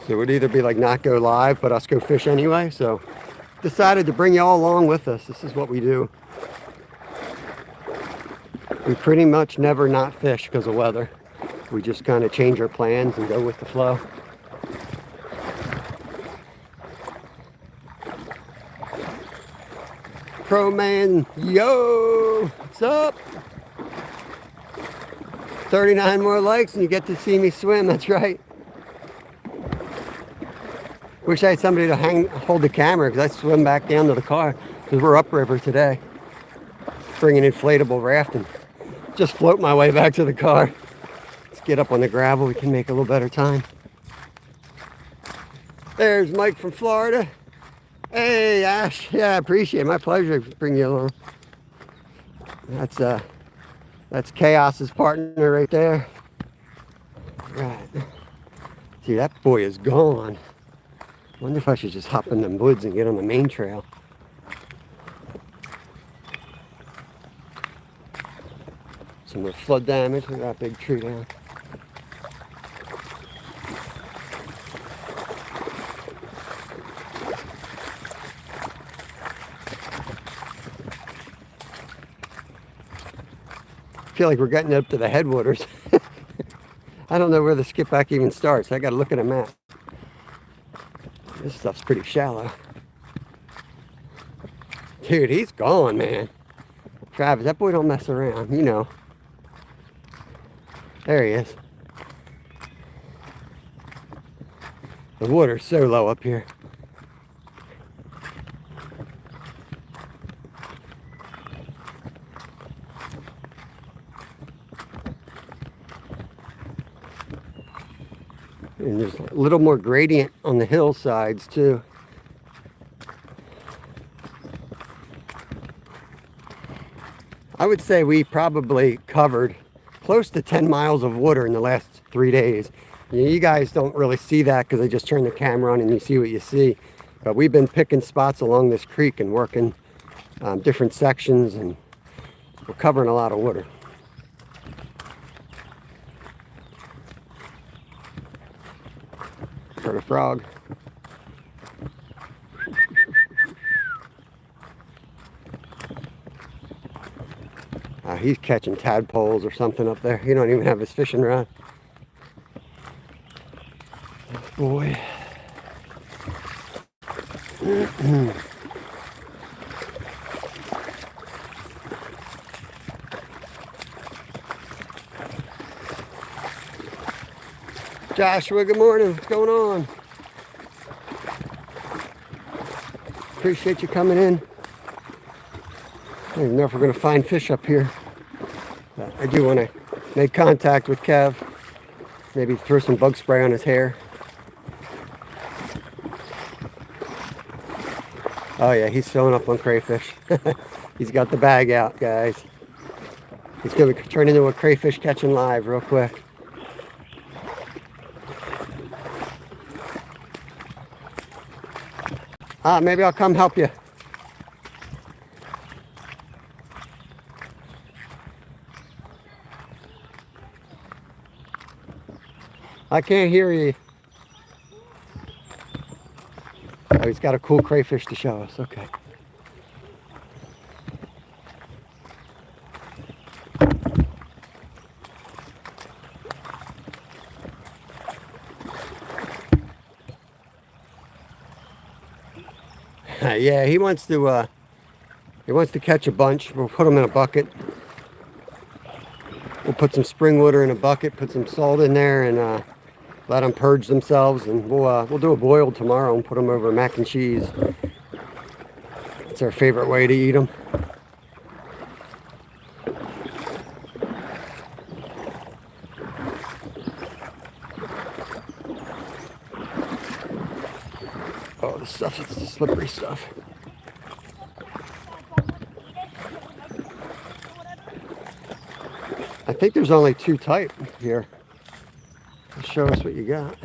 So it would either be like not go live, but us go fish anyway. So decided to bring you all along with us. This is what we do. We pretty much never not fish because of weather. We just kind of change our plans and go with the flow. Pro Man, yo, what's up? 39 more likes and you get to see me swim, that's right. Wish I had somebody to hold the camera because I swim back down to the car because we're upriver today. Bringing inflatable rafting. Just float my way back to the car. Let's get up on the gravel, we can make a little better time. There's Mike from Florida. Hey Ash, yeah, I appreciate it. My pleasure to bring you along. That's Chaos's partner right there. Right. See, that boy is gone. Wonder if I should just hop in the woods and get on the main trail. Some more flood damage. We got a big tree down. I feel like we're getting up to the headwaters. I don't know where the skipback even starts. I got to look at a map. This stuff's pretty shallow. Dude, he's gone, man. Travis, that boy don't mess around, you know. There he is. The water's so low up here. And there's a little more gradient on the hillsides too. I would say we probably covered close to 10 miles of water in the last 3 days. You guys don't really see that because I just turn the camera on and you see what you see. But we've been picking spots along this creek and working different sections, and we're covering a lot of water. Heard a frog. He's catching tadpoles or something up there. He don't even have his fishing rod. Boy. Joshua, good morning. What's going on? Appreciate you coming in. I don't even know if we're going to find fish up here. But I do want to make contact with Kev. Maybe throw some bug spray on his hair. Oh yeah, he's filling up on crayfish. He's got the bag out, guys. He's going to turn into a crayfish catching live real quick. Maybe I'll come help you. I can't hear you. Oh, he's got a cool crayfish to show us. Okay. Yeah, he wants to catch a bunch. We'll put them in a bucket. We'll put some spring water in a bucket, put some salt in there, and let them purge themselves. And we'll do a boiled tomorrow and put them over mac and cheese. It's our favorite way to eat them. Oh, the stuff, it's the slippery stuff. I think there's only 2 type here. Show us what you got.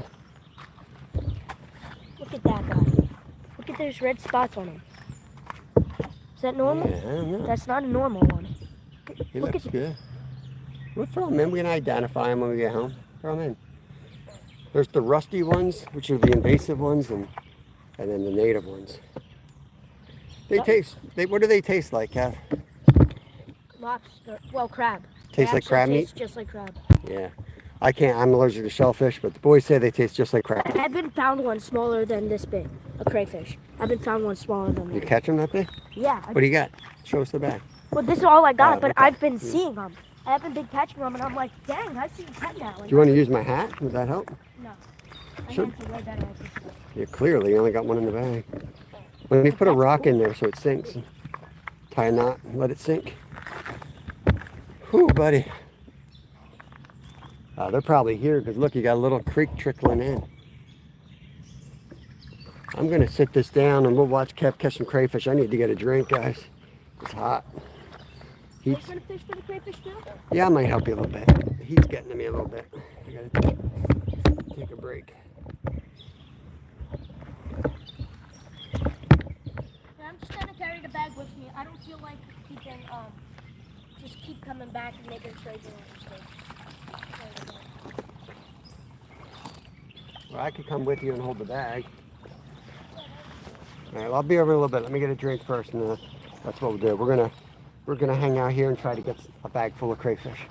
Look at that guy. Look at those red spots on him. Is that normal? Yeah, I don't know. That's not a normal one. He Look looks at good. We'll throw them in. We can identify them when we get home. Throw them in. There's the rusty ones, which are the invasive ones, and then the native ones. They taste. What do they taste like, Kath? Lobster. Well, crab. Tastes like crab meat? Tastes just like crab. Yeah. I can't. I'm allergic to shellfish, but the boys say they taste just like crab. I haven't found one smaller than this big. A crayfish. I haven't found one smaller than You that. catch them that big? Yeah. What do you got? Show us the bag. Well, this is all I got, Oh, but okay. I've been seeing them. I haven't been catching them, and I'm like, dang, I see 10 now. Do you want to use my hat? Would that help? No. I Sure. have to way better at this stuff. Yeah, clearly you only got one in the bag. When you put a rock in there so it sinks, tie a knot and let it sink. Whew, buddy. They're probably here because look, you got a little creek trickling in. I'm gonna sit this down and we'll watch Kev catch some crayfish. I need to get a drink, guys. It's hot. You Heat's, gonna fish for the crayfish too? yeah, I might help you a little bit. The heat's getting to me a little bit. I gotta take a break. I'm just gonna carry the bag with me. I don't feel like keeping, just keep coming back and making crazy mistakes. Well, I could come with you and hold the bag. All right, well, I'll be over in a little bit. Let me get a drink first, and that's what we'll do. We're gonna hang out here and try to get a bag full of crayfish.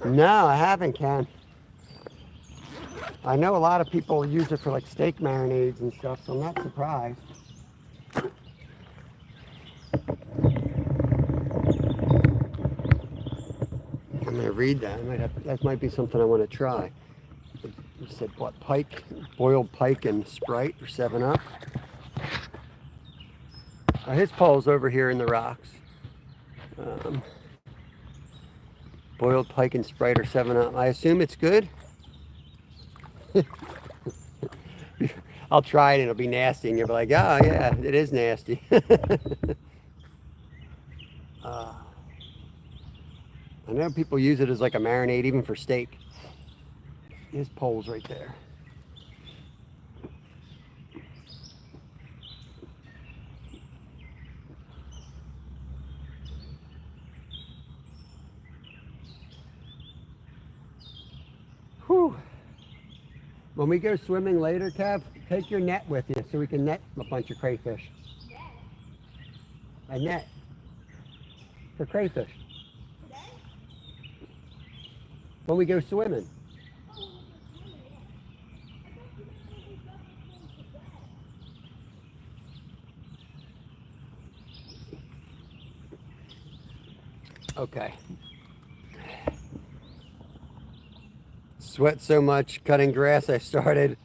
No, I haven't, Ken. I know a lot of people use it for like steak marinades and stuff, so I'm not surprised. I'm gonna read that. That might be something I want to try. You said what? Pike, boiled pike and Sprite or 7-Up. His pole's over here in the rocks. Boiled pike and Sprite or 7-Up. I assume it's good. I'll try it and it'll be nasty, and you'll be like, "Oh yeah, it is nasty." I know people use it as like a marinade, even for steak. His pole's right there. Whew. When we go swimming later, Kev, take your net with you so we can net a bunch of crayfish. A net for crayfish. When we go swimming. Okay. Sweat so much cutting grass, I started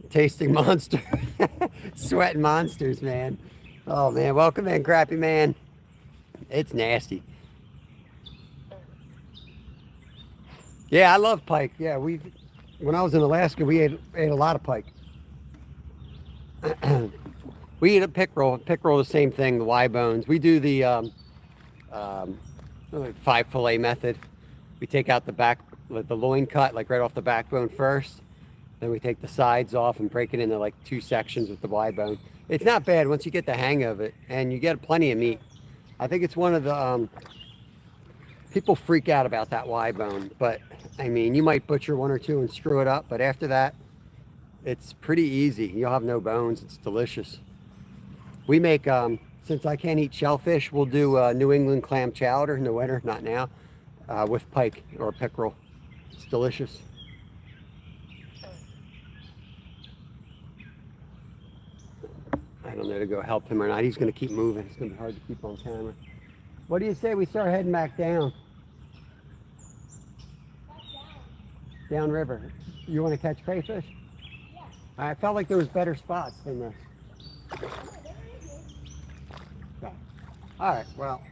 tasting monster. Sweating monsters, man. Oh man, welcome in, Crappy Man. It's nasty. Yeah, I love pike. Yeah, when I was in Alaska, we ate a lot of pike. We eat a pickerel. Pickerel, the same thing, the Y bones. We do the 5 fillet method. We take out the loin cut, like right off the backbone first. Then we take the sides off and break it into like 2 sections with the Y bone. It's not bad once you get the hang of it, and you get plenty of meat. I think it's one of the people freak out about that Y bone, but I mean, you might butcher one or two and screw it up, but after that, it's pretty easy. You'll have no bones. It's delicious. We make, since I can't eat shellfish, we'll do New England clam chowder in the winter, not now, with pike or pickerel. It's delicious. I don't know to go help him or not. He's going to keep moving. It's going to be hard to keep on camera. What do you say we start heading back down? Downriver. You want to catch crayfish? Yeah. I felt like there was better spots than this. Okay. All right. Well,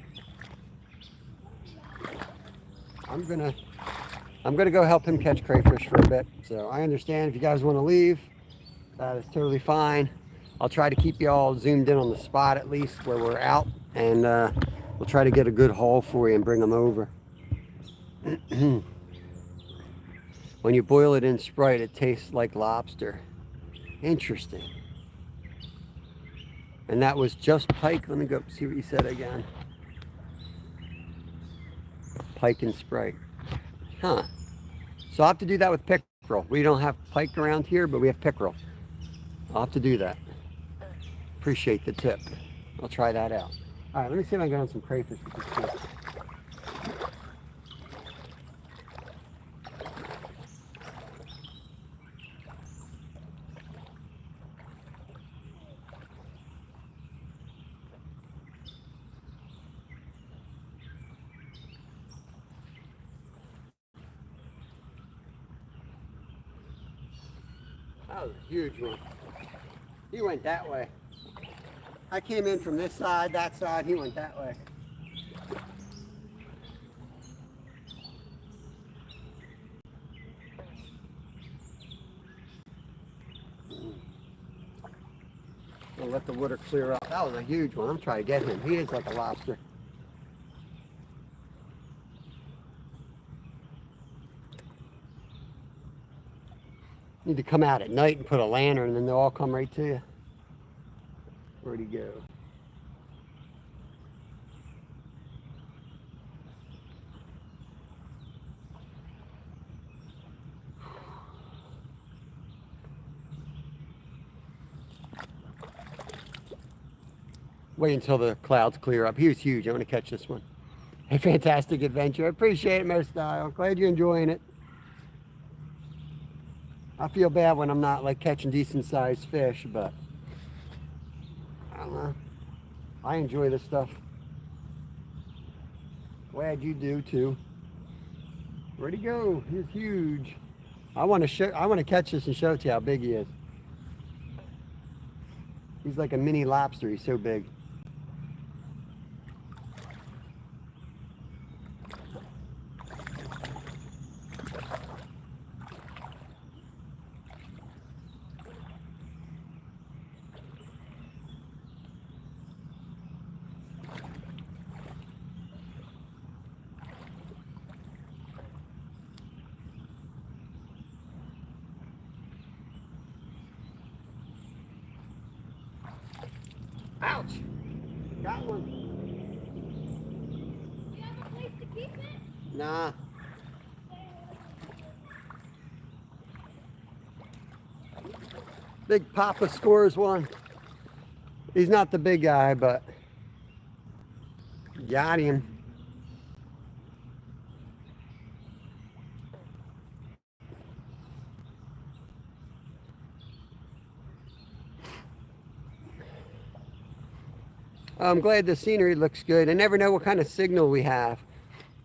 I'm gonna go help him catch crayfish for a bit. So I understand if you guys want to leave, that is totally fine. I'll try to keep you all zoomed in on the spot at least where we're out, and we'll try to get a good haul for you and bring them over. When you boil it in Sprite, it tastes like lobster. Interesting. And that was just pike. Let me go see what you said again. Pike and Sprite. Huh. So I'll have to do that with pickerel. We don't have pike around here, but we have pickerel. I'll have to do that. Appreciate the tip. I'll try that out. All right, let me see if I can get on some crayfish with this tip. That was a huge one. He went that way. I came in from this side, that side, he went that way. I'll let the water clear up. That was a huge one. I'm trying to get him. He is like a lobster. Need to come out at night and put a lantern and then they'll all come right to you. Where'd he go? Wait until the clouds clear up. He was huge. I'm going to catch this one. A fantastic adventure. I appreciate it, Mr. Style. Glad you're enjoying it. I feel bad when I'm not like catching decent sized fish, but I don't know. I enjoy this stuff. Glad you do too. Where'd he go? He's huge. I want to catch this and show it to you how big he is. He's like a mini lobster. He's so big. Ouch! Got one. You have a place to keep it? Nah. Big Papa scores one. He's not the big guy, but got him. I'm glad the scenery looks good. I never know what kind of signal we have.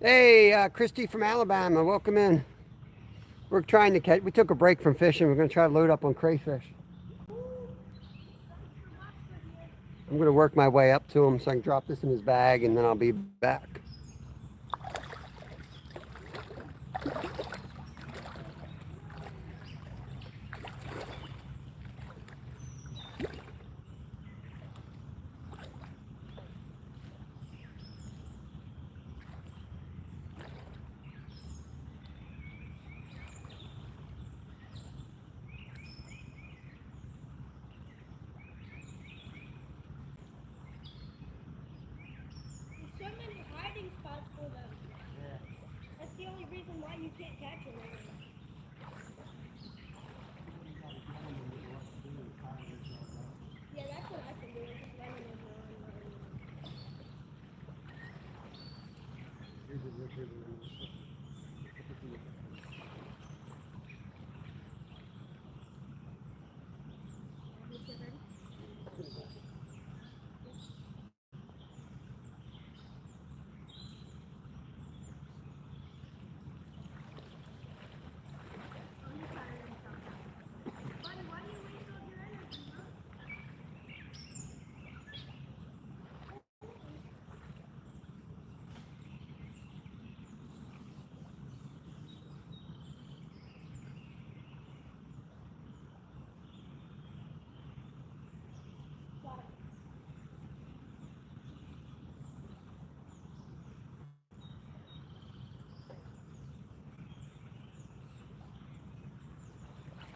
Hey, Christy from Alabama, welcome in. We're trying to catch, we took a break from fishing. We're going to try to load up on crayfish. I'm going to work my way up to him so I can drop this in his bag and then I'll be back. the reason why you can't catch them. Yeah, that's what I've been doing. Just letting them run.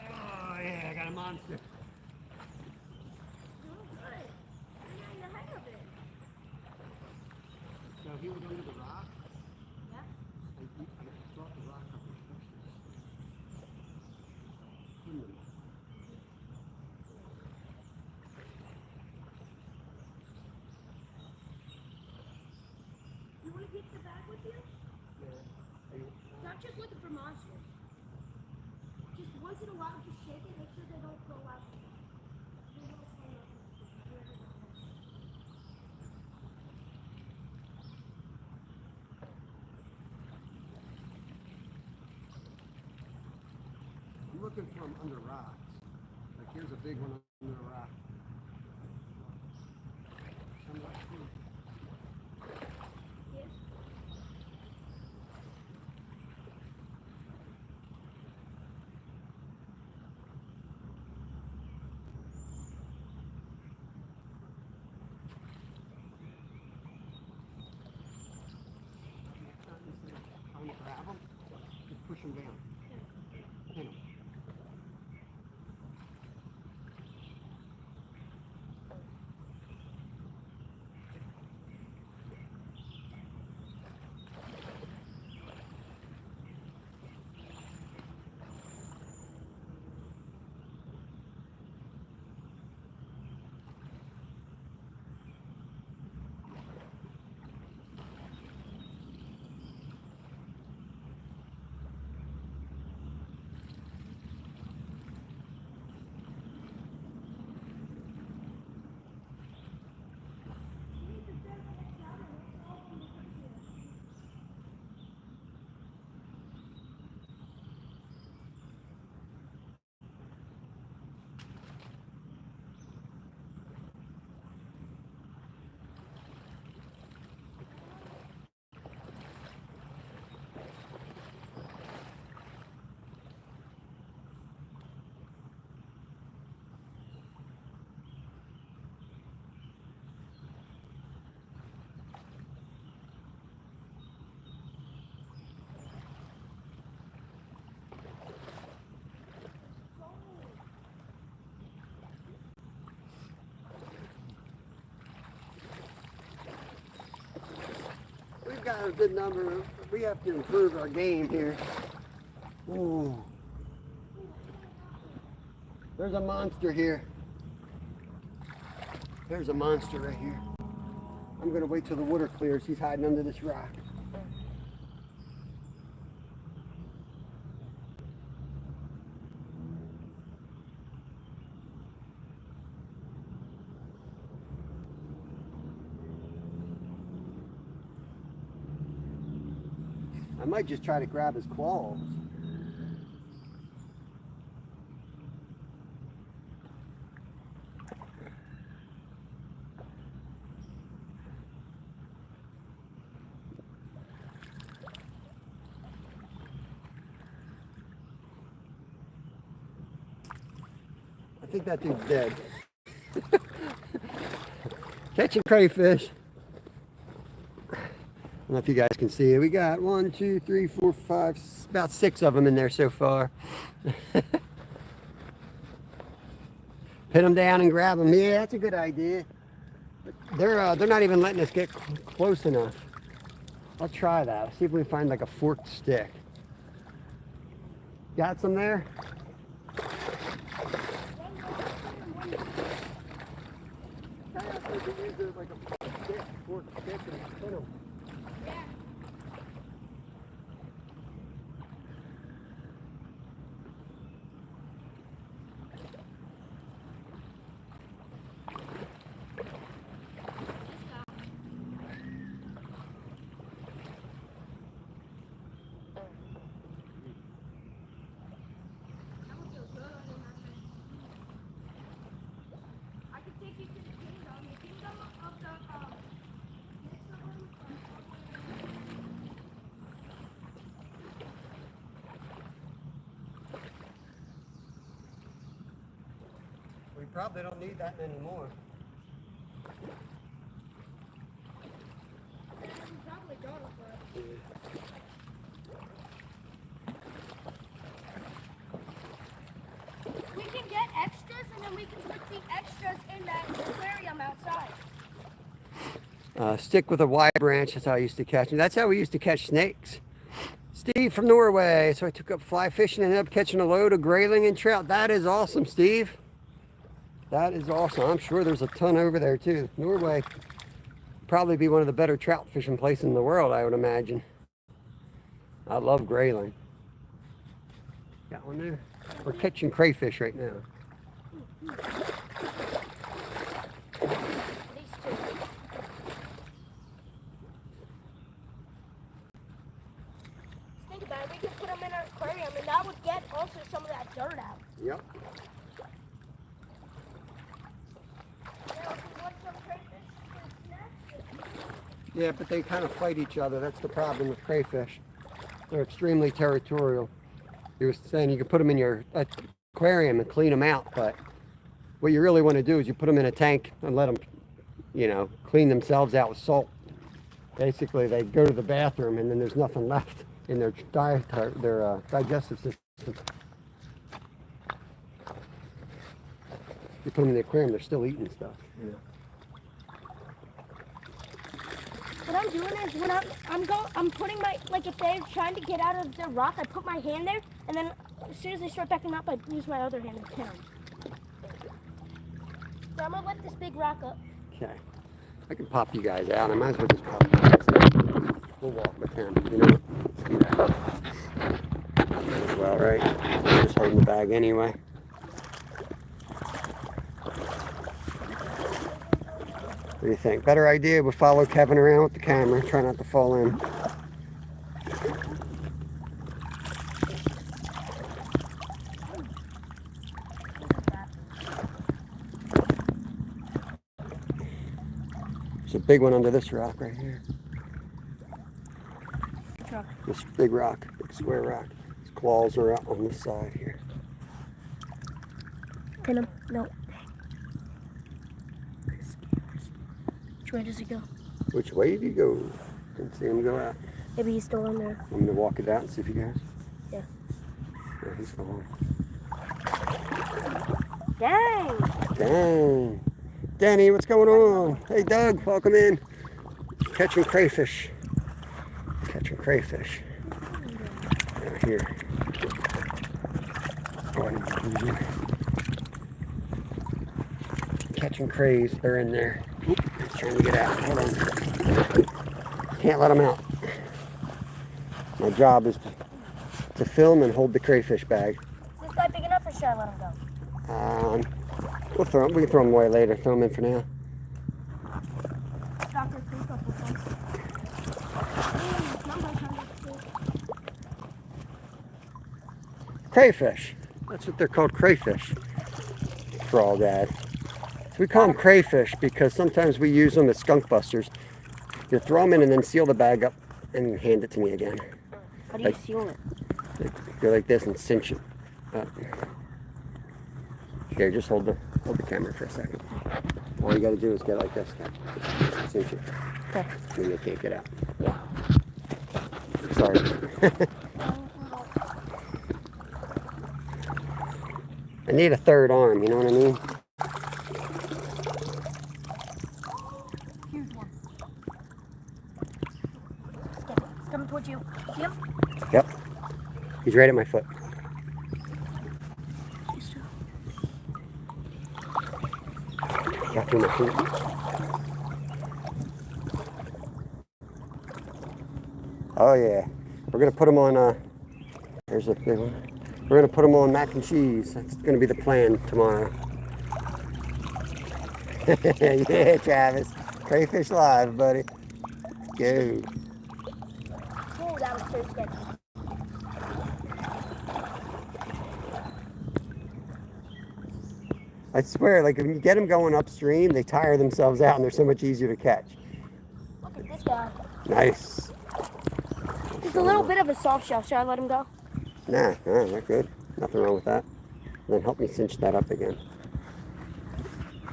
Oh yeah, I got a monster. So he was under the rock? Yeah. I brought the rock up and pushed it. You want to keep the bag with you? Yeah. Stop just looking for monsters. Just once in a while, just shake it, make sure they don't go out. They will fall out. I'm looking for them under rocks. Like here's a big one under a rock. Somewhat too. Yes. Trying to grab them, just push them down. Pin them. We've got a good number. We have to improve our game here. Ooh. There's a monster here. There's a monster right here. I'm going to wait till the water clears. He's hiding under this rock. I might just try to grab his claws. I think that dude's dead. Catching crayfish. I don't know if you guys can see it. We got 1, 2, 3, 4, 5, about 6 of them in there so far. Pin them down and grab them. Yeah, that's a good idea. They're not even letting us get close enough. I'll try that. I'll see if we can find like a forked stick. Got some there? We probably don't need that many more. Probably don't, but... We can get extras, and then we can put the extras in that aquarium outside. Stick with a wire branch, that's how I used to catch them. That's how we used to catch snakes. Steve from Norway. So I took up fly fishing and ended up catching a load of grayling and trout. That is awesome, Steve. That is awesome. I'm sure there's a ton over there too. Norway probably be one of the better trout fishing places in the world, I would imagine. I love grayling. Got one there. We're catching crayfish right now. These two. Think about it. We could put them in our aquarium, and that would get also some of that dirt out. Yep. Yeah, but they kind of fight each other. That's the problem with crayfish. They're extremely territorial. You were saying you could put them in your aquarium and clean them out, but what you really want to do is you put them in a tank and let them, you know, clean themselves out with salt. Basically, they go to the bathroom and then there's nothing left in their digestive system. You put them in the aquarium, they're still eating stuff. Yeah. What I'm doing is when I'm putting my, like if they're trying to get out of the rock, I put my hand there, and then as soon as they start backing up, I use my other hand and pin them. So I'm gonna let this big rock up. Okay. I can pop you guys out. I might as well just pop you guys out. We'll walk with him. You know, let's do that. Might as well, right? I'm just holding the bag anyway. What do you think? Better idea? We'll follow Kevin around with the camera. Try not to fall in. There's a big one under this rock right here. This big rock, big square rock. His claws are out on this side here. Pin him. No. Which way does he go? Which way did he go? Didn't see him go out. Maybe he's still in there. I'm gonna walk it out and see if he goes. Yeah. Yeah, he's still on. Dang! Dang. Danny, what's going on? Hey, Doug, welcome in. Catching crayfish. Catching crayfish. Out here. Catching crays, they're in there. Oop, he's trying to get out. Hold on. Can't let them out. My job is to film and hold the crayfish bag. Is this guy big enough, or should I let him go? We'll throw him. We can throw him away later. Throw him in for now. Crayfish. That's what they're called, crayfish. Crawdad. So we call them crayfish because sometimes we use them as skunk busters. You throw them in and then seal the bag up and hand it to me again. How do you seal it? Go like this and cinch it up. Here, just hold the camera for a second. All you got to do is get like this. Just cinch it. Okay. And they can't get out. Yeah. Sorry. I need a third arm, you know what I mean? Here's one. Yep. He's right at my foot. Got through my feet. Oh yeah. We're gonna put them on. There's a big one. We're gonna put them on mac and cheese. That's gonna be the plan tomorrow. Yeah, Travis. Crayfish live, buddy. Go. Oh, that was so sketchy. I swear, like if you get them going upstream, they tire themselves out and they're so much easier to catch. Look at this guy. Nice. He's a little bit of a soft shell. Should I let him go? Nah, they're good. Nothing wrong with that. And then help me cinch that up again.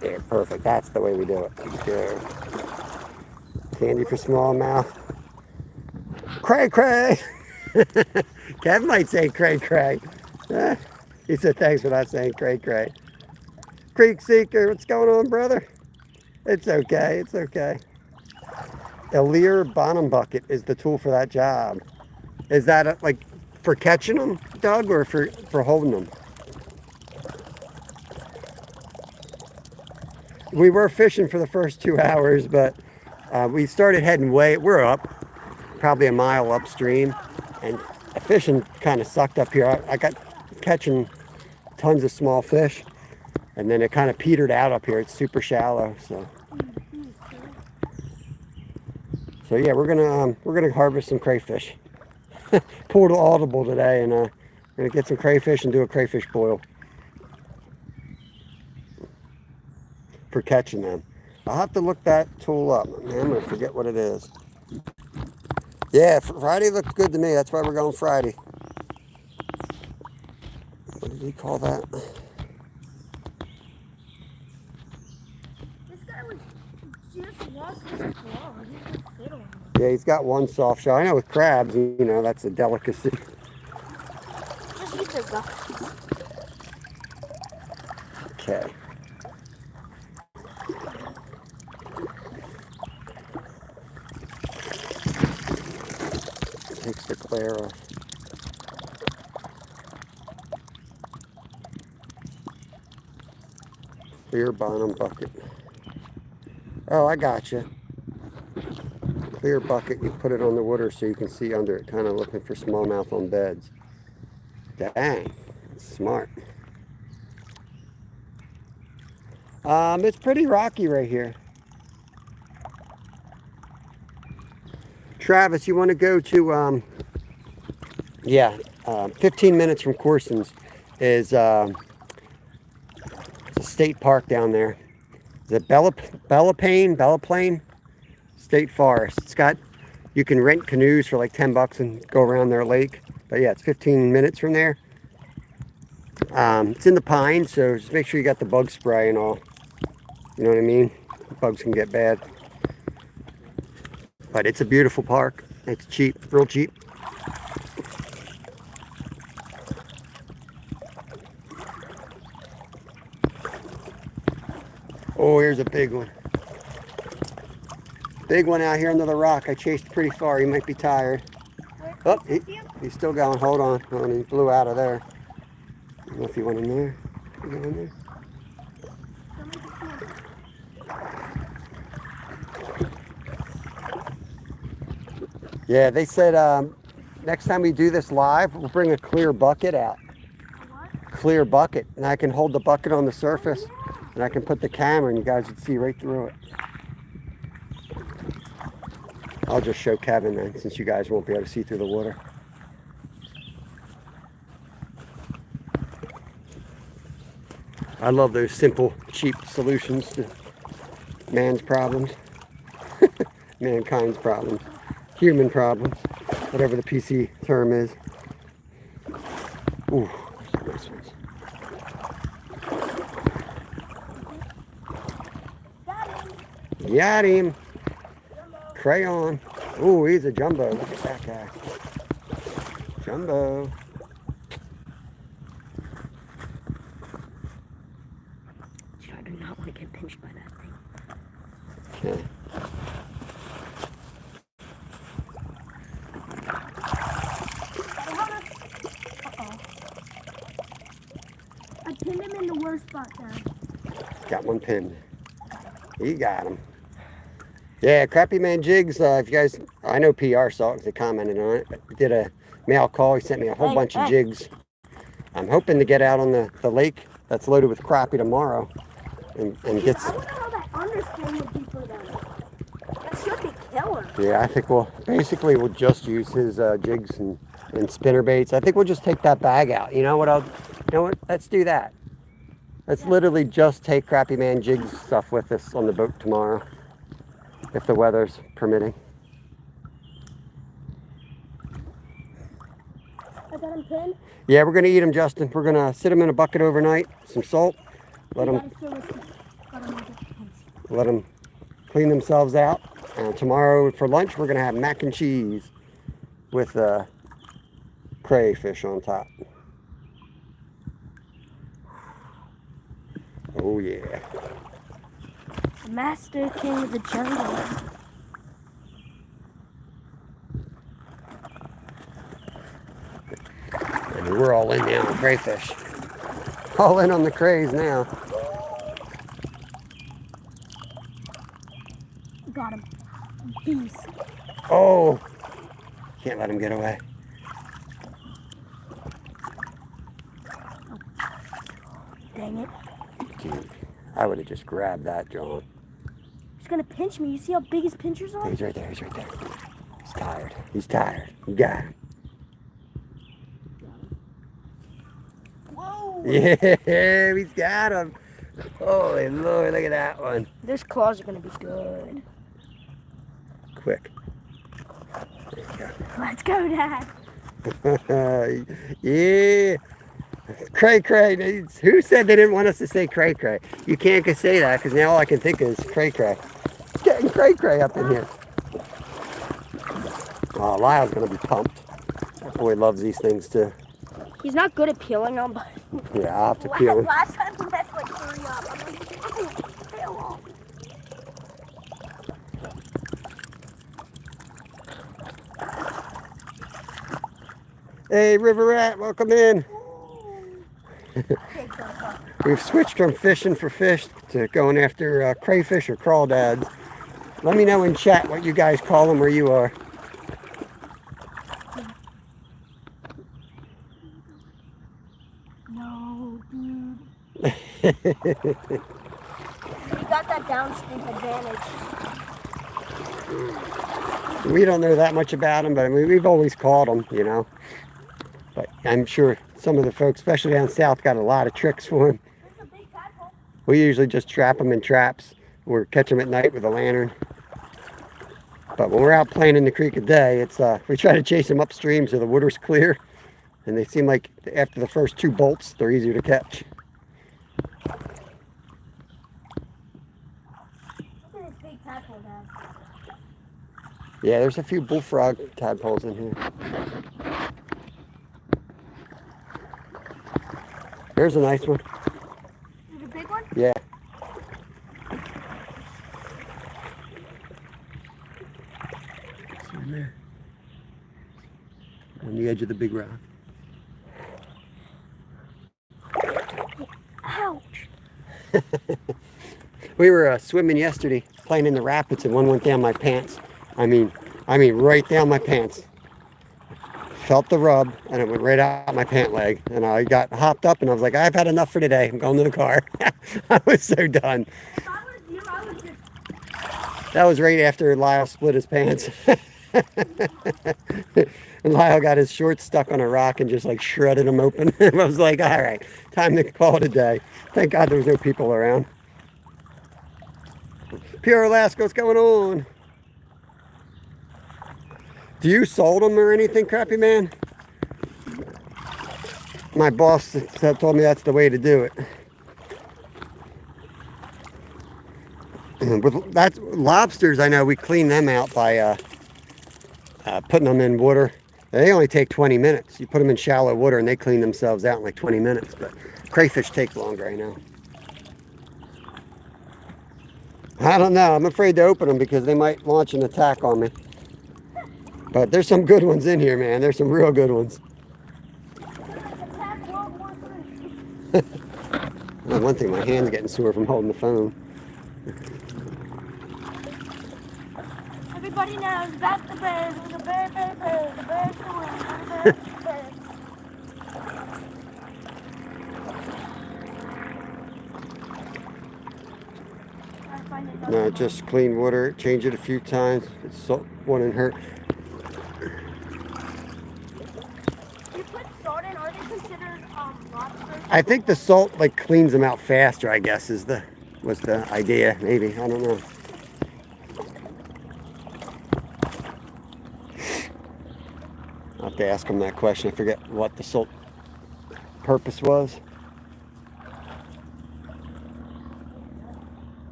There, perfect. That's the way we do it. Go. Candy for smallmouth. Cray cray. Kev might say cray cray. He said thanks for not saying cray cray. Creek Seeker, what's going on, brother? It's okay, it's okay. A Lear bottom bucket is the tool for that job. Is that like for catching them, Doug, or for holding them? We were fishing for the first 2 hours, but we started heading we're up, probably a mile upstream, and fishing kind of sucked up here. I got catching tons of small fish, and then it kind of petered out up here. It's super shallow, so yeah, we're gonna harvest some crayfish. Pulled audible today, and we're gonna get some crayfish and do a crayfish boil for catching them. I'll have to look that tool up. Man, I'm gonna forget what it is. Yeah, Friday looked good to me. That's why we're going Friday. What did he call that? This guy was just lost his claw. He just fit on him. Yeah, he's got one soft shell. I know with crabs, you know, that's a delicacy. Just eat the guy. Okay. Takes the glare off. Clear bottom bucket. Oh, I got you. Clear bucket, you put it on the water so you can see under it, kind of looking for smallmouth on beds. Dang, that's smart. It's pretty rocky right here. Travis, you want to go to, 15 minutes from Corson's is it's a state park down there. The Bellaplain State Forest. It's got, you can rent canoes for like $10 and go around their lake. But yeah, it's 15 minutes from there. It's in the pines, so just make sure you got the bug spray and all. You know what I mean? Bugs can get bad. But it's a beautiful park. It's cheap, real cheap. Oh, here's a big one. Big one out here under the rock. I chased pretty far. He might be tired. Oh, he's still going. Hold on. Oh, he blew out of there. I don't know if he went in there. Did he go in there? Yeah, they said next time we do this live, we'll bring a clear bucket out. Clear bucket. And I can hold the bucket on the surface, and I can put the camera, and you guys would see right through it. I'll just show Kevin then, since you guys won't be able to see through the water. I love those simple, cheap solutions to man's problems. Mankind's problems. Human problems. Whatever the PC term is. Ooh, some nice ones. Got him. Crayon. Ooh, he's a jumbo. Look at that guy. Jumbo. I do not want to get pinched by that thing. Okay. pinned him in the worst spot, Dad. Got one pinned. He got him. Yeah, Crappy Man Jigs, if you guys, I know PR saw it because they commented on it. But did a mail call. He sent me a whole bunch of jigs. I'm hoping to get out on the lake that's loaded with crappie tomorrow and get I some. wonder how that underspin would be for them. That should be killer. Yeah, I think we'll just use his jigs and spinner baits. I think we'll just take that bag out. You know what? Let's do that. Let's literally just take Crappy Man Jigs stuff with us on the boat tomorrow, if the weather's permitting. I got him pinned. Yeah, we're gonna eat them, Justin. We're gonna sit them in a bucket overnight, some salt, let them clean themselves out. And tomorrow for lunch, we're gonna have mac and cheese with crayfish on top. Oh yeah. The Master King of the Jungle. And we're all in now on crayfish. All in on the crays now. Got him. Beast. Oh, can't let him get away. Dang it. Dude, I would have just grabbed that, John. He's gonna pinch me. You see how big his pinchers are? He's right there, he's right there. He's tired. He's tired. You got him. Whoa. Yeah, he's got him. Holy Lord, look at that one. Those claws are gonna be good. Quick. There you go. Let's go, Dad. Yeah. Cray cray. Who said they didn't want us to say cray cray? You can't say that because now all I can think is cray cray. It's getting cray cray up in here. Oh, Lyle's gonna be pumped. That boy loves these things too. He's not good at peeling them, but Yeah, I'll have to peel him. last time we left like 3 up. I'm like, peel off. Hey, River Rat, welcome in. We've switched from fishing for fish to going after crayfish or crawdads. Let me know in chat what you guys call them where you are. No, dude. You got that downstream advantage. We don't know that much about them, but I mean, we've always caught them, you know. But I'm sure some of the folks, especially down south, got a lot of tricks for them. There's a big tadpole. We usually just trap them in traps or catch them at night with a lantern. But when we're out playing in the creek at day, it's we try to chase them upstream so the water's clear. And they seem like after the first 2 bolts, they're easier to catch. Look at this big tadpole, Dad. Yeah, there's a few bullfrog tadpoles in here. There's a nice one. Is it a big one? Yeah. It's in there. On the edge of the big rock. Ouch. We were swimming yesterday, playing in the rapids, and one went down my pants. I mean, right down my pants. Felt the rub, and it went right out my pant leg. And I got hopped up, and I was like, I've had enough for today. I'm going to the car. I was so done. If I was you, I would just... That was right after Lyle split his pants. And Lyle got his shorts stuck on a rock and just like shredded them open. I was like, all right, time to call it a day. Thank God there was no people around. Pure Alaska, what's going on? Do you sold them or anything, Crappy Man? My boss told me that's the way to do it. With lobsters, I know we clean them out by putting them in water. They only take 20 minutes. You put them in shallow water and they clean themselves out in like 20 minutes. But crayfish take longer, I know. I don't know. I'm afraid to open them because they might launch an attack on me. But there's some good ones in here, man. There's some real good ones. Well, one thing, my hand's getting sore from holding the phone. Everybody knows that the bears, the bear, the bears, the win, the bears. No, just clean water, change it a few times. It's salt wouldn't hurt. You put salt in, are they considered lobsters? I think the salt like cleans them out faster, I guess was the idea, maybe. I don't know. I'll have to ask them that question. I forget what the salt purpose was.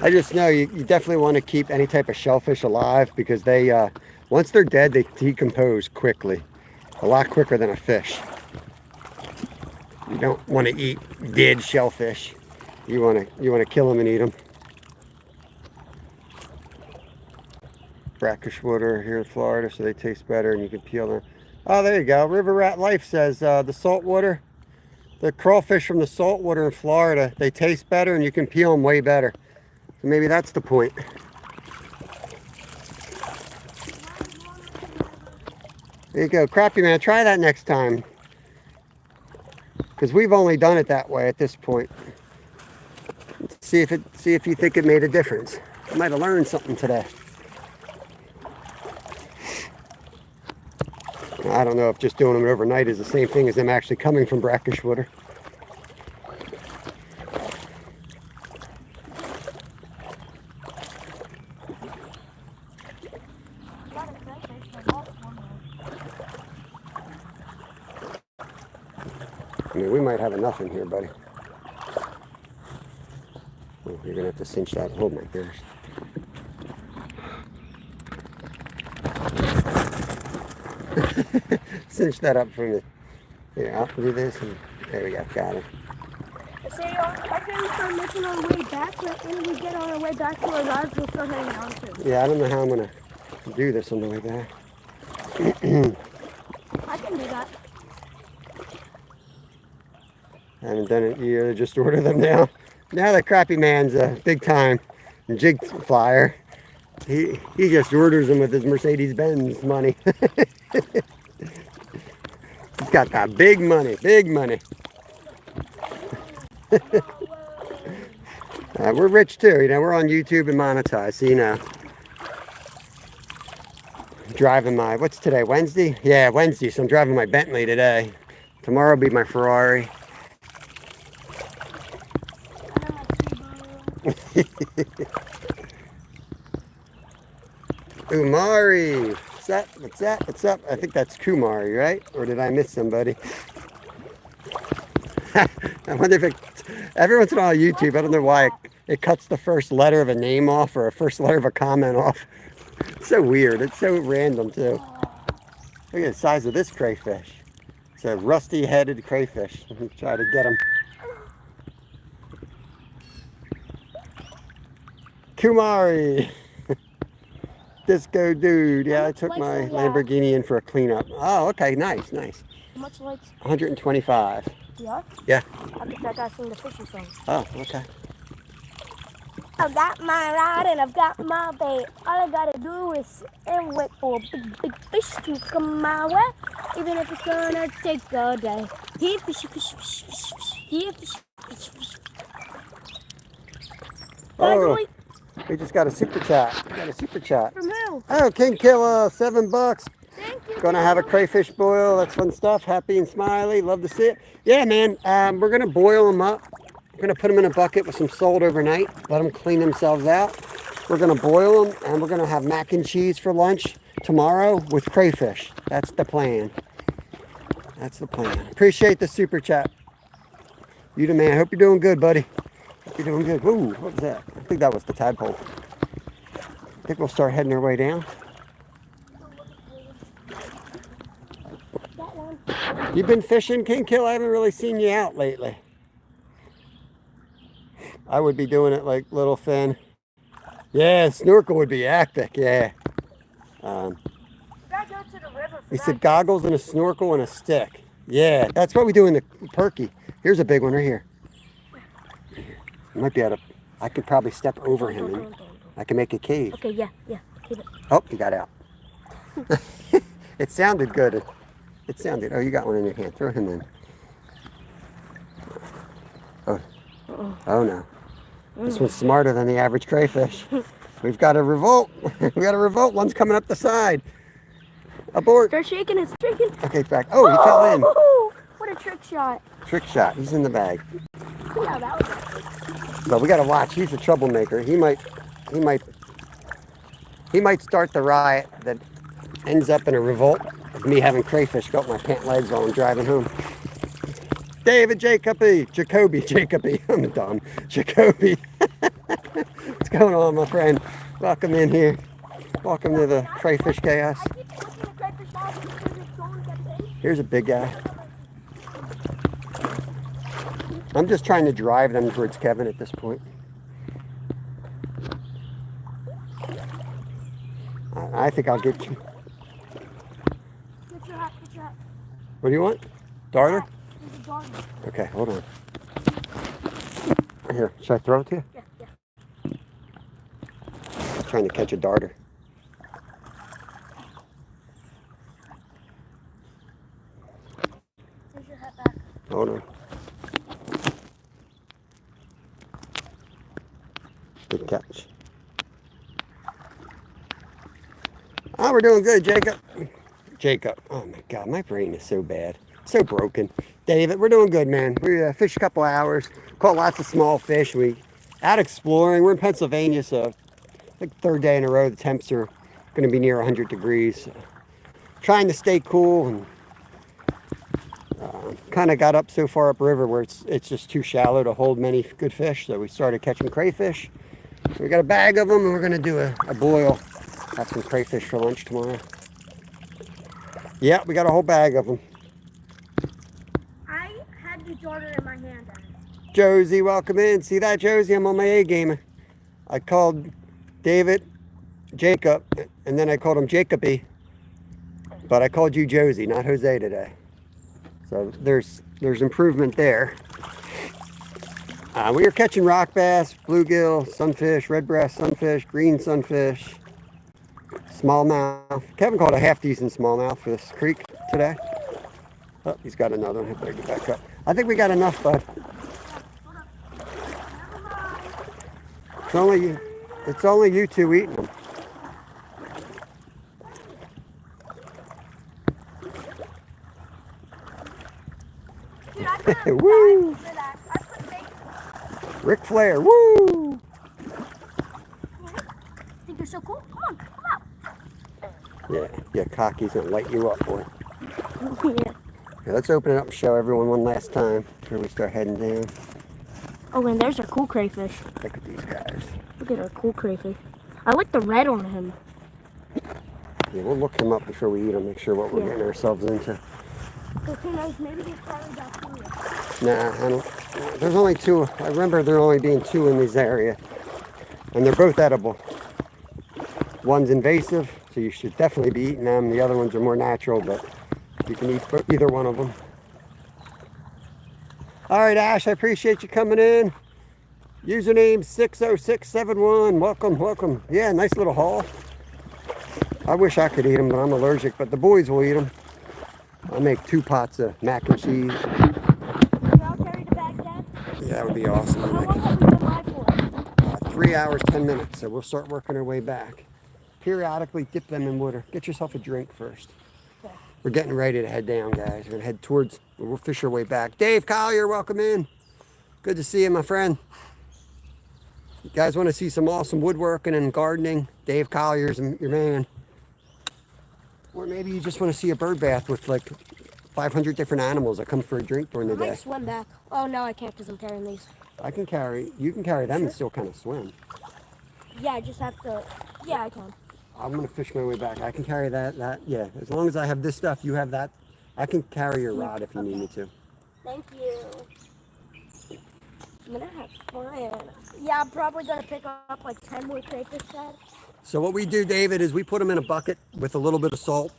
I just know you definitely want to keep any type of shellfish alive because they, once they're dead, they decompose quickly. A lot quicker than a fish. You don't want to eat dead shellfish. You want to kill them and eat them. Brackish water here in Florida, so they taste better and you can peel them. Oh, there you go. River Rat Life says the salt water, the crawfish from the salt water in Florida, they taste better and you can peel them way better. So maybe that's the point. There you go. Crappy man, try that next time. Because we've only done it that way at this point. See if you think it made a difference. I might have learned something today. I don't know if just doing them overnight is the same thing as them actually coming from brackish water. I mean, we might have enough in here, buddy. Oh, you're gonna have to cinch that. Hold my bears. Cinch that up from the. Here, I'll do this, and there we go. Got it. I say we start making our way back, but when we get on our way back to our lives, we'll start heading down too. Yeah, I don't know how I'm gonna do this on the way back. I can do that. I haven't done it either. Just order them now. Now the crappy man's a big time jig flyer. He just orders them with his Mercedes-Benz money. He's got that big money, big money. We're rich too, you know. We're on YouTube and monetized, so you know. Driving my, what's today, Wednesday? Yeah, Wednesday, so I'm driving my Bentley today. Tomorrow will be my Ferrari. Umari, what's up? What's up? What's up? I think that's Kumari, right? Or did I miss somebody? I wonder if it, every once in a while on YouTube, I don't know why it cuts the first letter of a name off or a first letter of a comment off. It's so weird. It's so random too. Look at the size of this crayfish. It's a rusty-headed crayfish. Let me try to get him. Kumari. Disco dude. Yeah, I took my Lamborghini in for a cleanup. Oh, okay. Nice, nice. How much lights? 125. Yeah? Yeah. I guess I gotta sing the fishy song. Oh, okay. I've got my rod and I've got my bait. All I gotta do is sit and wait for a big, big fish to come my way. Even if it's gonna take a day. Here, fishy, fish, fish, fish, fish. Here, fish, fish, fish. Oh, we just got a super chat. We got a super chat. From who? Oh, King Killer, $7. Thank you. Gonna have a crayfish boil. That's fun stuff. Happy and smiley. Love to see it. Yeah, man. We're gonna boil them up. We're gonna put them in a bucket with some salt overnight. Let them clean themselves out. We're gonna boil them, and we're gonna have mac and cheese for lunch tomorrow with crayfish. That's the plan. That's the plan. Appreciate the super chat. You the man. Hope you're doing good, buddy. Hope you're doing good. Ooh, what was that? I think that was the tadpole. I think we'll start heading our way down. You've been fishing, King Kill? I haven't really seen you out lately. I would be doing it like little fin. Yeah, snorkel would be epic, yeah. Gotta go to the river for He that. said goggles and a snorkel and a stick. Yeah, that's what we do in the perky. Here's a big one right here. I might be able to, I could probably step over him and I can make a cave. Okay, yeah. Keep it. Oh, he got out. It sounded good. It sounded, oh, you got one in your hand. Throw him in. Oh, oh no. This one's smarter than the average crayfish. We've got a revolt. We got a revolt. One's coming up the side. Abort. Start shaking it, shaking. Okay, it's back. Oh, he fell in. What a trick shot. Trick shot. He's in the bag. Yeah, that was But we got to watch. He's a troublemaker. He might start the riot that ends up in a revolt of me having crayfish go up my pant legs while I'm driving home. David Jacoby. I'm dumb. Jacoby. What's going on, my friend? Welcome in here. Welcome to the crayfish chaos. I keep looking at crayfish balls and it's going to get big. Here's a big guy. I'm just trying to drive them towards Kevin at this point. I think I'll get you. Get your hat, get your hat. What do you want? Darter? There's a dog. Okay, hold on. Here, should I throw it to you? Yeah. I'm trying to catch a darter. There's your hat back. Hold on. Good catch. Oh, we're doing good, Jacob. Oh my God, my brain is so bad. So broken. David, we're doing good, man. We fished a couple hours, caught lots of small fish. We out exploring. We're in Pennsylvania, so like third day in a row, the temps are going to be near 100 degrees. Trying to stay cool and kind of got up so far upriver where it's just too shallow to hold many good fish. So we started catching crayfish. We got a bag of them, and we're going to do a boil. Have some crayfish for lunch tomorrow. Yeah, we got a whole bag of them. I had the darter in my hand. Josie, welcome in. See that, Josie? I'm on my A game. I called David Jacob, and then I called him Jacoby. But I called you Josie, not Jose today. So there's improvement there. We are catching rock bass, bluegill, sunfish, red breast sunfish, green sunfish, smallmouth. Kevin caught a half decent smallmouth for this creek today. Oh, he's got another one. He better get back up. I think we got enough, bud. It's only you two eating them. Dude, I put a Woo! bag for that. I put bacon. Ric Flair, woo! Think you're so cool? Come out. Yeah, cocky's gonna light you up, boy. Yeah. Okay, let's open it up and show everyone one last time before we start heading down. Oh, and there's our cool crayfish. Look at these guys. Look at our cool crayfish. I like the red on him. Yeah, we'll look him up before we eat him, make sure what we're getting ourselves into. Because who knows, maybe he's probably bacteria. Nah, I don't. There's only two. I remember there only being two in this area, and they're both edible. One's invasive, so you should definitely be eating them. The other ones are more natural, but you can eat either one of them. All right, Ash, I appreciate you coming in. Username 60671. Welcome. Yeah, nice little haul. I wish I could eat them, but I'm allergic, but the boys will eat them. I'll make 2 pots of mac and cheese. Y'all carry the bag, Dad? Yeah, that would be awesome. How long have we been live for? 3 hours, 10 minutes, so we'll start working our way back. Periodically dip them in water. Get yourself a drink first. Okay. We're getting ready to head down, guys. We're gonna head towards, we'll fish our way back. Dave Collier, welcome in. Good to see you, my friend. You guys want to see some awesome woodworking and gardening? Dave Collier's your man. Or maybe you just want to see a bird bath with like 500 different animals that come for a drink during the I might day. swim back. Oh, no, I can't because I'm carrying these. You can carry them and still kind of swim. Yeah, I just have to. Yeah, I can. I'm gonna fish my way back. I can carry that, yeah. As long as I have this stuff, you have that. I can carry your rod if you need me to. Thank you. I'm gonna have fun. Yeah, I'm probably gonna pick up like 10 more crayfish, Dad. So what we do, David, is we put them in a bucket with a little bit of salt,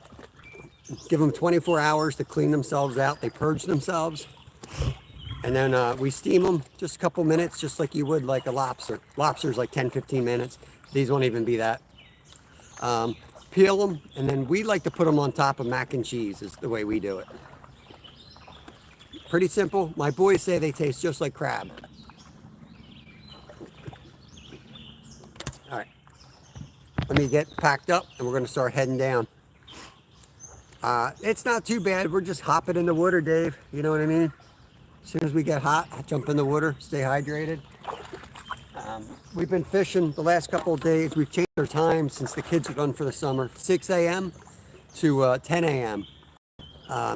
give them 24 hours to clean themselves out. They purge themselves. And then we steam them just a couple minutes, just like you would like a lobster. Lobster's like 10, 15 minutes. These won't even be that. Peel them, and then we like to put them on top of mac and cheese is the way we do it. Pretty simple. My boys say they taste just like crab. All right. Let me get packed up, and we're going to start heading down. It's not too bad. We're just hopping in the water, Dave. You know what I mean? As soon as we get hot, I'll jump in the water, stay hydrated. We've been fishing the last couple of days. We've changed our time since the kids are done for the summer, 6 a.m. to 10 a.m.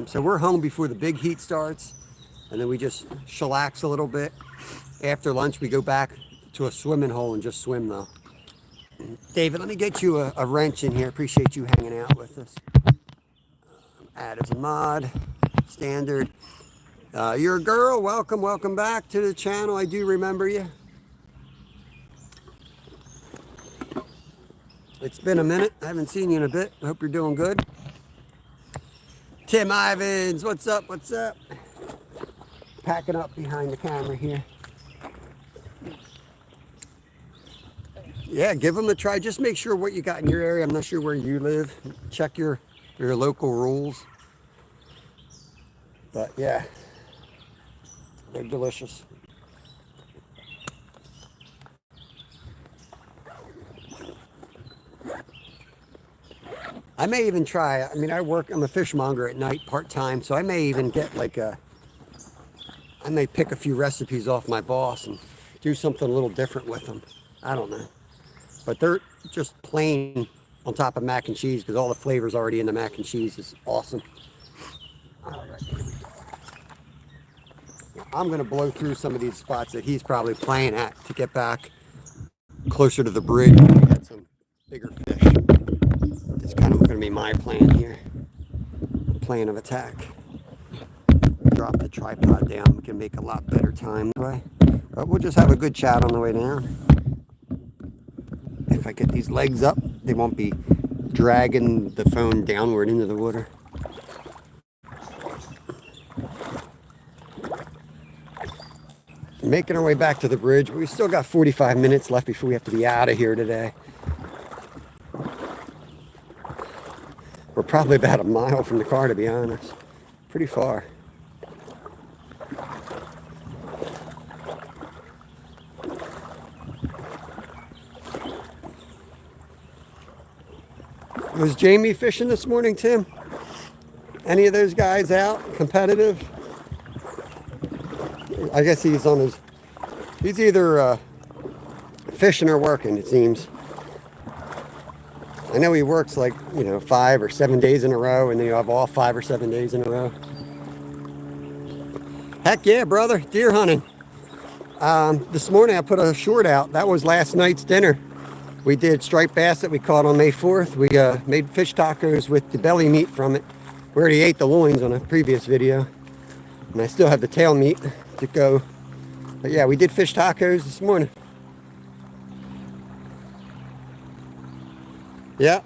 So we're home before the big heat starts, and then we just chillax a little bit. After lunch, we go back to a swimming hole and just swim, though. David, let me get you a wrench in here. Appreciate you hanging out with us. Add as a mod, standard. You're a girl. Welcome back to the channel. I do remember you. It's been a minute. I haven't seen you in a bit. I hope you're doing good. Tim Ivins, what's up? What's up? Packing up behind the camera here. Yeah, give them a try. Just make sure what you got in your area. I'm not sure where you live. Check your local rules. But yeah, they're delicious. I may even try, I mean, I'm a fishmonger at night part-time, so I may even get I may pick a few recipes off my boss and do something a little different with them. I don't know. But they're just plain on top of mac and cheese because all the flavor's already in the mac and cheese. Is awesome. All right, here we go. I'm going to blow through some of these spots that he's probably playing at to get back closer to the bridge and get some bigger fish. It's kind of going to be my plan here. Plan of attack. Drop the tripod down. We can make a lot better time that way. But we'll just have a good chat on the way down. If I get these legs up, they won't be dragging the phone downward into the water. Making our way back to the bridge. We still got 45 minutes left before we have to be out of here today. We're probably about a mile from the car, to be honest. Pretty far. Was Jamie fishing this morning, Tim? Any of those guys out competitive? I guess he's either fishing or working, it seems. I know he works 5 or 7 days in a row, and then you have all 5 or 7 days in a row. Heck yeah, brother, deer hunting. This morning I put a short out. That was last night's dinner. We did striped bass that we caught on May 4th. We made fish tacos with the belly meat from it. We already ate the loins on a previous video. And I still have the tail meat to go. But yeah, we did fish tacos this morning. Yep.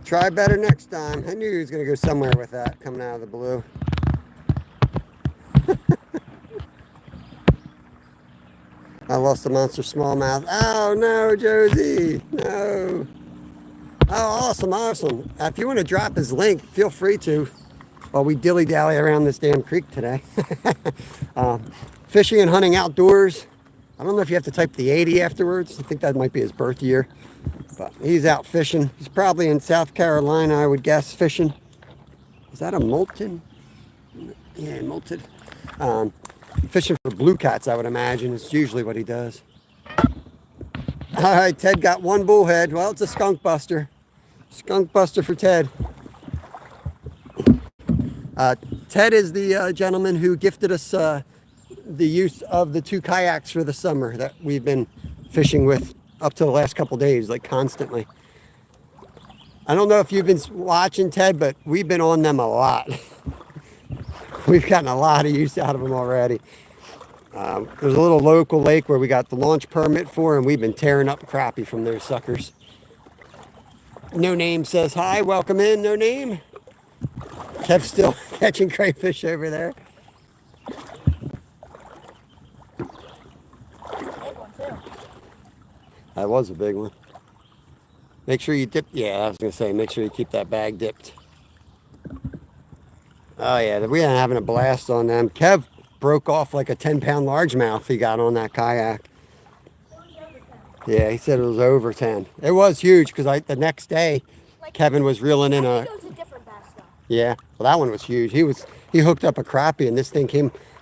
Try better next time. I knew he was going to go somewhere with that coming out of the blue. I lost the monster smallmouth. Oh no, Josie. No. Oh, awesome. If you want to drop his link, feel free to. While we dilly-dally around this damn creek today. Fishing and hunting outdoors. I don't know if you have to type the 80 afterwards. I think that might be his birth year. But he's out fishing. He's probably in South Carolina, I would guess, fishing. Is that a molten? Yeah, molted. Fishing for blue cats, I would imagine. It's usually what he does. All right, Ted got one bullhead. Well, it's a skunk buster. Skunk buster for Ted. Ted is the gentleman who gifted us the use of the 2 kayaks for the summer that we've been fishing with up to the last couple days, constantly. I don't know if you've been watching, Ted, but we've been on them a lot. We've gotten a lot of use out of them already. There's a little local lake where we got the launch permit for, and we've been tearing up crappie from those suckers. No Name says hi. Welcome in, No Name. Kev's still catching crayfish over there. Big one too. That was a big one. Make sure you dip. Yeah, I was going to say, make sure you keep that bag dipped. Oh, yeah, we are having a blast on them. Kev broke off like a 10-pound largemouth he got on that kayak. Yeah, he said it was over 10. It was huge because the next day, Kevin was reeling in I a... think it was a different bass though. Yeah, well, that one was huge. He hooked up a crappie, and this thing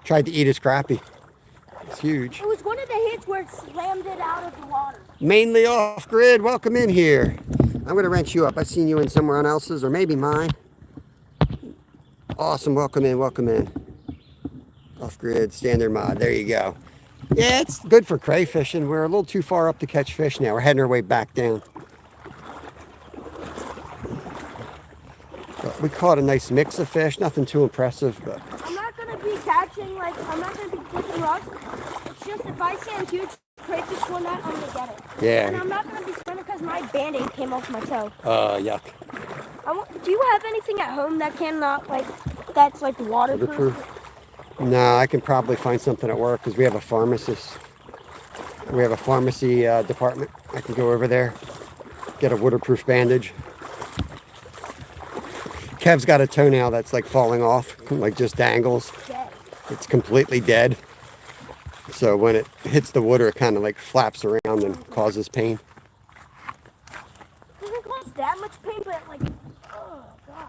tried to eat his crappie. It's huge. It was one of the hits where it slammed it out of the water. Mainly off grid. Welcome in here. I'm going to wrench you up. I've seen you in someone else's or maybe mine. Awesome. Welcome in. Welcome in. Off grid, standard mod. There you go. Yeah, it's good for crayfishing. We're a little too far up to catch fish now. We're heading our way back down. But we caught a nice mix of fish. Nothing too impressive, but I'm not gonna be catching I'm not gonna be flipping rocks. It's just if I see a huge crayfish one night, I'm gonna get it. yeah. And I'm not gonna be swimming because my band-aid came off my toe. Yuck. Do you have anything at home that cannot that's waterproof? Waterproof? No, I can probably find something at work because we have a pharmacist. We have a pharmacy department. I can go over there, get a waterproof bandage. Kev's got a toenail that's falling off, just dangles. Dead. It's completely dead. So when it hits the water, it kind of flaps around and causes pain. Doesn't cause that much pain, but oh god.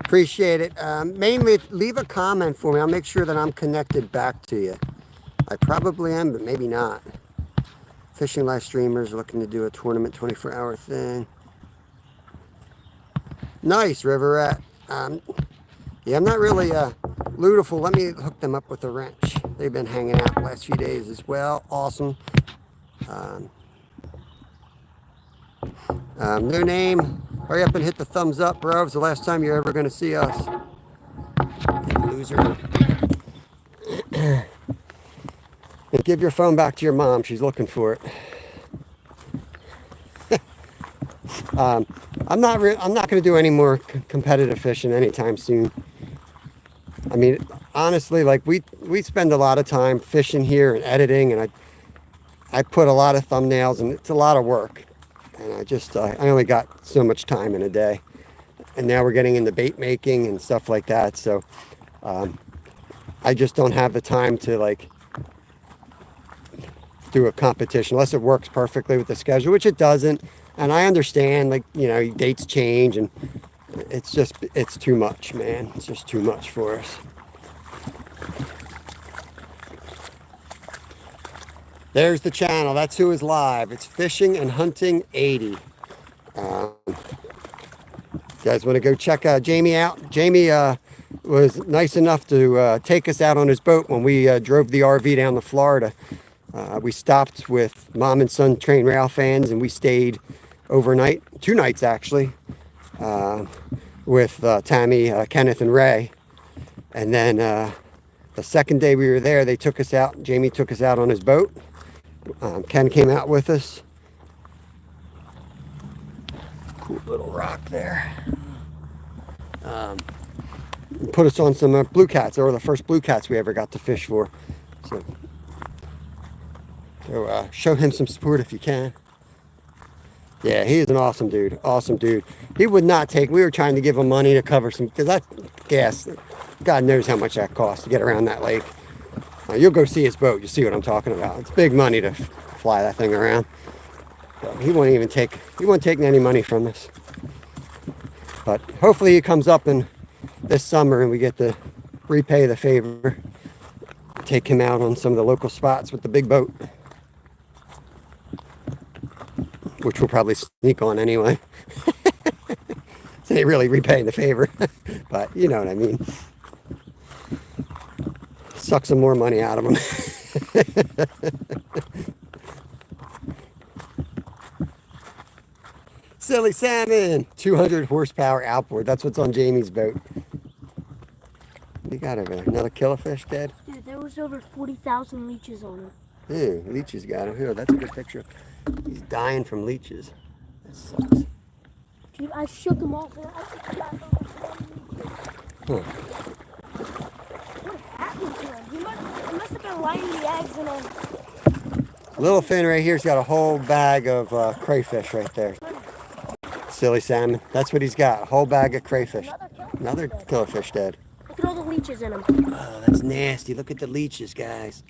Appreciate it. Mainly, leave a comment for me. I'll make sure that I'm connected back to you. I probably am, but maybe not. Fishing live streamers looking to do a tournament 24-hour thing. Nice, River Rat. Yeah, I'm not really lutiful. Let me hook them up with a wrench. They've been hanging out the last few days as well. Awesome. No Name. Hurry up and hit the thumbs up, bro. It's the last time you're ever going to see us. You loser. And give your phone back to your mom. She's looking for it. I'm not going to do any more competitive fishing anytime soon. I mean, honestly, we spend a lot of time fishing here and editing, and I put a lot of thumbnails, and it's a lot of work. And I only got so much time in a day. And now we're getting into bait making and stuff like that. So I just don't have the time to do a competition unless it works perfectly with the schedule, which it doesn't. And I understand, dates change, and it's too much, man. It's just too much for us. There's the channel. That's who is live. It's Fishing and Hunting 80. You guys want to go check Jamie out? Jamie was nice enough to take us out on his boat when we drove the RV down to Florida. We stopped with Mom and Son Train Rail fans, and we stayed overnight, 2 nights actually, with Tammy, Kenneth, and Ray. And then the second day we were there, they took us out. Jamie took us out on his boat. Ken came out with us. Cool little rock there. Put us on some blue cats. They were the first blue cats we ever got to fish for. So show him some support if you can. Yeah, he is an awesome dude. Awesome dude. He would not take, we were trying to give him money to cover some, because that gas, God knows how much that costs to get around that lake. You'll go see his boat. You'll see what I'm talking about. It's big money to fly that thing around. So he won't take any money from us. But hopefully he comes up in this summer and we get to repay the favor. Take him out on some of the local spots with the big boat, which we'll probably sneak on anyway. So they really repaying the favor. But you know what I mean. Suck some more money out of them. Silly salmon. 200 horsepower outboard. That's what's on Jamie's boat. What do you got over there? Another killifish dead? Dude, there was over 40,000 leeches on him. Ew, leeches got him. Here, that's a good picture. He's dying from leeches. That sucks. Dude, I shook him off and I think he got over 20 leeches. What happened to him? He must have been laying the eggs in him. Little fin right here's got a whole bag of crayfish right there. Silly salmon. That's what he's got. A whole bag of crayfish. Another killifish dead. Look at all the leeches in him. Oh, that's nasty. Look at the leeches, guys.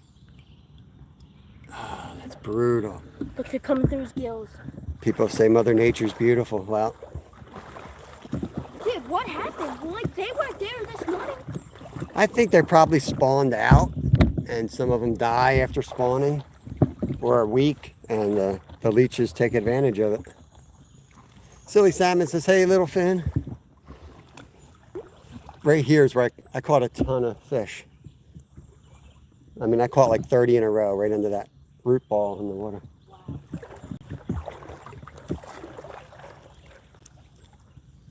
Oh, that's brutal. Look, they're coming through his gills. People say Mother Nature's beautiful. Well, Dude, what happened? Like, they weren't there this morning. I think they're probably spawned out, and some of them die after spawning or are weak, and the leeches take advantage of it. Silly salmon says, hey, little fin. Right here is where I caught a ton of fish. I mean, I caught like 30 in a row right under that root ball in the water.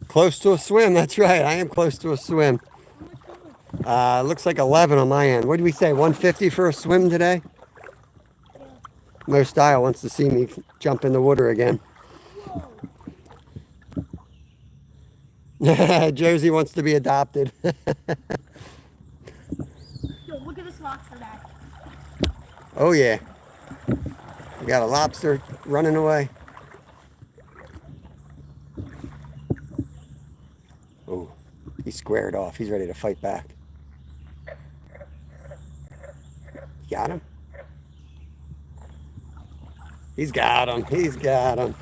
Close to a swim, that's right. I am close to a swim. Looks like 11 on my end. What did we say, 150 for a swim today? Mo Style wants to see me jump in the water again. Josie wants to be adopted. Yo, look at this lobster back. Oh yeah. We got a lobster running away. Oh, he squared off. He's ready to fight back. Got him? He's got him. He's got him.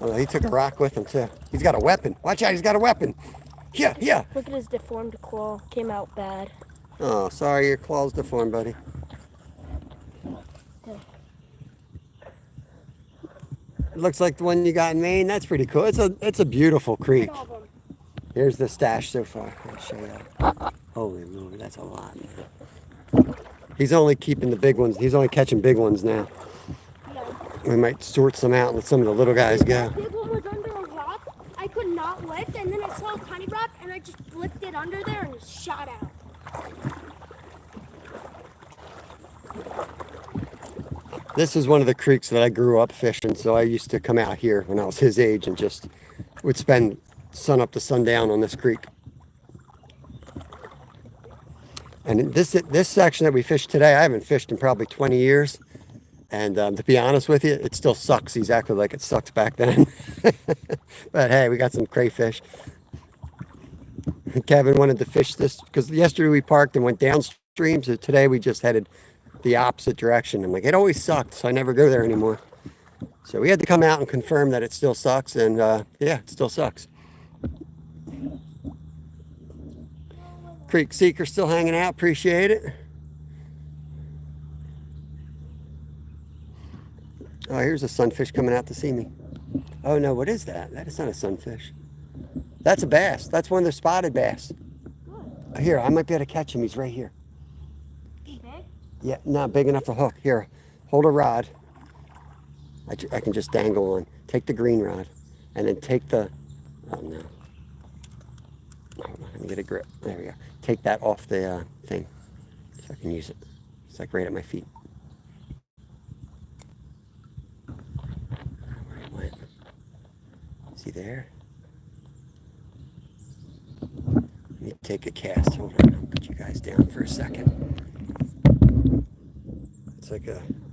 Oh, he took a rock with him too. He's got a weapon. Watch out, he's got a weapon. Yeah, yeah. Look at his deformed claw. Came out bad. Oh, sorry, your claw's deformed, buddy. It looks like the one you got in Maine. That's pretty cool. It's a beautiful creek. Here's the stash so far. I'll show you that. Holy moly, that's a lot, man. He's only keeping the big ones. He's only catching big ones now. We might sort some out and let some of the little guys go. The big one was under a rock. I could not lift, and then I saw a tiny rock, and I just flipped it under there and it shot out. This is one of the creeks that I grew up fishing, so I used to come out here when I was his age and just would spend sun up to sundown on this creek. And this section that we fished today, I haven't fished in probably 20 years. And to be honest with you, it still sucks exactly like it sucked back then. But hey, we got some crayfish. Kevin wanted to fish this because yesterday we parked and went downstream. So today we just headed the opposite direction. I'm like, it always sucked, so I never go there anymore. So we had to come out and confirm that it still sucks. And yeah, it still sucks. Creek Seeker still hanging out. Appreciate it. Oh, here's a sunfish coming out to see me. Oh no, what is that? That is not a sunfish. That's a bass. That's one of the spotted bass. Here, I might be able to catch him. He's right here. Big? Yeah, not big enough to hook. Here, hold a rod. I can just dangle on. Take the green rod, and then take the. Oh no. Hold on, let me get a grip. There we go. Take that off the thing, so I can use it. It's like right at my feet. Where he went? Is he there? Let me take a cast. Hold on, I'll put you guys down for a second. It's like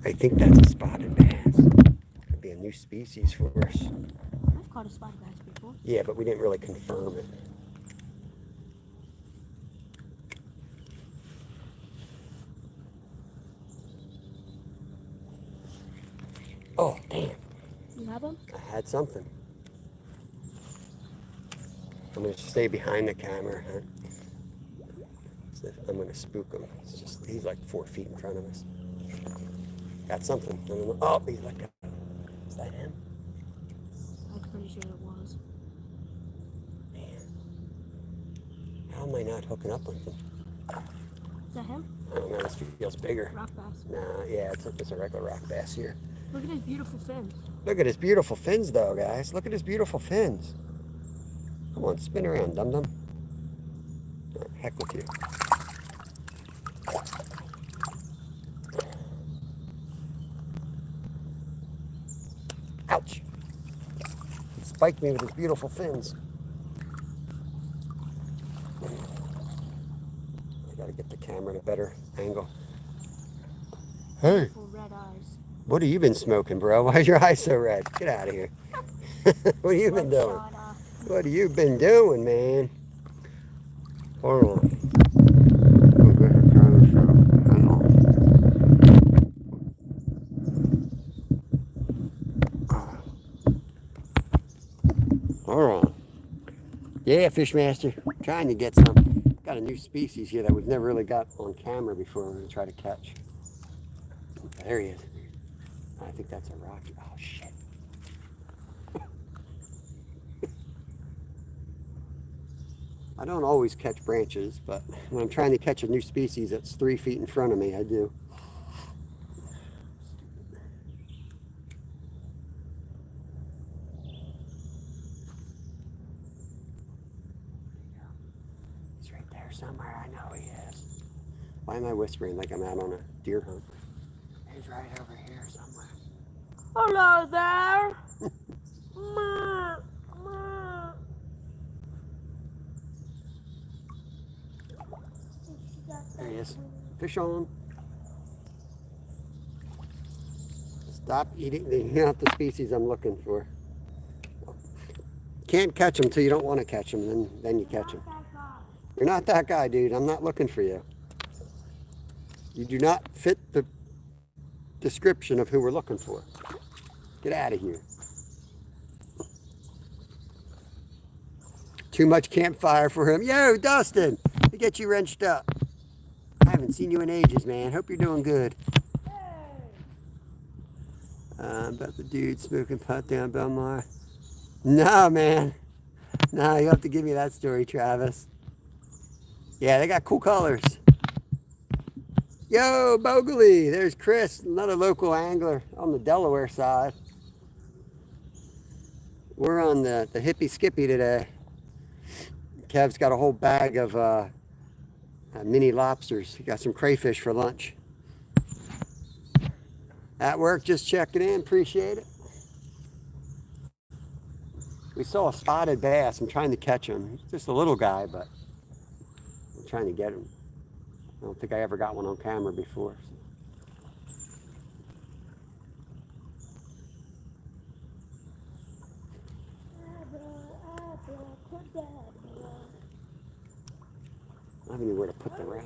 I think that's a spotted bass. Could be a new species for us. I've caught a spotted bass before. Yeah, but we didn't really confirm it. Oh, damn. You have them? I had something. I'm going to stay behind the camera. Huh? I'm going to spook him. It's just, he's like 4 feet in front of us. Got something. Oh, he's like, is that him? I'm pretty sure it was. Man. How am I not hooking up with him? Is that him? I don't know, this feels bigger. Rock bass. Nah, yeah, it's a regular rock bass here. Look at his beautiful fins. Look at his beautiful fins, though, guys. Look at his beautiful fins. Come on, spin around, dum-dum. Heck with you. Ouch. He spiked me with his beautiful fins. I gotta get the camera at a better angle. Hey, Beautiful red eyes. what have you been smoking, bro? Why is your eyes so red? Get out of here. What have you been doing? What have you been doing, man? Hold on. Hold on. Yeah, Fishmaster. Trying to get some. Got a new species here that we've never really got on camera before. We're going to try to catch. There he is. I think that's a rock. Oh, shit. I don't always catch branches, but when I'm trying to catch a new species that's 3 feet in front of me, I do. He's right there somewhere. I know he is. Why am I whispering like I'm out on a deer hunt? He's right over here somewhere. Hello there. There he is. Fish on. Stop eating. You're not the species I'm looking for. Can't catch them till you don't want to catch them, then you catch them. You're not that guy, dude. I'm not looking for you. You do not fit the description of who we're looking for. Get out of here. Too much campfire for him. Yo, Dustin, to get you wrenched up. I haven't seen you in ages, man. Hope you're doing good. About the dude smoking pot down Belmar. No, man. No, you have to give me that story, Travis. Yeah, they got cool colors. Yo, Bogley. There's Chris, another local angler on the Delaware side. We're on the Hippie Skippy today. Kev's got a whole bag of mini lobsters. He got some crayfish for lunch. At work, just checking in. Appreciate it. We saw a spotted bass. I'm trying to catch him. He's just a little guy, but I'm trying to get him. I don't think I ever got one on camera before. I don't even know where to put the rod.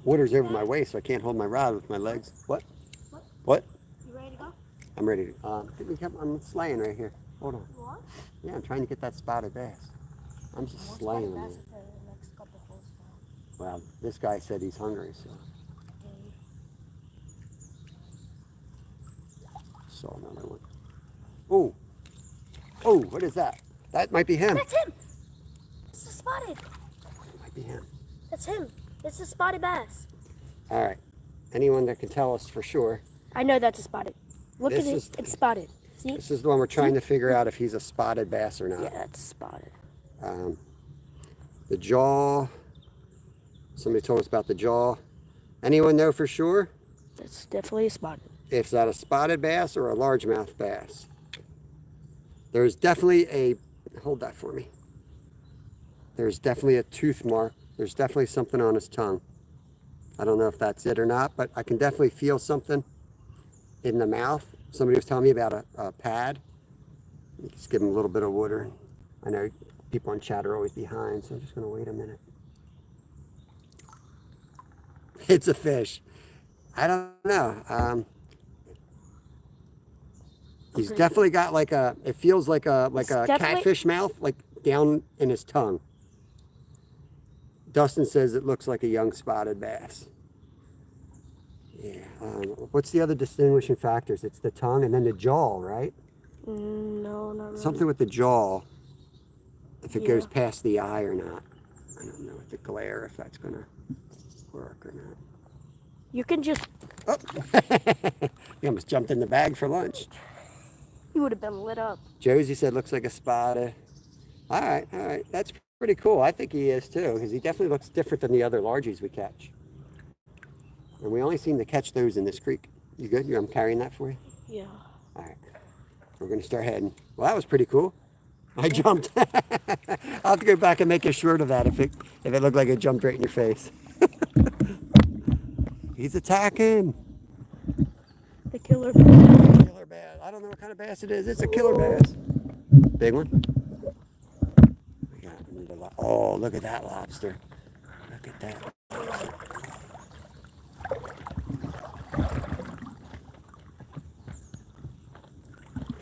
Water's over my waist, so I can't hold my rod with my legs. What? What? You ready to go? I'm ready to. I'm slaying right here. Hold on. You are? Yeah, I'm trying to get that spotted bass. I'm just slaying them. Well, this guy said he's hungry, so. Saw another one. Oh. Oh, what is that? That might be him. That's him. It's a spotted. That might be him. That's him. It's a spotted bass. All right. Anyone that can tell us for sure. I know that's a spotted. Look at it. It's spotted. See? This is the one we're trying to figure out if he's a spotted bass or not. Yeah, it's spotted. The jaw. Somebody told us about the jaw. Anyone know for sure? That's definitely a spotted. Is that a spotted bass or a largemouth bass? There's definitely a, hold that for me. There's definitely a tooth mark. There's definitely something on his tongue. I don't know if that's it or not, but I can definitely feel something in the mouth. Somebody was telling me about a pad. Just give him a little bit of water. I know people in chat are always behind, so I'm just gonna wait a minute. It's a fish. I don't know. He's definitely got like a, it feels like a catfish mouth, like down in his tongue. Dustin says it looks like a young spotted bass. Yeah. What's the other distinguishing factors? It's the tongue and then the jaw, right? No, not really. Something with the jaw. If it goes past the eye or not. I don't know with the glare if that's gonna. work or not. You can just... Oh! You almost jumped in the bag for lunch. You would have been lit up. Josie said looks like a spotted. All right. That's pretty cool. I think he is too, because he definitely looks different than the other largies we catch. And we only seem to catch those in this creek. You good? I'm carrying that for you? Yeah. All right. We're going to start heading. Well, that was pretty cool. I jumped. I'll have to go back and make a short of that if it looked like it jumped right in your face. He's attacking. The killer bass. Killer bass. I don't know what kind of bass it is. It's a killer bass. Big one? Oh, look at that lobster. Look at that.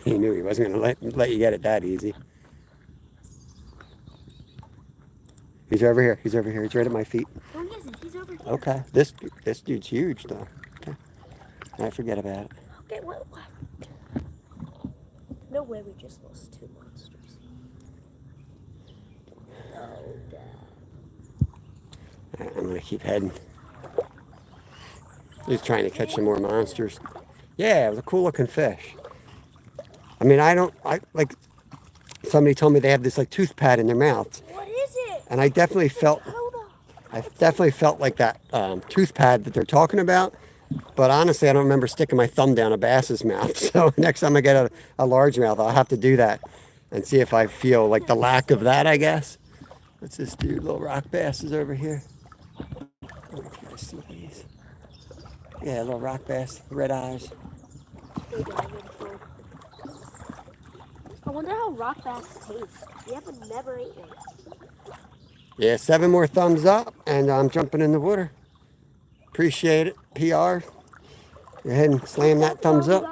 He knew he wasn't going to let you get it that easy. He's over here. He's over here. He's right at my feet. No, he isn't. He's over here. Okay. This dude's huge, though. Okay. I forget about it. Okay, what? No way we just lost 2 monsters. Oh, Dad. All right, I'm going to keep heading. He's trying to catch some more monsters. Yeah, it was a cool looking fish. I mean, like, somebody told me they have this like tooth pad in their mouth. What is it? And I definitely felt like that tooth pad that they're talking about. But honestly, I don't remember sticking my thumb down a bass's mouth. So next time I get a largemouth, I'll have to do that and see if I feel like the lack of that, I guess. What's this dude? Little rock bass is over here. I don't know if you guys see these. Yeah, little rock bass, red eyes. I wonder how rock bass taste. We haven't never eaten it. Yeah, 7 more thumbs up, and I'm jumping in the water. Appreciate it, PR. Go ahead and slam that thumbs up.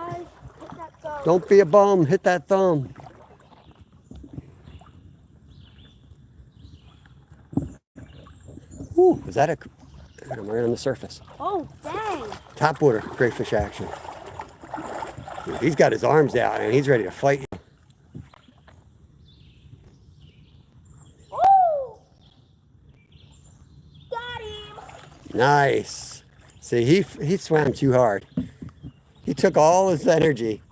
Don't be a bum, hit that thumb. Ooh, was that I'm right on the surface. Oh, dang. Top water, crayfish action. Dude, he's got his arms out, and he's ready to fight you. Nice. See, he swam too hard. He took all his energy.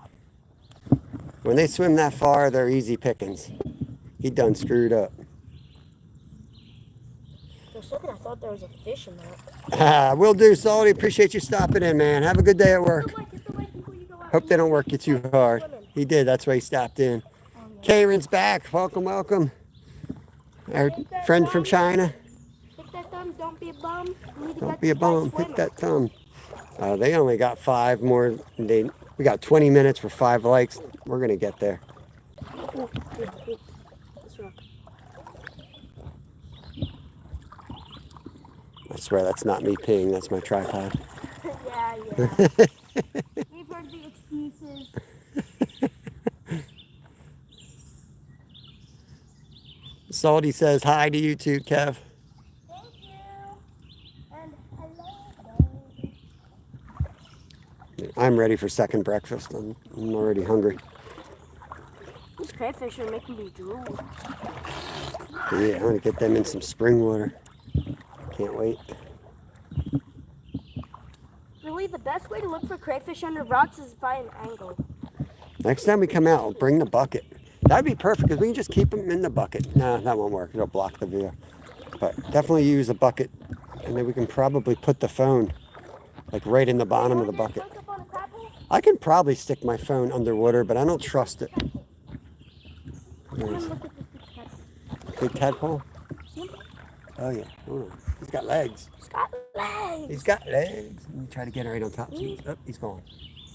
When they swim that far, they're easy pickings. He done screwed up. For a second, I thought there was a fish in that. Will do, Salty. Appreciate you stopping in, man. Have a good day at work. Hope they don't work you too hard. He did. That's why he stopped in. Karen's back. Welcome, welcome. Our friend from China. Don't be a bum. Don't be a bum. Hit that thumb. They only got 5 more. We got 20 minutes for 5 likes. We're going to get there. I swear that's not me peeing. That's my tripod. Yeah. We've heard the excuses. Salty says hi to you too, Kev. I'm ready for second breakfast. I'm already hungry. These crayfish are making me drool. Yeah, I'm gonna get them in some spring water. Can't wait. Really, the best way to look for crayfish under rocks is by an angle. Next time we come out, we'll bring the bucket. That'd be perfect because we can just keep them in the bucket. No, that won't work. It'll block the view. But definitely use a bucket, and then we can probably put the phone like right in the bottom of the bucket. I can probably stick my phone underwater, but I don't trust it. Big tadpole? Oh yeah, hold on. He's got legs. He's got legs. He's got legs. Let me try to get right on top. Oh, he's gone.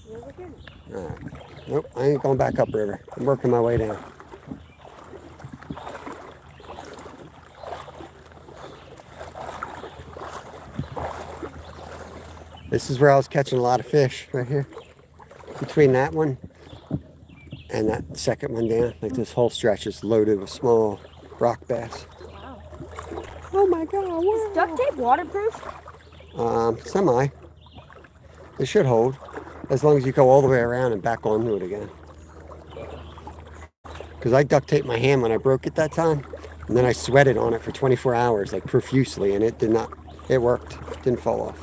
All right. Nope, I ain't going back upriver. I'm working my way down. This is where I was catching a lot of fish, right here. Between that one and that second one down. Like this whole stretch is loaded with small rock bass. Wow. Oh my God, wow. Is duct tape waterproof? Semi. It should hold. As long as you go all the way around and back onto it again. Because I duct taped my hand when I broke it that time. And then I sweated on it for 24 hours, like profusely, and it did not It worked. Didn't fall off.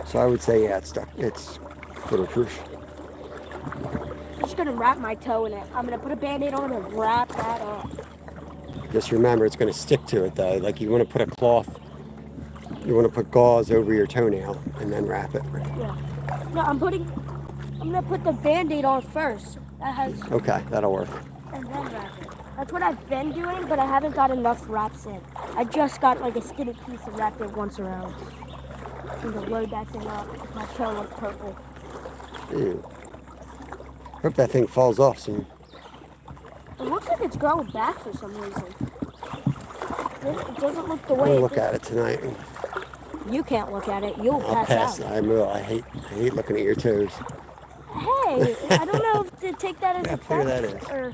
So I would say, yeah, it's stuck. It's waterproof. I'm just gonna wrap my toe in it. I'm gonna put a band-aid on and wrap that up. Just remember, it's going to stick to it though. Like you want to put a cloth, you want to put gauze over your toenail and then wrap it. Yeah. No, I'm gonna put the band-aid on first. That has, Okay, that'll work. and then wrap it. That's what I've been doing, but I haven't got enough wraps in. I just got like a skinny piece and wrapped it once around. I'm gonna load that thing up. My toe looks purple. Ew. Hope that thing falls off soon. It looks like it's growing back for some reason. It doesn't look the way We'll it look did. at it tonight. You can't look at it. You'll I'll pass pass. out. I will. I hate looking at your toes. Hey, I don't know if to take that as Yeah, a figure that test is. or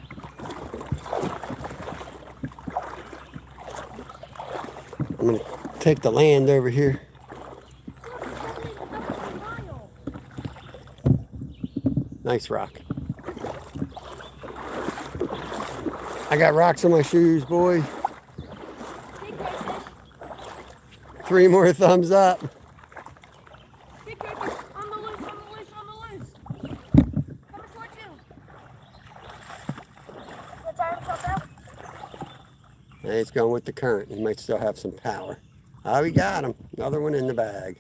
I'm gonna take the land over here. Nice rock. I got rocks on my shoes, boy. Big Crayfish. 3 more thumbs up. Big Crayfish. On the loose, on the loose, on the loose. Coming towards you. Let's tire himself out. Hey, it's going with the current. He might still have some power. Oh, we got him. Another one in the bag.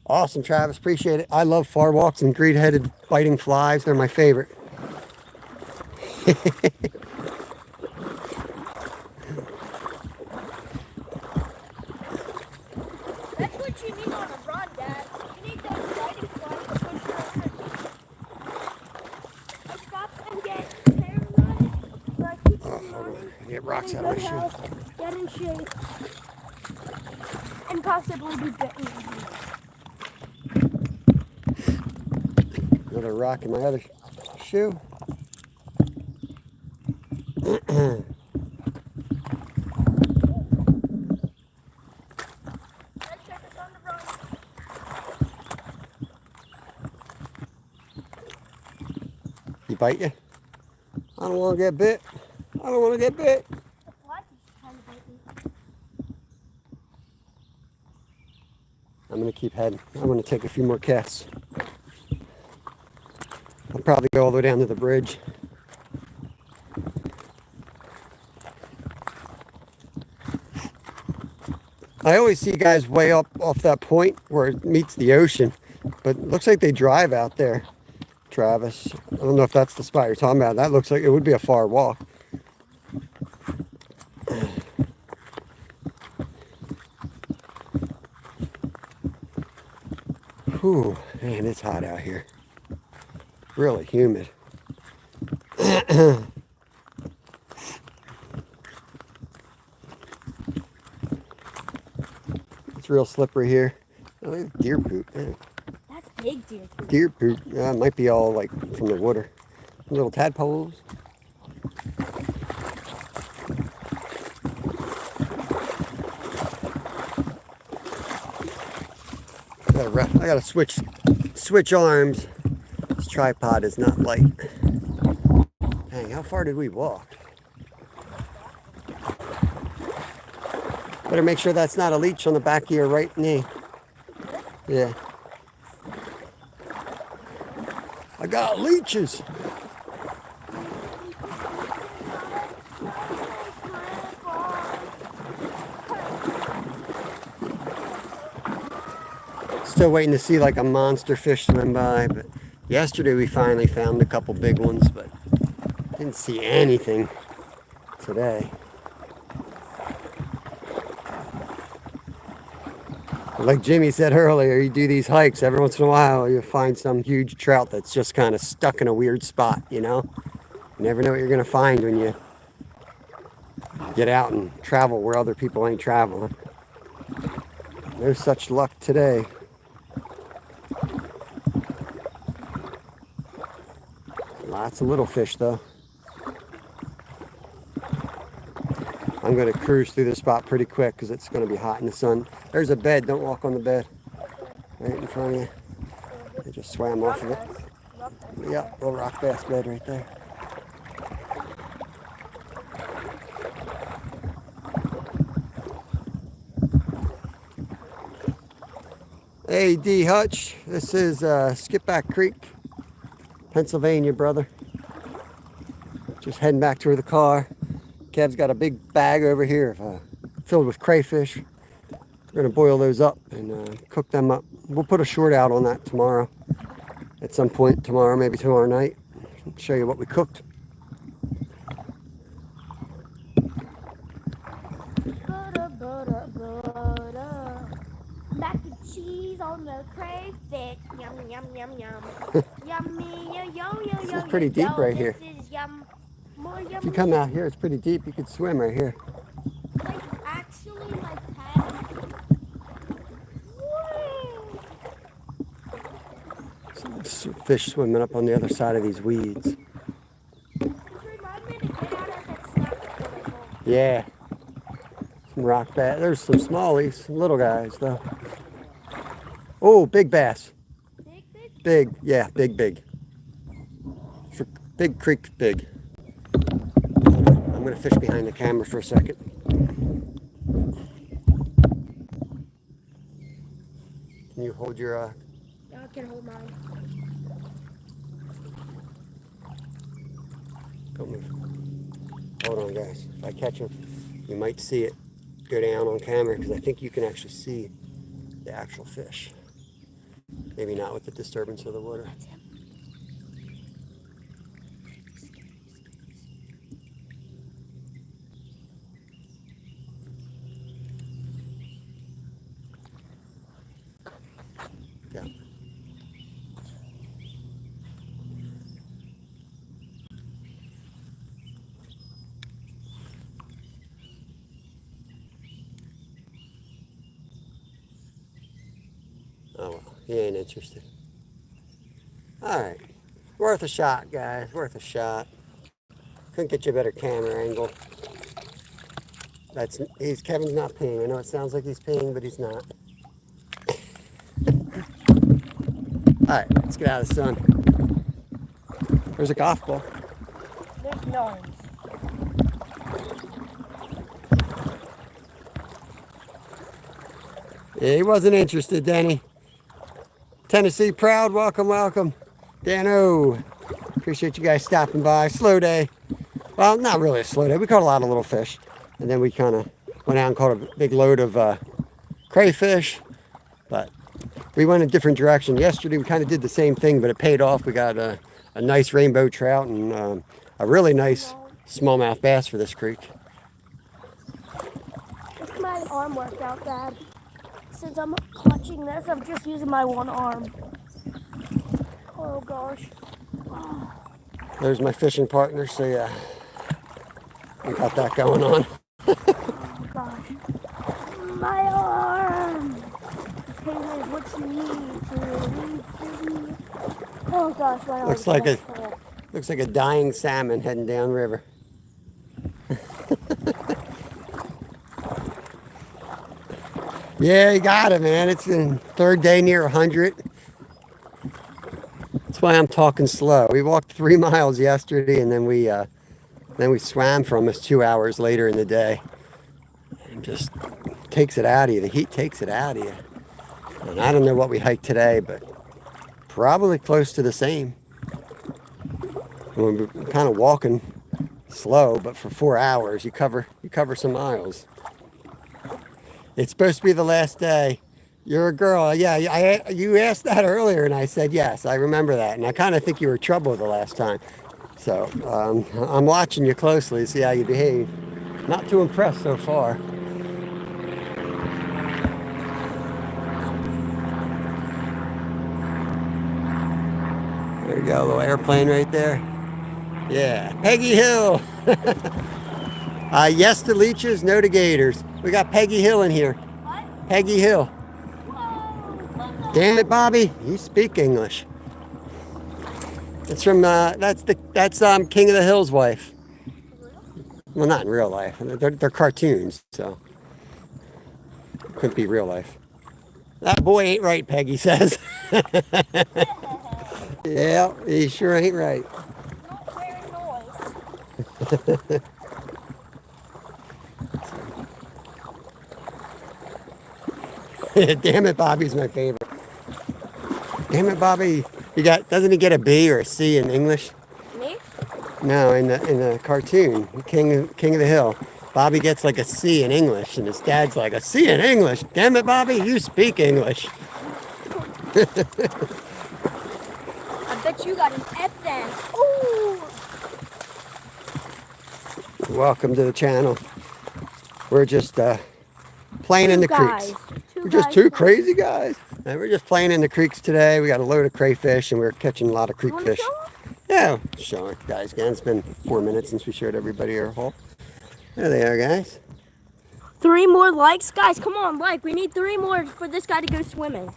Awesome, Travis. Appreciate it. I love far walks and greed-headed biting flies. They're my favorite. That's what you need on a run, Dad. You need those biting flies to push you over. I stopped and get paralyzed, but I keep Hold running. on. Get rocks Get out in of good my shoe. health, get in shape, and possibly be bitten. Another rock in my other shoe. Let's check this on the run. You bite you? I don't want to get bit. I don't want to get bit. The fly keeps trying to bite me. I'm going to keep heading. I'm going to take a few more casts. I'll probably go all the way down to the bridge. I always see guys way up off that point where it meets the ocean, but it looks like they drive out there, Travis. I don't know if that's the spot you're talking about. That looks like it would be a far walk. Whew, man, it's hot out here. Really humid. It's real slippery here. Oh, look at deer poop. Man. That's big deer poop. Deer poop. It might be all like from the water. Little tadpoles. I gotta switch arms. This tripod is not light. Dang, how far did we walk? Better make sure that's not a leech on the back of your right knee. Yeah. I got leeches. Still waiting to see like a monster fish swim by, but yesterday we finally found a couple big ones, but didn't see anything today. Like Jimmy said earlier, you do these hikes, every once in a while you find some huge trout that's just kind of stuck in a weird spot, you know? You never know what you're going to find when you get out and travel where other people ain't traveling. No such luck today. Lots of little fish though. I'm going to cruise through this spot pretty quick because it's going to be hot in the sun. There's a bed. Don't walk on the bed. Right in front of you. I just swam off of it. Yeah, little rock bass bed right there. Hey, D. Hutch. This is Skipback Creek, Pennsylvania, brother. Just heading back to the car. Kev's got a big bag over here filled with crayfish. We're going to boil those up and cook them up. We'll put a short out on that tomorrow. At some point tomorrow, maybe tomorrow night. I'll show you what we cooked. Mac and cheese on the crayfish. Yum, yum, yum, yum. Yummy, yo, yo, yo, This yo. is pretty deep right here. This is yum. More yummy. If you come out here, it's pretty deep. You could swim right here. Like, actually, my pet. Some fish swimming up on the other side of these weeds. Just remind me to get out of that snack before I go. Yeah. Some rock bass. There's some smallies, some little guys though. Oh, big bass. Big, big? Big, yeah, big. For big creek, big. I'm gonna fish behind the camera for a second. Can you hold your I can hold mine. Don't move. Hold on, guys. If I catch him, you might see it go down on camera because I think you can actually see the actual fish. Maybe not with the disturbance of the water. Yeah. Oh, well, he ain't interested. All right, worth a shot, guys, worth a shot. Couldn't get you a better camera angle. Kevin's not peeing. I know it sounds like he's peeing, but he's not. All right, let's get out of the sun. There's a golf ball. There's no. Yeah, he wasn't interested, Danny. Tennessee proud, welcome, welcome. Dano, appreciate you guys stopping by. Slow day. Well, not really a slow day. We caught a lot of little fish. And then we kind of went out and caught a big load of crayfish. But we went a different direction. Yesterday we kind of did the same thing, but it paid off. We got a nice rainbow trout and a really nice smallmouth bass for this creek. It's my arm workout, Dad. Since I'm clutching this, I'm just using my one arm. Oh gosh. Oh. There's my fishing partner, so yeah, we got that going on. Oh gosh. My arm. Pain is what you need to. Oh gosh, my arm. Looks like a dying salmon heading downriver. Yeah, you got it, man. It's the third day near 100. That's why I'm talking slow. We walked 3 miles yesterday, and then we swam for almost 2 hours later in the day. It just takes it out of you. The heat takes it out of you. And I don't know what we hiked today, but probably close to the same. We're kind of walking slow, but for 4 hours, you cover some miles. It's supposed to be the last day. You're a girl. Yeah, you asked that earlier, and I said yes. I remember that, and I kind of think you were trouble the last time. So I'm watching you closely to see how you behave. Not too impressed so far. There you go, a little airplane right there. Yeah, Peggy Hill. Yes to leeches, no to gators. We got Peggy Hill in here. What? Peggy Hill. Whoa. Damn it, Bobby. You speak English. It's from, that's King of the Hill's wife. Well, not in real life. They're cartoons, so. Couldn't be real life. That boy ain't right, Peggy says. Yeah, he sure ain't right. Not wearing noise. Damn it, Bobby's my favorite. Damn it, Bobby. Doesn't he get a B or a C in English? Me? No, in the cartoon, King of the Hill. Bobby gets like a C in English, and his dad's like, a C in English? Damn it, Bobby, you speak English. I bet you got an F then. Ooh. Welcome to the channel. We're just playing in the creeks. We're just two crazy guys. And we're just playing in the creeks today. We got a load of crayfish and we're catching a lot of creek fish. Yeah, show it, guys. Again, it's been 4 minutes since we showed everybody our haul. There they are, guys. 3 more likes, guys. Come on, like. We need 3 more for this guy to go swimming.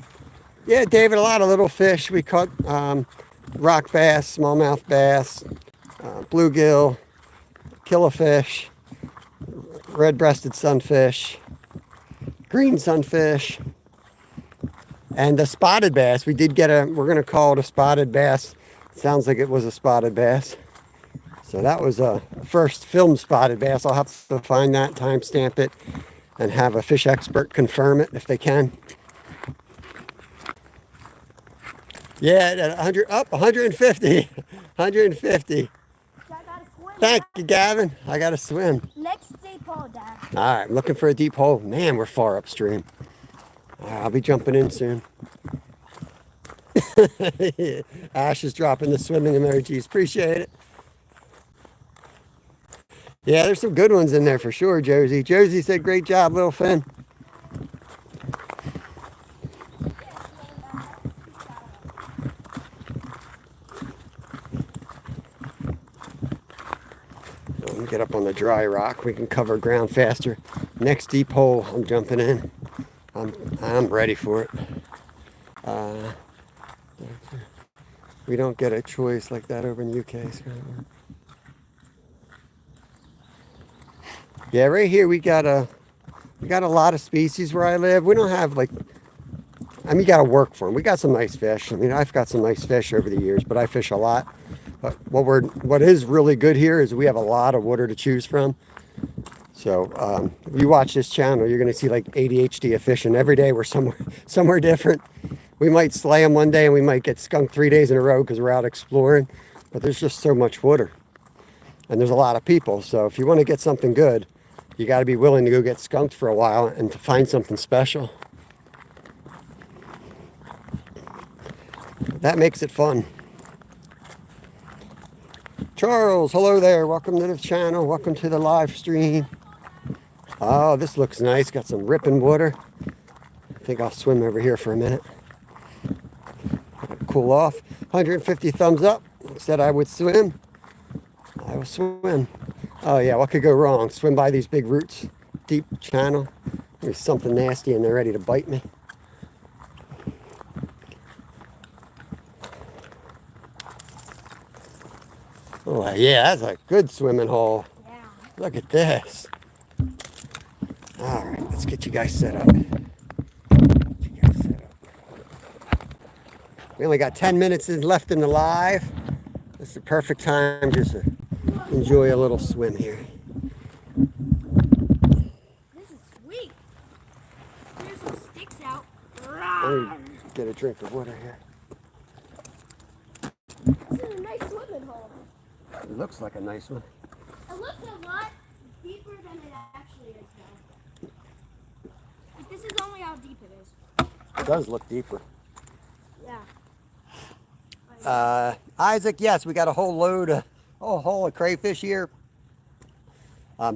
Yeah, David, a lot of little fish. We caught rock bass, smallmouth bass, bluegill, killifish, red-breasted sunfish, green sunfish, and the spotted bass. We did get we're going to call it a spotted bass. Sounds like it was a spotted bass. So that was a first film spotted bass. I'll have to find that, timestamp it, and have a fish expert confirm it if they can. Yeah, at 100, up 150, 150. Thank you, Gavin. I got to swim. Next deep hole, Dad. All right, I'm looking for a deep hole. Man, we're far upstream. I'll be jumping in soon. Ash is dropping the swimming emojis. Appreciate it. Yeah, there's some good ones in there for sure, Josie. Josie said, great job, little Finn. Get up on the dry rock. We can cover ground faster. Next deep hole, I'm jumping in. I'm ready for it. We don't get a choice like that over in the UK. Yeah, right here we got a lot of species where I live. We don't have you got to work for them. We got some nice fish. I mean, I've got some nice fish over the years, but I fish a lot. But what is really good here is we have a lot of water to choose from. So if you watch this channel, you're going to see like ADHD of fishing. Every day we're somewhere different. We might slay them one day and we might get skunked 3 days in a row because we're out exploring. But there's just so much water. And there's a lot of people. So if you want to get something good, you got to be willing to go get skunked for a while and to find something special. That makes it fun. Charles, hello there. Welcome to the channel. Welcome to the live stream. Oh, this looks nice. Got some ripping water. I think I'll swim over here for a minute. Cool off. 150 thumbs up. Said I would swim. I will swim. Oh yeah, what could go wrong? Swim by these big roots. Deep channel. There's something nasty and they're ready to bite me. Oh yeah, that's a good swimming hole. Yeah. Look at this. All right, let's get you guys set up. We only got 10 minutes left in the live. This is the perfect time just to enjoy a little swim here. This is sweet. There's some sticks out. Let me get a drink of water here. This is a nice swimming hole. It looks like a nice one. It looks a lot deeper than it actually is now. But this is only how deep it is. It does look deeper. Yeah. Isaac, yes, we got a whole hole of crayfish here.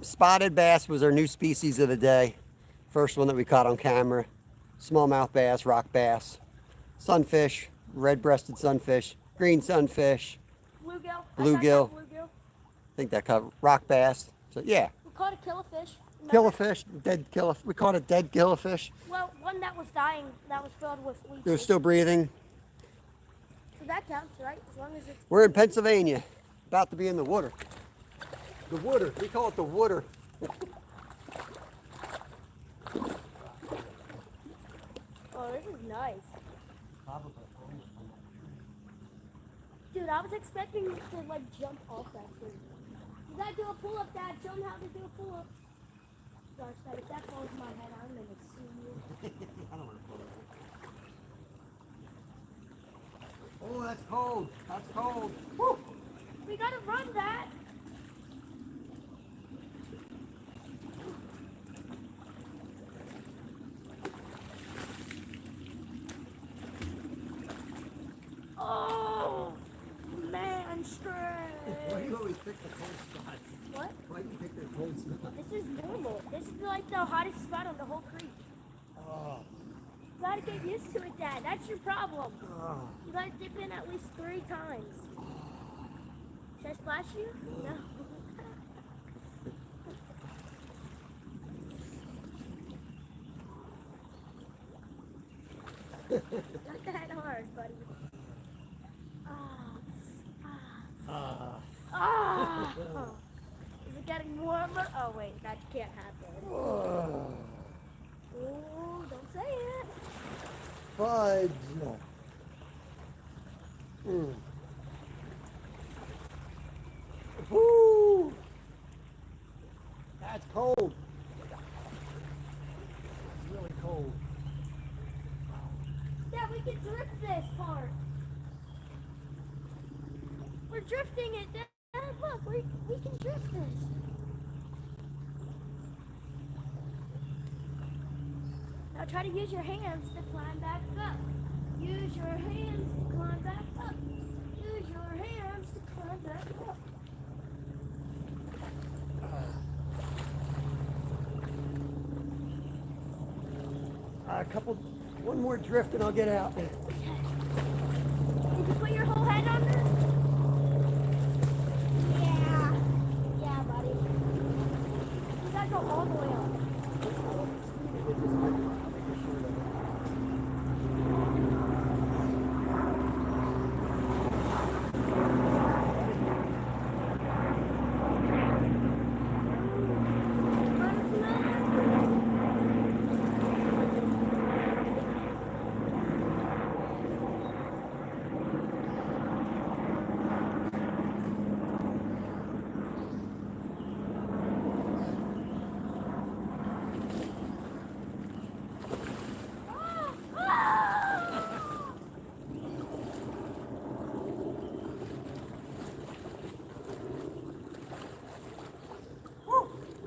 Spotted bass was our new species of the day. First one that we caught on camera. Smallmouth bass, rock bass, sunfish, red-breasted sunfish, green sunfish, Bluegill. Bluegill. Bluegill. I think that caught rock bass. So yeah, We caught a killifish. killifish, dead killifish. We caught a dead killifish. Well, one that was dying, that was filled with leeches. It was still breathing. So that counts, right? As long as it's... We're in Pennsylvania, about to be in the water. The water, we call it the water. Oh, this is nice. Dude, I was expecting you to, like, jump off that thing. You gotta do a pull-up, Dad. Show them how to do a pull-up. Gosh, Dad, if that falls in my head, I'm gonna sue you. I don't want to pull it. Oh, that's cold. That's cold. Woo. We gotta run that. Oh, man, straight. Why do you always pick the cold spots? What? Why do you pick the cold spots? This is normal. This is like the hottest spot on the whole creek. Oh, You gotta get used to it, Dad. That's your problem. oh. You gotta dip in at least 3 times. Should I splash you? No. Not that hard, buddy. Is it getting warmer? Oh wait, that can't happen. Oh, don't say it. Fudge. Mm. Woo. That's cold. It's really cold. Yeah, we can drift this part. We're drifting it, Dad. Look, we can drift this. Now try to use your hands to climb back up. Use your hands to climb back up. Use your hands to climb back up. One more drift and I'll get out. Did you put your whole head under? Yeah. Yeah, buddy. You gotta go all the way up.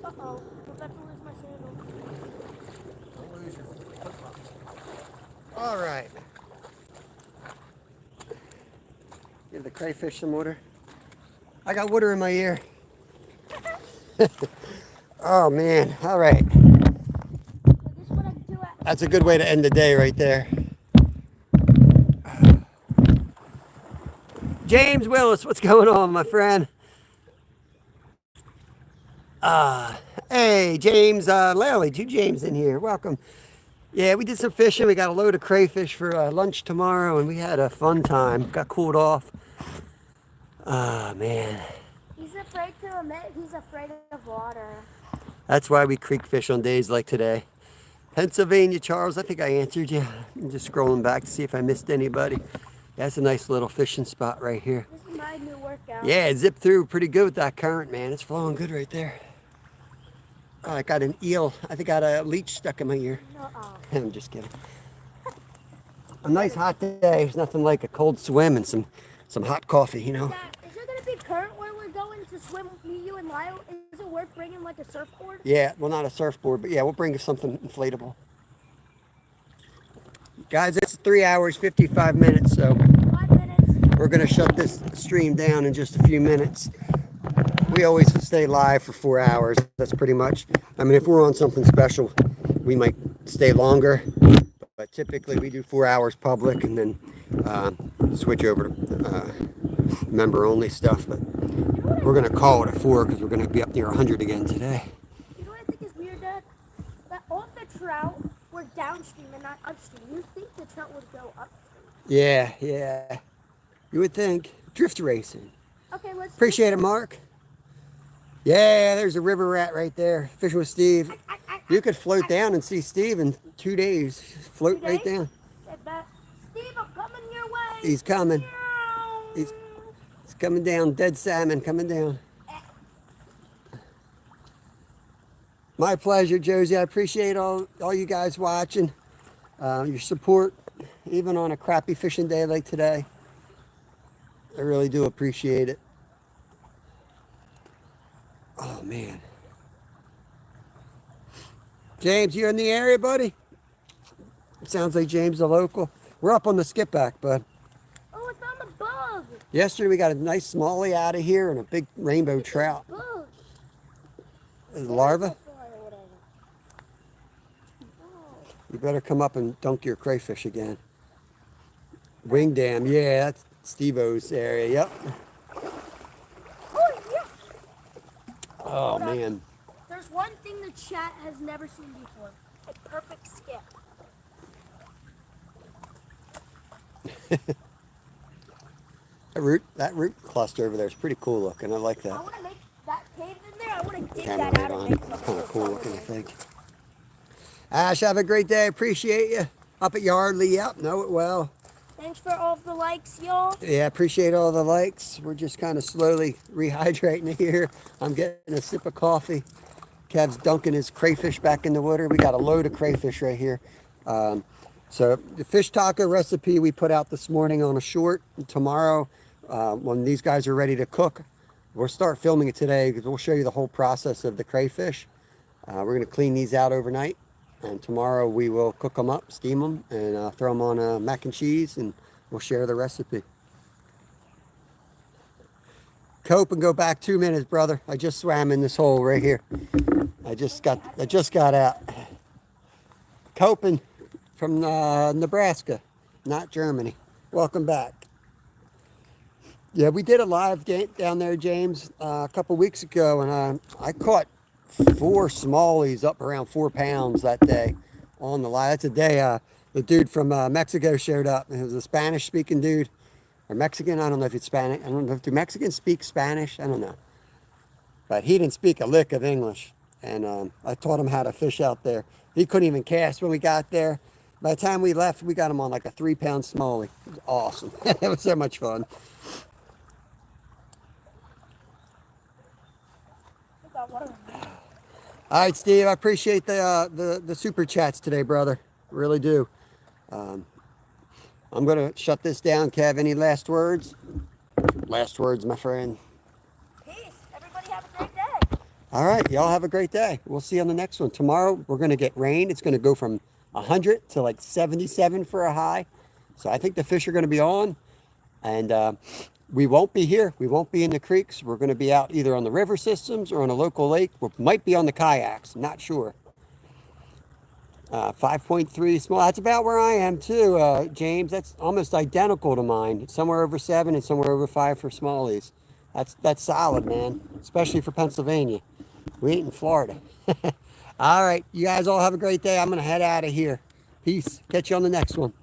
Uh-oh, I'm about to lose my sandal. Don't lose your flip-flops. All right. Give the crayfish some water. I got water in my ear. Oh man, all right. So this is what I do at That's a good way to end the day right there. James Willis, what's going on, my friend? Hey, James Lally, 2 James in here. Welcome. Yeah, we did some fishing. We got a load of crayfish for lunch tomorrow, and we had a fun time. Got cooled off. Ah, man. He's afraid to admit he's afraid of water. That's why we creek fish on days like today. Pennsylvania, Charles, I think I answered you. I'm just scrolling back to see if I missed anybody. That's a nice little fishing spot right here. This is my new workout. Yeah, it zipped through pretty good with that current, man. It's flowing good right there. Oh, I got an eel. I think I got a leech stuck in my ear. No, I'm just kidding. A nice hot day. There's nothing like a cold swim and some hot coffee, you know? Dad, is there gonna be current where we're going to swim? Me, you, and Lyle. Is it worth bringing like a surfboard? Yeah, well, not a surfboard, but yeah, we'll bring something inflatable. Guys, it's 3 hours, 55 minutes, so 5 minutes. we're going to shut this stream down in just a few minutes. We always stay live for 4 hours. That's pretty much. I mean, if we're on something special, we might stay longer, but typically we do 4 hours public and then switch over to member-only stuff. But we're going to call it a 4 because we're going to be up near 100 again today. You know what I think is weird, Dad? That all the trout were downstream and not upstream. You think the trout would go upstream? Yeah, yeah. You would think. Drift racing. Okay, let's. Appreciate it, Mark. Yeah, there's a river rat right there. Fishing with Steve. You could float down and see Steve in 2 days. Float right down. Steve, I'm coming your way. He's coming. He's coming down. Dead salmon coming down. My pleasure, Josie. I appreciate all you guys watching. Your support, even on a crappy fishing day like today. I really do appreciate it. Oh, man. James, you in the area, buddy? It sounds like James the local. We're up on the skip back, bud. Oh, it's on the bug. Yesterday we got a nice smallie out of here and a big rainbow trout. Bug. A larva? Fly or whatever. You better come up and dunk your crayfish again. Wing dam, yeah, that's Steve-O's area, yep. Oh, yeah. Oh, Hold on. man. There's one thing the chat has never seen before. A perfect skip. That root cluster over there is pretty cool looking. I like I that. want to make that cave in there. I want to dig Camera that right out on and it. make It's some kind of cool cool looking, I think. Ash, have a great day. Appreciate you. Up at Yardley, yep, know it well. Thanks for all of the likes, y'all. Yeah, appreciate all the likes. We're just kind of slowly rehydrating here. I'm getting a sip of coffee. Kev's dunking his crayfish back in the water. We got a load of crayfish right here. So the fish taco recipe we put out this morning on a short. Tomorrow, when these guys are ready to cook, we'll start filming it today because we'll show you the whole process of the crayfish. We're going to clean these out overnight. And tomorrow we will cook them up, steam them, and throw them on mac and cheese, and we'll share the recipe. Cope and go back 2 minutes, brother. I just swam in this hole right here. I just got out. Coping from Nebraska, not Germany. Welcome back. Yeah, we did a live game down there, James, a couple weeks ago, and I caught 4 smallies up around 4 pounds that day on the live. That's a day the dude from Mexico showed up. It was a Spanish-speaking dude, or Mexican. I don't know if it's Spanish. I don't know if do Mexicans speak Spanish. I don't know, but he didn't speak a lick of English, and I taught him how to fish out there. He couldn't even cast when we got there. By the time we left, we got him on like a 3-pound smallie. It was awesome. It was so much fun. All right, Steve, I appreciate the super chats today, brother. Really do. I'm going to shut this down. Kev, any last words? Last words, my friend. Peace. Everybody have a great day. All right, y'all have a great day. We'll see you on the next one. Tomorrow, we're going to get rain. It's going to go from 100 to like 77 for a high. So I think the fish are going to be on. And we won't be here. We won't be in the creeks. We're going to be out either on the river systems or on a local lake. We might be on the kayaks. I'm not sure. 5.3 small. That's about where I am too, James. That's almost identical to mine. Somewhere over 7 and somewhere over 5 for smallies. That's solid, man. Especially for Pennsylvania. We ain't in Florida. All right. You guys all have a great day. I'm going to head out of here. Peace. Catch you on the next one.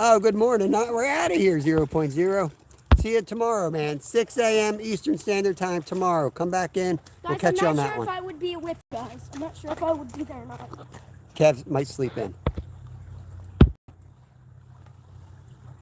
Oh, good morning. We're out of here, 0.0. See you tomorrow, man. 6 a.m. Eastern Standard Time tomorrow. Come back in. We'll catch you on that one. I'm not sure if I would be with guys. I'm not sure if I would be there or not. Kev might sleep in.